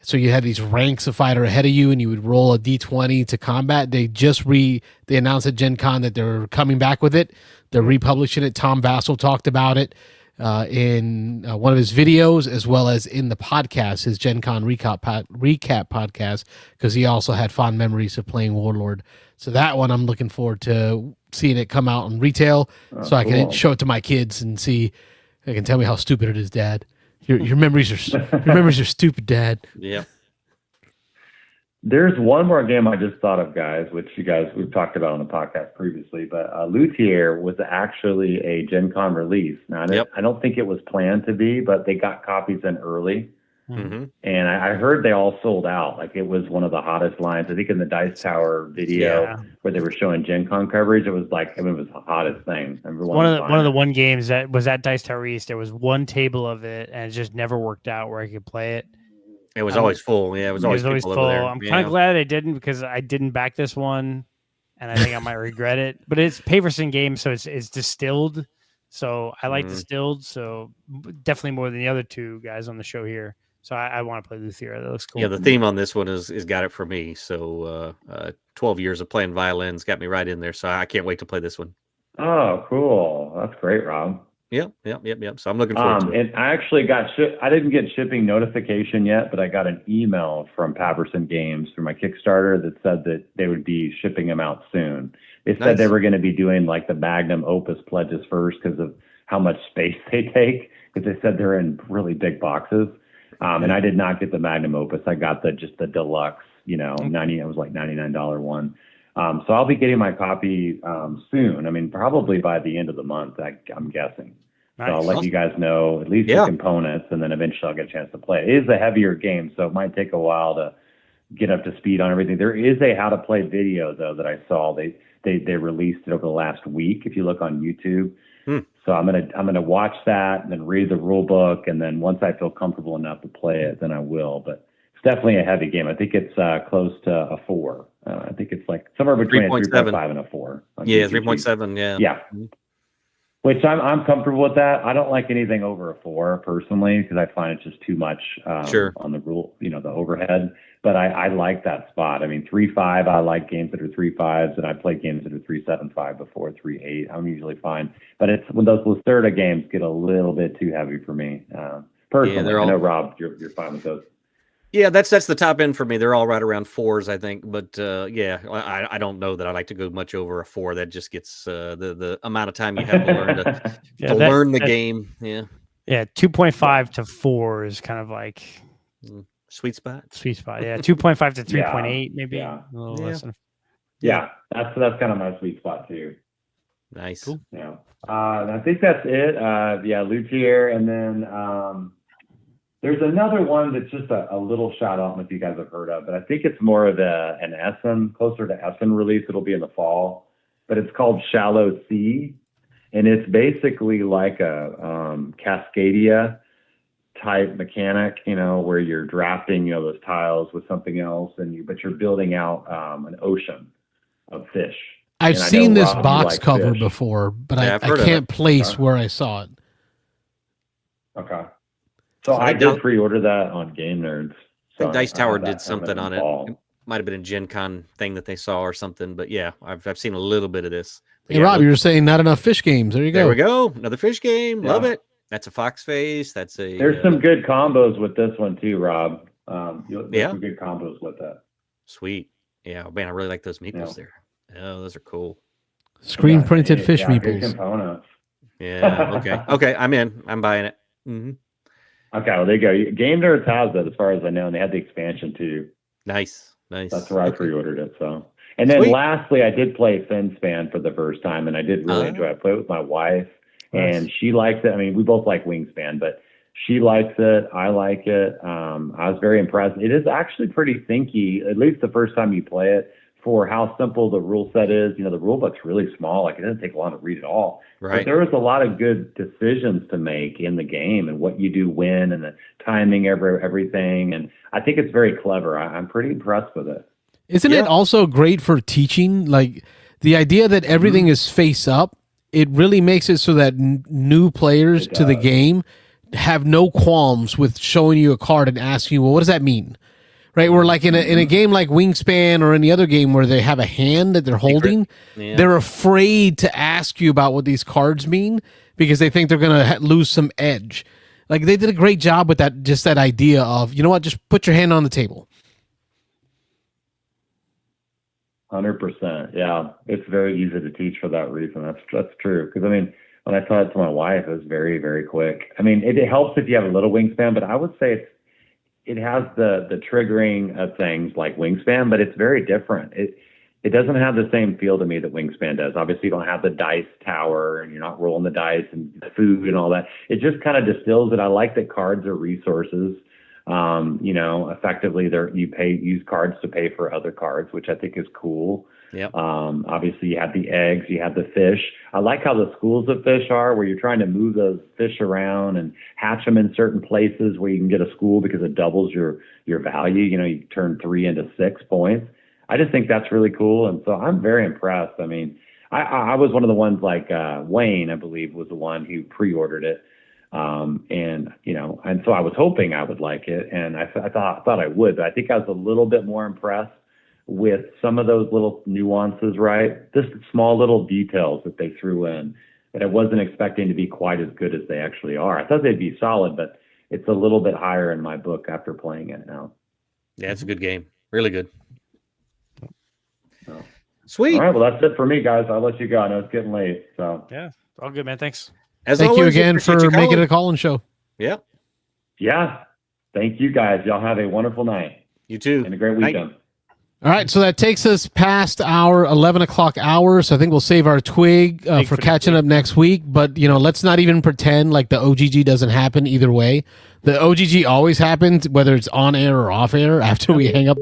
So you had these ranks of fighter ahead of you, and you would roll a D20 to combat. They announced at Gen Con that they're coming back with it. They're republishing it. Tom Vassell talked about it in one of his videos, as well as in the podcast, his Gen Con recap podcast, because he also had fond memories of playing Warlord. So that one I'm looking forward to seeing it come out on retail, so I can show it to my kids and see. They can tell me how stupid it is, Dad. Your memories are stupid, Dad. Yeah. There's one more game I just thought of, guys, which we've talked about on the podcast previously, but Luthier was actually a Gen Con release. Now, I don't think it was planned to be, but they got copies in early. Mm-hmm. And I heard they all sold out. Like, it was one of the hottest lines. I think in the Dice Tower video where they were showing Gen Con coverage, it was like, it was the hottest thing. One of the games that was at Dice Tower East, there was one table of it, and it just never worked out where I could play it. It was always full. Yeah, it was always full. I'm kind of glad I didn't, because I didn't back this one, and I think I might regret it. But it's Paverson game, so it's distilled. So I like distilled, so definitely more than the other two guys on the show here. So I want to play Luthier. That looks cool. Yeah, the theme on this one is got it for me. So 12 years of playing violins got me right in there. So I can't wait to play this one. Oh, cool. That's great, Rob. Yep. So I'm looking forward to it. And I actually I didn't get shipping notification yet, but I got an email from Paverson Games through my Kickstarter that said that they would be shipping them out soon. They said they were going to be doing like the magnum opus pledges first because of how much space they take, because they said they're in really big boxes. And I did not get the magnum opus. I got just the deluxe, it was like $99 one. So I'll be getting my copy soon. I mean, probably by the end of the month, I'm guessing. Nice. So I'll let you guys know at least the components, and then eventually I'll get a chance to play. It is a heavier game, so it might take a while to get up to speed on everything. There is a how to play video though that I saw. They released it over the last week. If you look on YouTube, so I'm gonna watch that and then read the rule book, and then once I feel comfortable enough to play it, then I will. But it's definitely a heavy game. I think it's close to a 4. I think it's like somewhere between a 3.5 and a 4. Yeah, 3.7. Yeah. Yeah. Which I'm comfortable with that. I don't like anything over a 4 personally because I find it's just too much on the rule, the overhead. But I like that spot. I mean, 3.5. I like games that are 3.5s, and I play games that are 3.75 before 3.8. I'm usually fine. But it's when those Lacerda games get a little bit too heavy for me personally. I know Rob, you're fine with those. Yeah, that's the top end for me. They're all right around 4s, I think. But I don't know that I like to go much over a 4. That just gets the amount of time you have to learn to learn the game. Yeah. Yeah, 2.5 to 4 is kind of like sweet spot. Yeah, 2.5 to 3.8 maybe. Yeah. A little less than. Yeah, that's kind of my sweet spot too. Nice. Cool. Yeah. I think that's it. Luthier, and then there's another one that's just a little shot. I don't know if you guys have heard of, but I think it's more of an Essen, closer to Essen release. It'll be in the fall, but it's called Shallow Sea, and it's basically like a Cascadia type mechanic, where you're drafting, those tiles with something else, but you're building out an ocean of fish. I've seen this box cover before, but I can't place where I saw it. Okay. So I did pre-order that on Game Nerds. I think Dice Tower did something on it. It might have been a Gen Con thing that they saw or something, but yeah, I've seen a little bit of this. Hey, Rob, you were saying not enough fish games. There you go. There we go. Another fish game. Love it. That's a fox face. There's some good combos with this one too, Rob. There's some good combos with that. Sweet. Yeah, man, I really like those meeples there. Oh, those are cool. Screen printed fish meeples. Good components. Yeah. Okay. I'm in. I'm buying it. Mm-hmm. Okay, well, there you go. Game Nerds has it, as far as I know, and they had the expansion too. Nice. That's where I pre-ordered it. So, and then lastly, I did play Finspan for the first time, and I did really enjoy it. I played with my wife, and she likes it. I mean, we both like Wingspan, but she likes it. I like it. I was very impressed. It is actually pretty thinky, at least the first time you play it, for how simple the rule set is. The rule book's really small. Like, it doesn't take long to read at all. Right. But there was a lot of good decisions to make in the game and what you do when and the timing, everything. And I think it's very clever. I'm pretty impressed with it. Isn't it also great for teaching? Like, the idea that everything is face up, it really makes it so that new players to the game have no qualms with showing you a card and asking you, well, what does that mean? Right, we're like in a game like Wingspan or any other game where they have a hand that they're holding, they're afraid to ask you about what these cards mean because they think they're going to lose some edge. Like, they did a great job with that, just that idea of, you know what, just put your hand on the table. 100%. Yeah, it's very easy to teach for that reason. That's true. Because, I mean, when I taught it to my wife, it was very, very quick. I mean, it helps if you have a little Wingspan, but I would say it has the triggering of things like Wingspan, but it's very different. It doesn't have the same feel to me that Wingspan does. Obviously, you don't have the dice tower, and you're not rolling the dice and food and all that. It just kind of distills it. I like that cards are resources. Effectively, you use cards to pay for other cards, which I think is cool. Yep. Obviously, you have the eggs, you have the fish. I like how the schools of fish are, where you're trying to move those fish around and hatch them in certain places where you can get a school because it doubles your value. You turn 3 into 6 points. I just think that's really cool, and so I'm very impressed. I mean, I was one of the ones like Wayne, I believe, was the one who pre-ordered it, and so I was hoping I would like it, and I thought I would, but I think I was a little bit more impressed with some of those little nuances, right? Just small little details that they threw in that I wasn't expecting to be quite as good as they actually are. I thought they'd be solid, but it's a little bit higher in my book after playing it now. Yeah, it's a good game. Really good. So. Sweet. All right, well, that's it for me, guys. I'll let you go. I know it's getting late. So yeah, all good, man. Thanks. Thank you again for making it a call-in show. Yeah. Yeah. Thank you, guys. Y'all have a wonderful night. You too. And a great weekend. All right, so that takes us past our 11 o'clock hour. So I think we'll save our twig for catching up next week. But, let's not even pretend like the OGG doesn't happen either way. The OGG always happens, whether it's on air or off air after we hang up.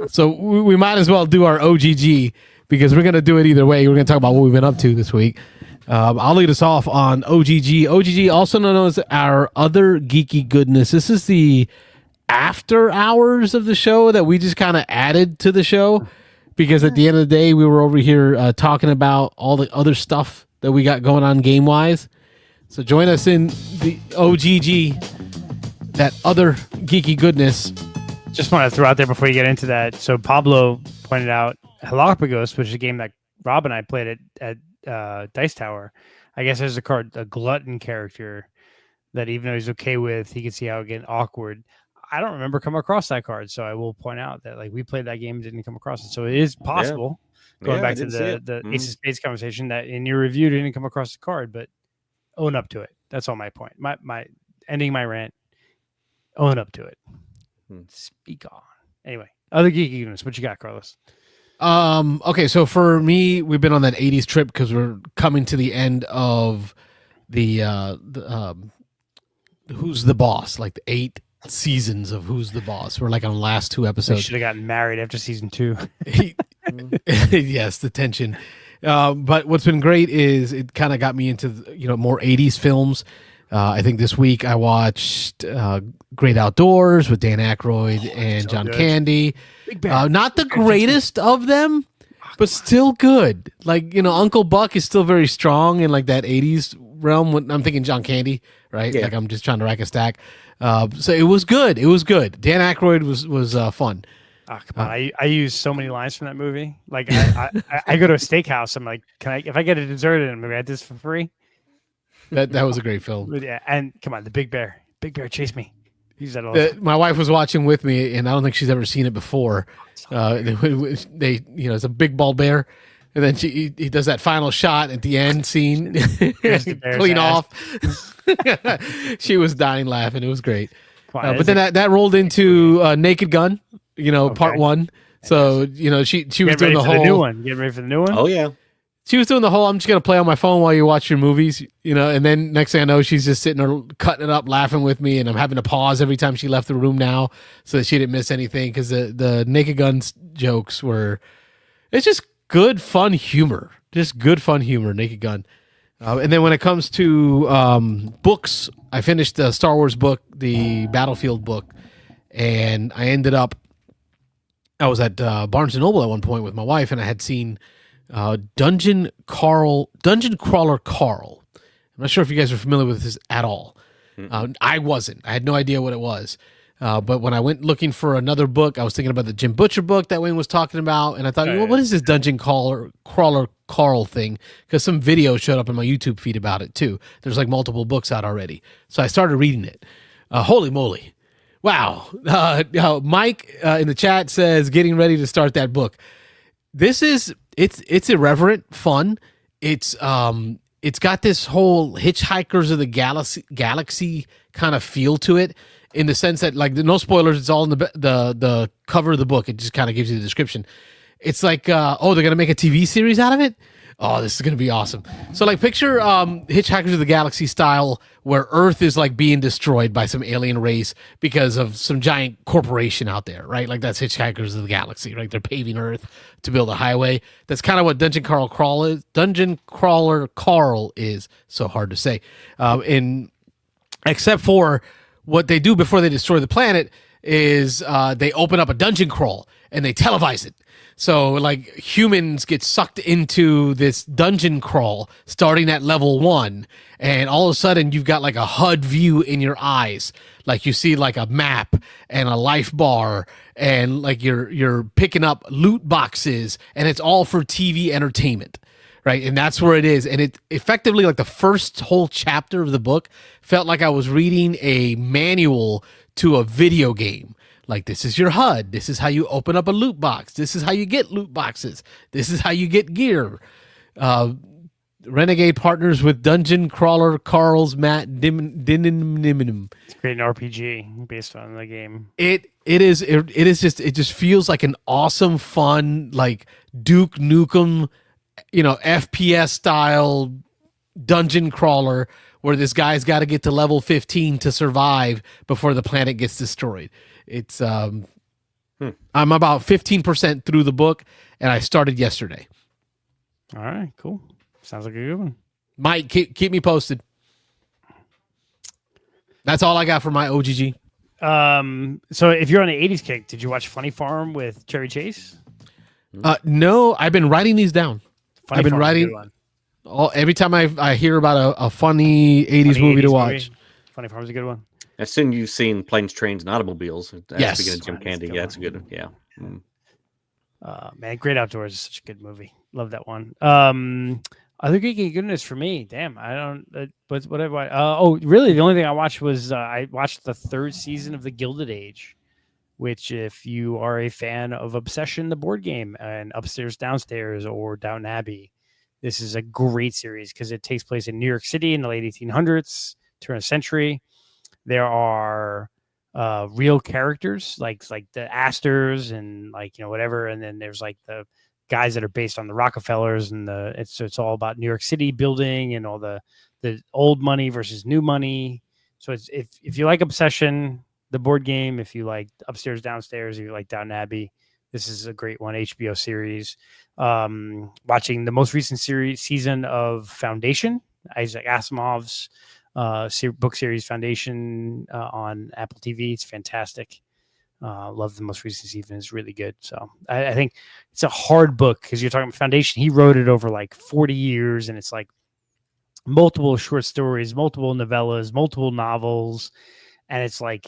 So we might as well do our OGG because we're going to do it either way. We're going to talk about what we've been up to this week. I'll lead us off on OGG. OGG, also known as our other geeky goodness. This is the after hours of the show that we just kind of added to the show because at the end of the day we were over here talking about all the other stuff that we got going on game wise. So join us in the OGG, that other geeky goodness. Just want to throw out there before you get into that. So Pablo pointed out Galapagos, which is a game that Rob and I played at Dice Tower. I guess there's a glutton character that even though he's okay with, he can see how it get awkward. I don't remember coming across that card, so I will point out that we played that game and didn't come across it. So it is possible, going back to the Ace of Spades conversation, that in your review didn't come across the card, but own up to it. That's all my point. My ending my rant. Own up to it. Speak on. Anyway, other geeky units. What you got, Carlos? Okay, so for me, we've been on that 80s trip because we're coming to the end of the Who's the Boss, like the 8 seasons of Who's the Boss. We're like on the last 2 episodes. We should have gotten married after season 2. Yes, the tension. But what's been great is it kind of got me into more 80s films. I think this week I watched Great Outdoors with Dan Aykroyd and John Candy. Not the greatest of them, but still good. Uncle Buck is still very strong in that 80s realm. When I'm thinking John Candy, right? Yeah. I'm just trying to rack a stack. So it was good. It was good. Dan Aykroyd was fun. Oh, come on. I use so many lines from that movie. I go to a steakhouse. I'm like, if I get a dessert and maybe I had this for free. That was a great film. Yeah, and come on, the Big Bear chase me. Use that all. My wife was watching with me, and I don't think she's ever seen it before. It's a big bald bear, and then he does that final shot at the end scene, clean off. She was dying laughing. It was great. But then that rolled into Naked Gun, part 1. So she was doing the whole new one. Getting ready for the new one. Oh yeah. She was doing the whole, I'm just going to play on my phone while you watch your movies, and then next thing I know, she's just sitting there cutting it up, laughing with me, and I'm having to pause every time she left the room now so that she didn't miss anything because the Naked Guns jokes it's just good, fun humor. Just good, fun humor, Naked Gun. And then when it comes to books, I finished the Star Wars book, the Battlefield book, and I was at Barnes & Noble at one point with my wife, and I had seen Dungeon Crawler Carl. I'm not sure if you guys are familiar with this at all. I wasn't. I had no idea what it was. But when I went looking for another book, I was thinking about the Jim Butcher book that Wayne was talking about, and I thought, what is this Dungeon Crawler Carl thing? Because some video showed up in my YouTube feed about it too. There's multiple books out already. So I started reading it. Holy moly. Wow. Mike in the chat says, getting ready to start that book. It's irreverent, fun. It's got this whole Hitchhikers of the Galaxy kind of feel to it, in the sense that no spoilers. It's all in the cover of the book. It just kind of gives you the description. It's they're gonna make a TV series out of it. Oh, this is gonna be awesome. So picture Hitchhikers of the Galaxy style, where Earth is being destroyed by some alien race because of some giant corporation out there, right? That's Hitchhikers of the Galaxy, right? They're paving Earth to build a highway. That's kind of what Dungeon Crawler Carl is. So hard to say. Except for what they do before they destroy the planet is they open up a dungeon crawl and they televise it. So humans get sucked into this dungeon crawl starting at level 1, and all of a sudden you've got a HUD view in your eyes. You see a map and a life bar, and you're picking up loot boxes, and it's all for TV entertainment. Right. And that's where it is. And it effectively, the first whole chapter of the book felt like I was reading a manual to a video game. This is your HUD. This is how you open up a loot box. This is how you get loot boxes. This is how you get gear. Renegade partners with Dungeon Crawler Carl's Matt Dinnim. It's creating an RPG based on the game. It just feels like an awesome, fun, like Duke Nukem, FPS style dungeon crawler where this guy's got to get to level 15 to survive before the planet gets destroyed. It's I'm about 15% through the book, and I started yesterday. All right, cool. Sounds like a good one. Mike, keep me posted. That's all I got for my OGG. So if you're on an 80s kick, did you watch Funny Farm with Chevy Chase? No, I've been writing these down. I've been writing every time I hear about a funny 80s movie to watch. Funny Farm's a good one. I assume you've seen Planes, Trains, and Automobiles. Yes. Speaking of Jim Candy, yeah, it's a good one. Yeah. Man, Great Outdoors is such a good movie. Love that one. Other geeky goodness for me. Damn, I don't. What have I? Really? The only thing I watched was I watched the third season of The Gilded Age, which, if you are a fan of Obsession, the board game, and Upstairs, Downstairs, or Downton Abbey, this is a great series because it takes place in New York City in the late 1800s, turn of the century. There are real characters like the Astors and whatever, and then there's like the guys that are based on the Rockefellers, and it's all about New York City building and all the old money versus new money. So it's if you like Obsession, the board game, if you like Upstairs, Downstairs, if you like Downton Abbey, this is a great one. HBO series. Watching the most recent season of Foundation, Isaac Asimov's book series Foundation on Apple TV. It's fantastic. Love the most recent season. It's really good. So I think it's a hard book because you're talking about Foundation. He wrote it over like 40 years, and it's like multiple short stories, multiple novellas, multiple novels, and it's like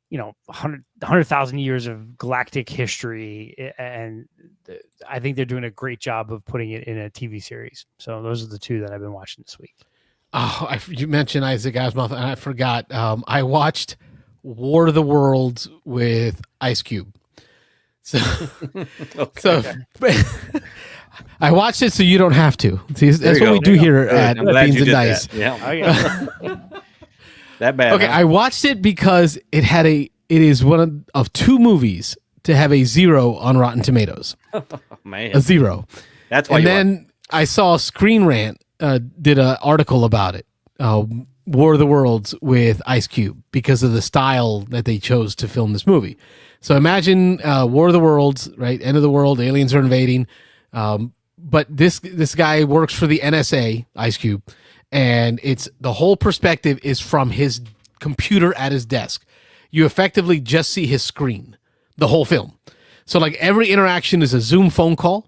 100,000 years of galactic history. And I think they're doing a great job of putting it in a TV series. So those are the two that I've been watching this week. Oh, you mentioned Isaac Asimov, and I forgot. I watched War of the Worlds with Ice Cube. So, I watched it so you don't have to. See, that's what we do here at Beans and Dice. Yeah, that bad. Okay, huh? I watched it because it is one of two movies to have a 0 on Rotten Tomatoes. Man, A 0. that's why. And then I saw Screen Rant did an article about it. War of the Worlds with Ice Cube because of the style that they chose to film this movie. So imagine War of the Worlds, right? End of the world, aliens are invading. But this guy works for the NSA, Ice Cube, and it's the whole perspective is from his computer at his desk. You effectively just see his screen, the whole film. So like every interaction is a Zoom phone call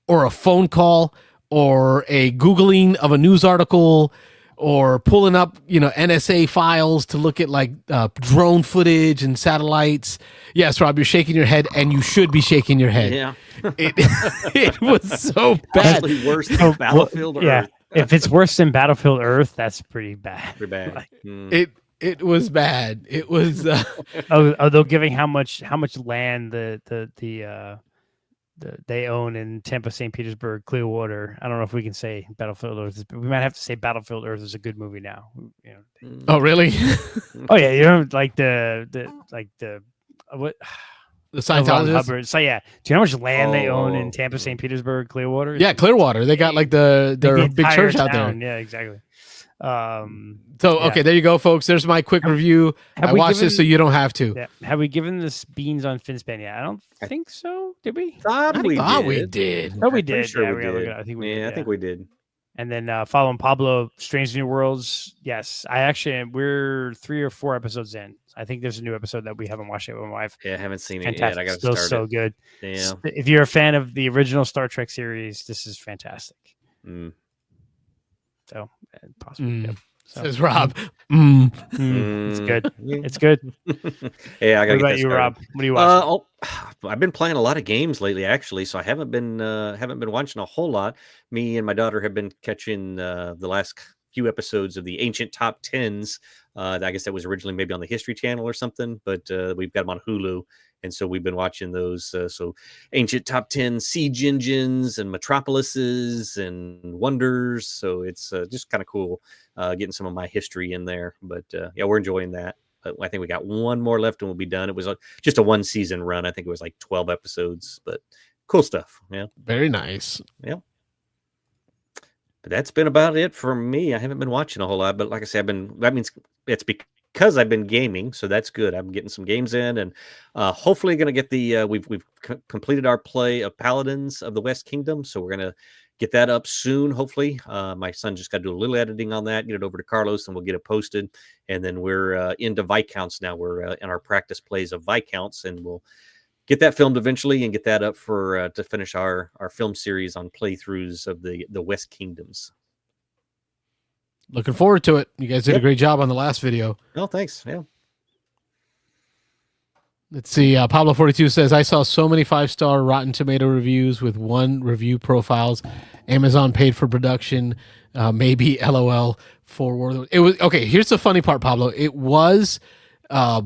or a phone call or a Googling of a news article or pulling up, NSA files to look at like drone footage and satellites. Yes, Rob, you're shaking your head, and you should be shaking your head. Yeah, it was so bad. actually worse than Battlefield Earth. Yeah, if it's worse than Battlefield Earth, that's pretty bad. Pretty bad. It was bad. It was. They're giving how much land they own in Tampa, St. Petersburg, Clearwater. I don't know if we can say Battlefield Earth. We might have to say Battlefield Earth is a good movie now. Oh, really? Oh yeah, like the what? The Scientologists? So yeah, do you know how much land they own in Tampa, St. Petersburg, Clearwater? Yeah, Clearwater. They got like their big church out there. Yeah, exactly. Okay, there you go, folks. There's my quick review. I watched this so you don't have to. Yeah. Have we given this beans on FinSpan yet? I don't think so. Did we? Thought we did. No, we did. Sure yeah, we did. I think we did. I think we did. And then following Pablo, Strange New Worlds. Yes, we're 3 or 4 episodes in. I think there's a new episode that we haven't watched yet with my wife. Yeah, I haven't seen Fantastic. it yet. I got to start so it. good. Yeah. If you're a fan of the original Star Trek series, this is fantastic. So possibly. Yep. So, Says Rob. It's good. It's good. Yeah, I got. What about you, Rob? What are you watching? I've been playing a lot of games lately, actually. So I haven't been watching a whole lot. Me and my daughter have been catching the last few episodes of the Ancient Top Tens. I guess that was originally maybe on the History Channel or something, but we've got them on Hulu, And so we've been watching those. So ancient top 10 siege engines and metropolises and wonders. So it's just kind of cool getting some of my history in there. But yeah, we're enjoying that. But I think we got one more left and we'll be done. It was just a 1 season run. I think it was like 12 episodes, but cool stuff. Yeah. Very nice. Yeah. But that's been about it for me. I haven't been watching a whole lot, but like I said, that means it's because I've been gaming, so that's good. I'm getting some games in, and hopefully going to get the we've completed our play of Paladins of the West Kingdom, so we're going to get that up soon. Hopefully, my son just got to do a little editing on that, get it over to Carlos, and we'll get it posted. And then we're into Viscounts now. We're in our practice plays of Viscounts, and we'll get that filmed eventually and get that up for to finish our film series on playthroughs of the West Kingdoms. Looking forward to it. You guys did a great job on the last video. Oh, thanks. Yeah. Let's see. Pablo42 says, I saw so many 5-star Rotten Tomato reviews with 1 review profiles. Amazon paid for production. Maybe LOL for War. It was okay. Here's the funny part, Pablo. It was a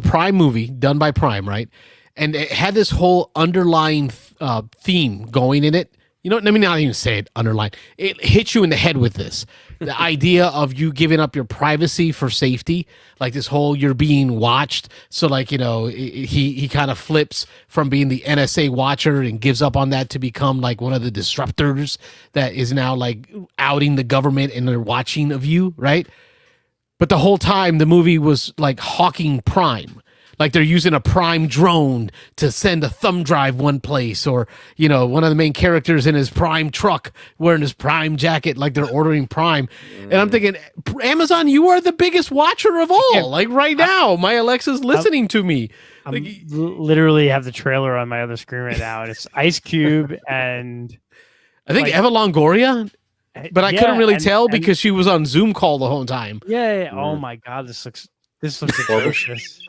Prime movie done by Prime, right? And it had this whole underlying theme going in it. You know, let me not even say it underline. It hits you in the head with this. The idea of you giving up your privacy for safety, like this whole you're being watched. So like, you know, he kind of flips from being the NSA watcher and gives up on that to become like one of the disruptors that is now like outing the government and they're watching of you, right? But the whole time the movie was like hawking Prime. Like they're using a Prime drone to send a thumb drive one place, or, you know, one of the main characters in his Prime truck wearing his Prime jacket, like they're ordering Prime. And I'm thinking, Amazon, you are the biggest watcher of all. Yeah. Like right now, my Alexa's listening to me. I literally have the trailer on my other screen right now, and it's Ice Cube and I think Eva Longoria. But I couldn't really tell because she was on Zoom call the whole time. Yeah. Oh my God, this looks atrocious.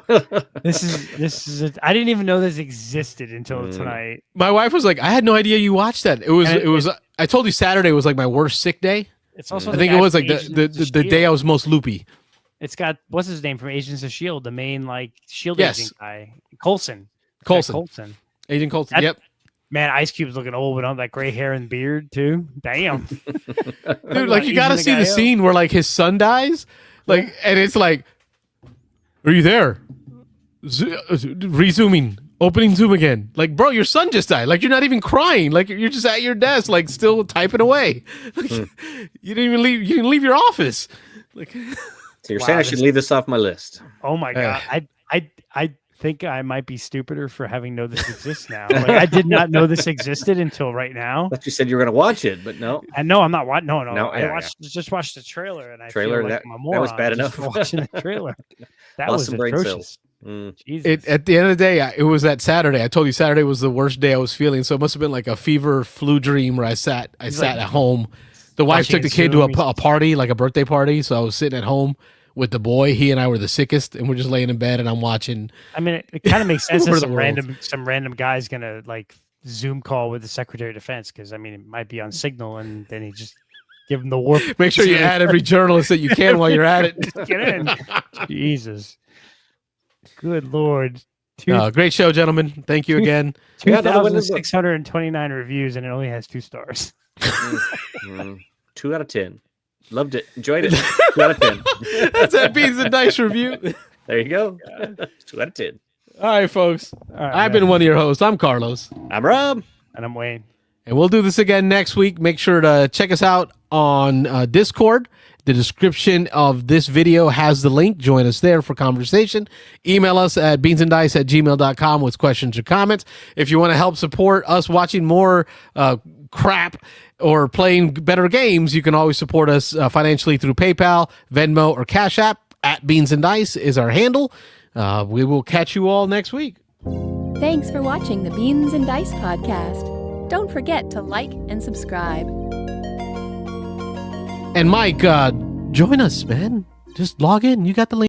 This is it. I didn't even know this existed until tonight. My wife was like, I had no idea you watched that. It was I told you Saturday was like my worst sick day. It's also I think it was like the day I was most loopy. It's got what's his name from Agents of S.H.I.E.L.D., the main like S.H.I.E.L.D. agent guy. Coulson. Agent Coulson. Yep. Man, Ice Cube's looking old with all that gray hair and beard too. Damn. Dude, like you gotta see the scene where like his son dies. Like, and it's like, are you there? Resuming, opening Zoom again. Like, bro, your son just died. Like, you're not even crying. Like, you're just at your desk, like, still typing away. Like, you didn't even leave. You didn't leave your office. Like, so you're saying I should leave this off my list? Oh my God, I think I might be stupider for having known this exists now. Like, I did not know this existed until right now. But you said you were going to watch it, but no. And no, I'm not watching. No. Just watched the trailer, and I feel like I'm a moron. That was bad enough. Watching the trailer, that was atrocious. At the end of the day, it was that Saturday. I told you Saturday was the worst day I was feeling, so it must have been like a fever flu dream where I sat at home. The wife took the kid to a party, like a birthday party, so I was sitting at home with the boy. He and I were the sickest, and we're just laying in bed, and I'm watching. I mean, it kind of makes sense that some random guy's gonna like Zoom call with the Secretary of Defense, because I mean, it might be on Signal, and then he just give him the warp. Make sure you add every journalist that you can while you're at it. Just get in. Jesus. Good Lord. Great show, gentlemen. Thank you again. 2,629 reviews, and it only has 2 stars. 2 out of 10. Loved it. Enjoyed it. 2 out of 10. That's that Beansanddice review. There you go. 2 out of 10. All right, folks. I've been one of your hosts. I'm Carlos. I'm Rob. And I'm Wayne. And we'll do this again next week. Make sure to check us out on Discord. The description of this video has the link. Join us there for conversation. Email us at beansanddice@gmail.com with questions or comments. If you want to help support us watching more crap or playing better games, you can always support us financially through PayPal, Venmo, or Cash App. At Beansanddice is our handle. We will catch you all next week. Thanks for watching the Beans and Dice podcast. Don't forget to like and subscribe. And Mike, join us, man. Just log in. You got the link.